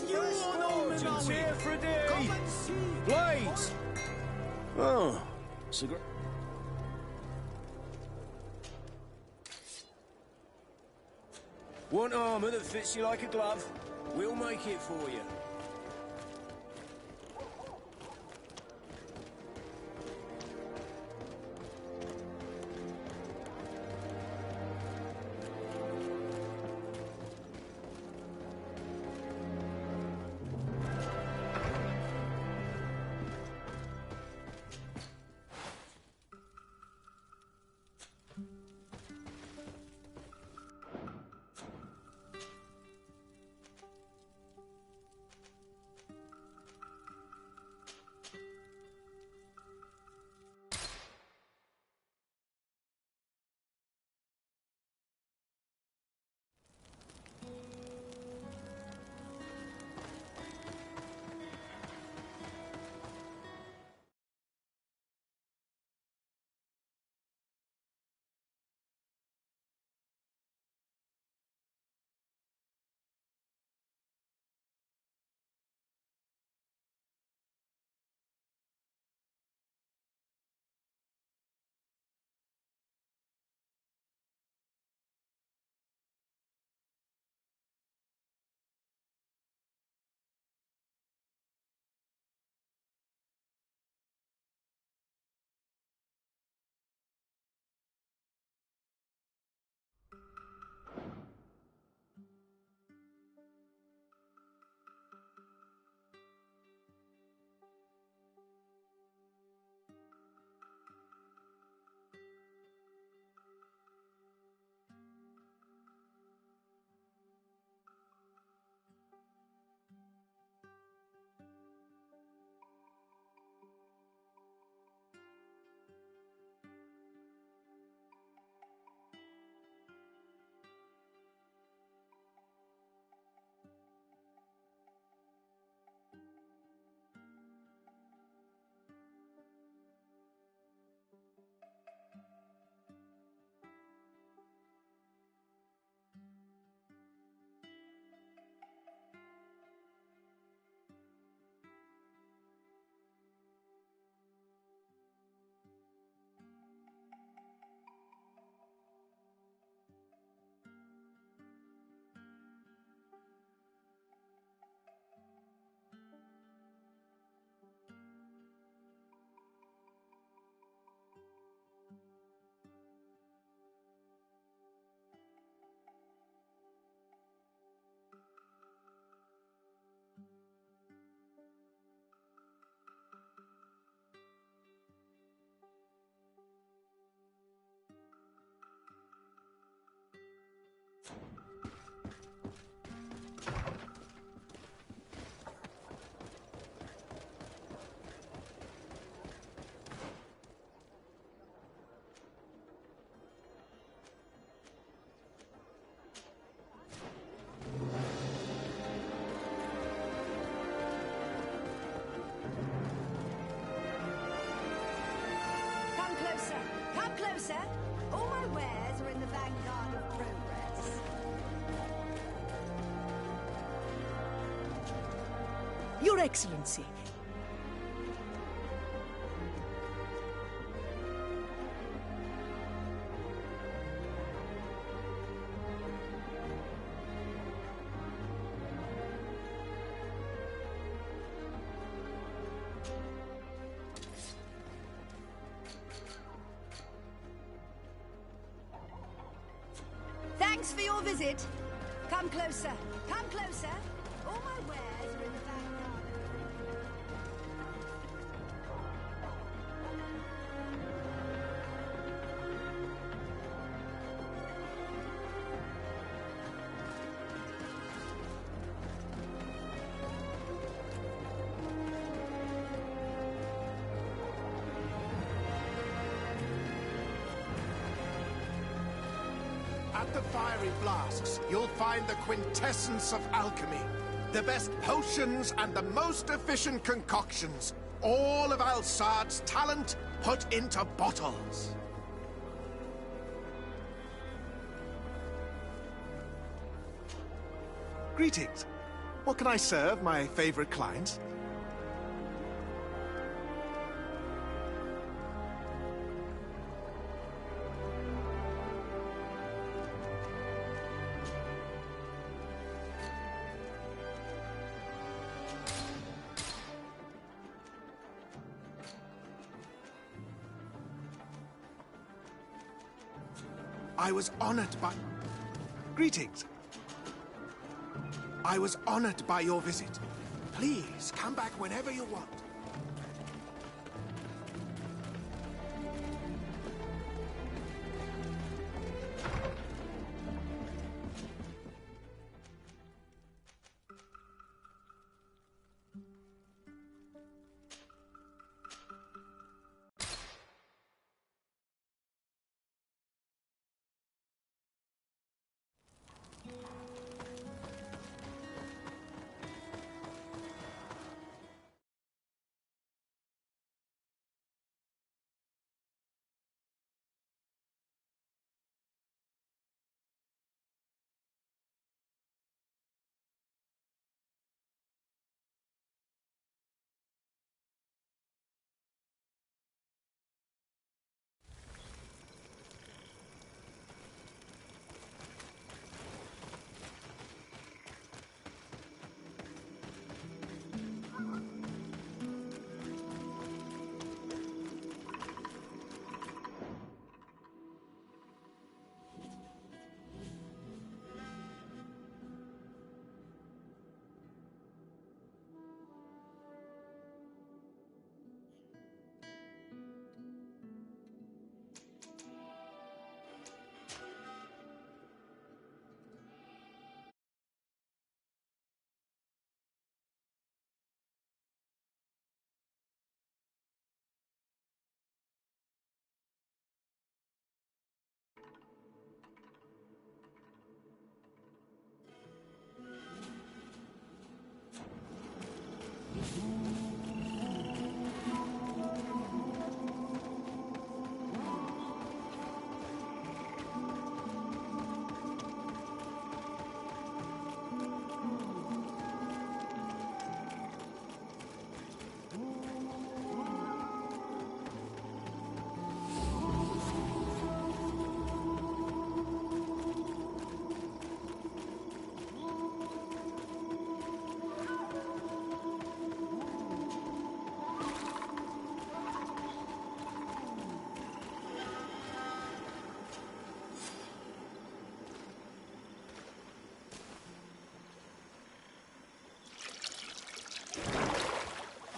You Norman's here for a day! Blades! Oh, cigarette. Want armour that fits you like a glove? We'll make it for you. Closer. All my wares are in the vanguard of progress. Your Excellency. Thanks for your visit. Come closer. Come closer. All my wares are in the vanguard. At the fiery flasks, you'll find the quintessence of alchemy. The best potions and the most efficient concoctions. All of Alsad's talent put into bottles. Greetings. What can I serve my favorite clients? I was honored by... Greetings. I was honored by your visit. Please, come back whenever you want.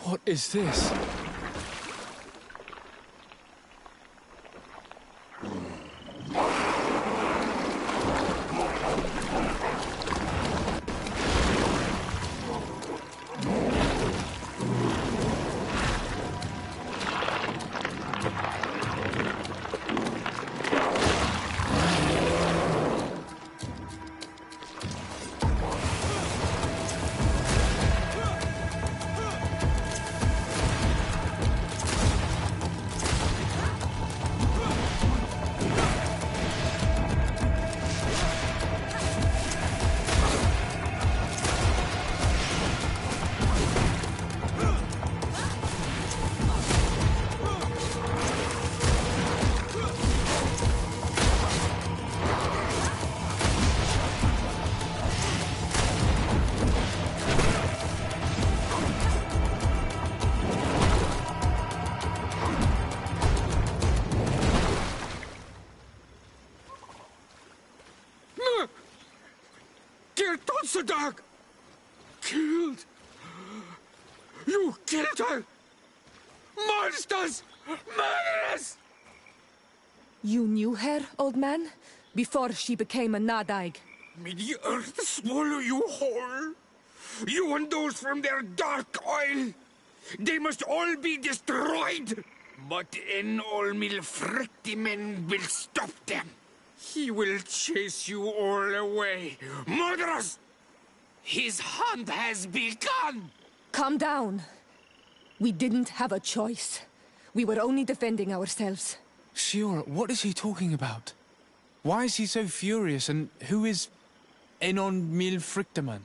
What is this? Dog! Killed! You killed her! Monsters! Murderers! You knew her, old man? Before she became a Nadaig? May the earth swallow you whole! You and those from their dark oil! They must all be destroyed! But Enol Milfrictimen will stop them! He will chase you all away! Murderers! His hunt has begun! Calm down. We didn't have a choice. We were only defending ourselves. Shiora, what is he talking about? Why is he so furious, and who is Enon Milfrictaman?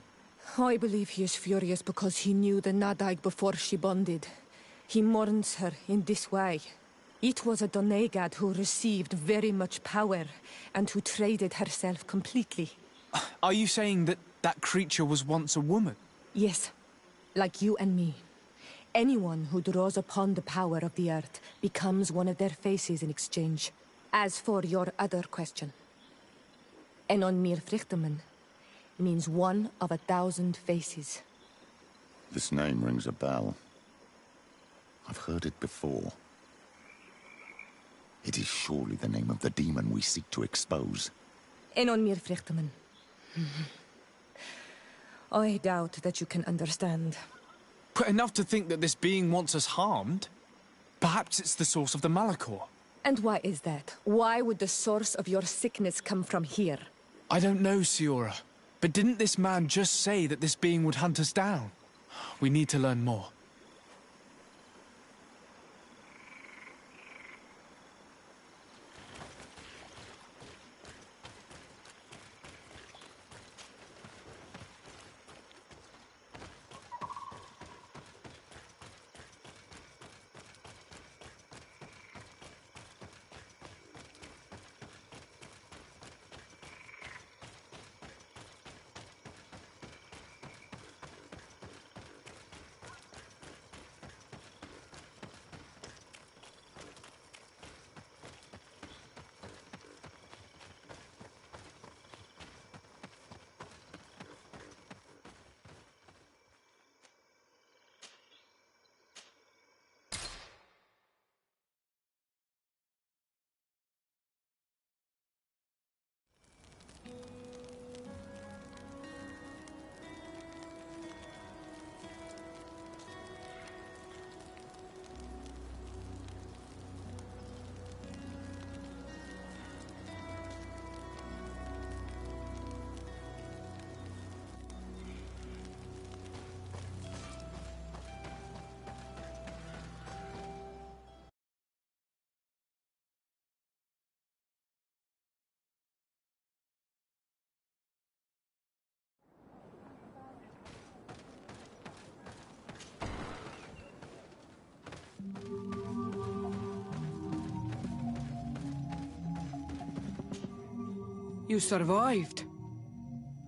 I believe he is furious because he knew the Nadaig before she bonded. He mourns her in this way. It was a Doneigad who received very much power, and who traded herself completely. Are you saying that that creature was once a woman? Yes, like you and me. Anyone who draws upon the power of the earth becomes one of their faces in exchange. As for your other question, Enon Mir Frichtemann means one of 1,000 faces. This name rings a bell. I've heard it before. It is surely the name of the demon we seek to expose. Enon Mir Frichtemann. I doubt that you can understand. But enough to think that this being wants us harmed? Perhaps it's the source of the Malachor. And why is that? Why would the source of your sickness come from here? I don't know, Siora. But didn't this man just say that this being would hunt us down? We need to learn more. You survived.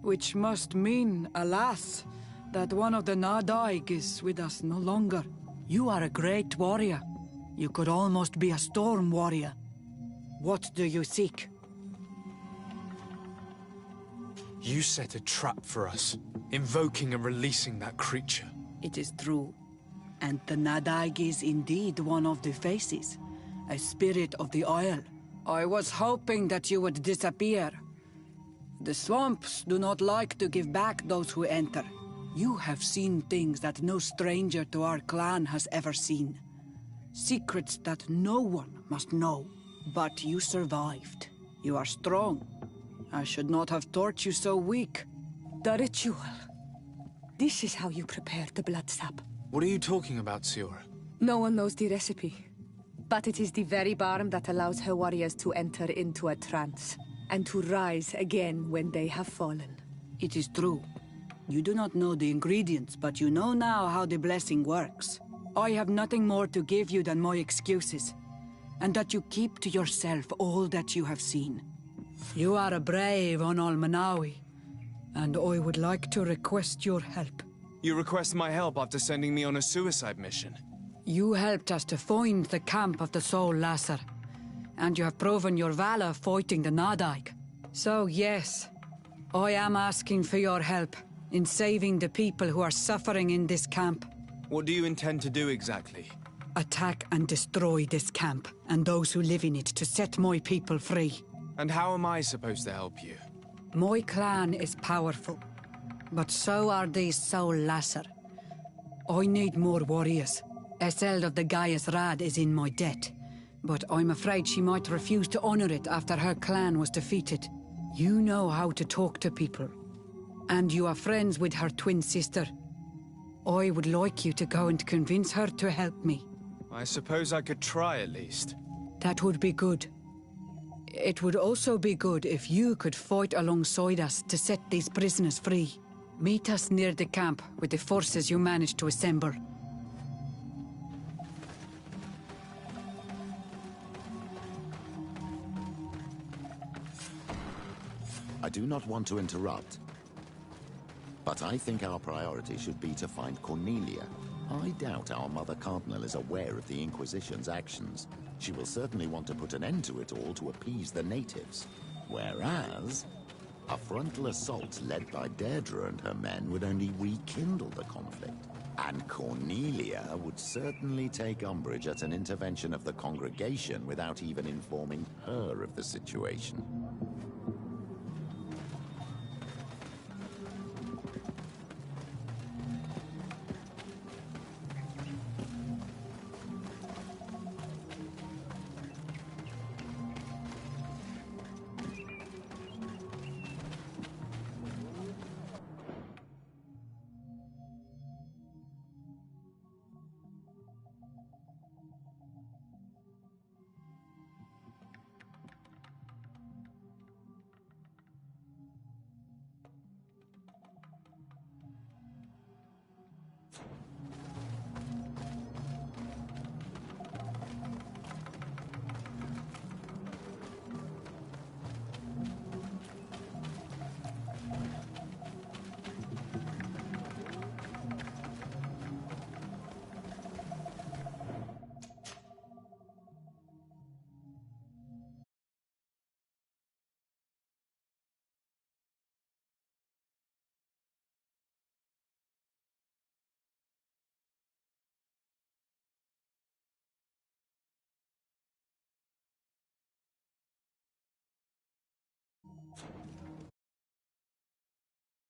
Which must mean, alas, that one of the Nadaig is with us no longer. You are a great warrior. You could almost be a storm warrior. What do you seek? You set a trap for us, invoking and releasing that creature. It is true. And the Nadaig is indeed one of the faces. A spirit of the Isle. I was hoping that you would disappear. The swamps do not like to give back those who enter. You have seen things that no stranger to our clan has ever seen. Secrets that no one must know. But you survived. You are strong. I should not have thought you so weak. The ritual. This is how you prepare the blood sap. What are you talking about, Siora? No one knows the recipe. But it is the very balm that allows her warriors to enter into a trance. And to rise again when they have fallen. It is true. You do not know the ingredients, but you know now how the blessing works. I have nothing more to give you than my excuses. And that you keep to yourself all that you have seen. You are a brave Onol Manawi, and I would like to request your help. You request my help after sending me on a suicide mission? You helped us to find the camp of the Soul Lasser. And you have proven your valor fighting the Nadaig. So yes, I am asking for your help in saving the people who are suffering in this camp. What do you intend to do exactly? Attack and destroy this camp, and those who live in it, to set my people free. And how am I supposed to help you? My clan is powerful, but so are these Soul Lasser. I need more warriors. Eseld of the Gaius Rad is in my debt. But I'm afraid she might refuse to honor it after her clan was defeated. You know how to talk to people. And you are friends with her twin sister. I would like you to go and convince her to help me. I suppose I could try at least. That would be good. It would also be good if you could fight alongside us to set these prisoners free. Meet us near the camp with the forces you managed to assemble. I do not want to interrupt, but I think our priority should be to find Cornelia. I doubt our Mother Cardinal is aware of the Inquisition's actions. She will certainly want to put an end to it all to appease the natives. Whereas, a frontal assault led by Deirdre and her men would only rekindle the conflict. And Cornelia would certainly take umbrage at an intervention of the congregation without even informing her of the situation.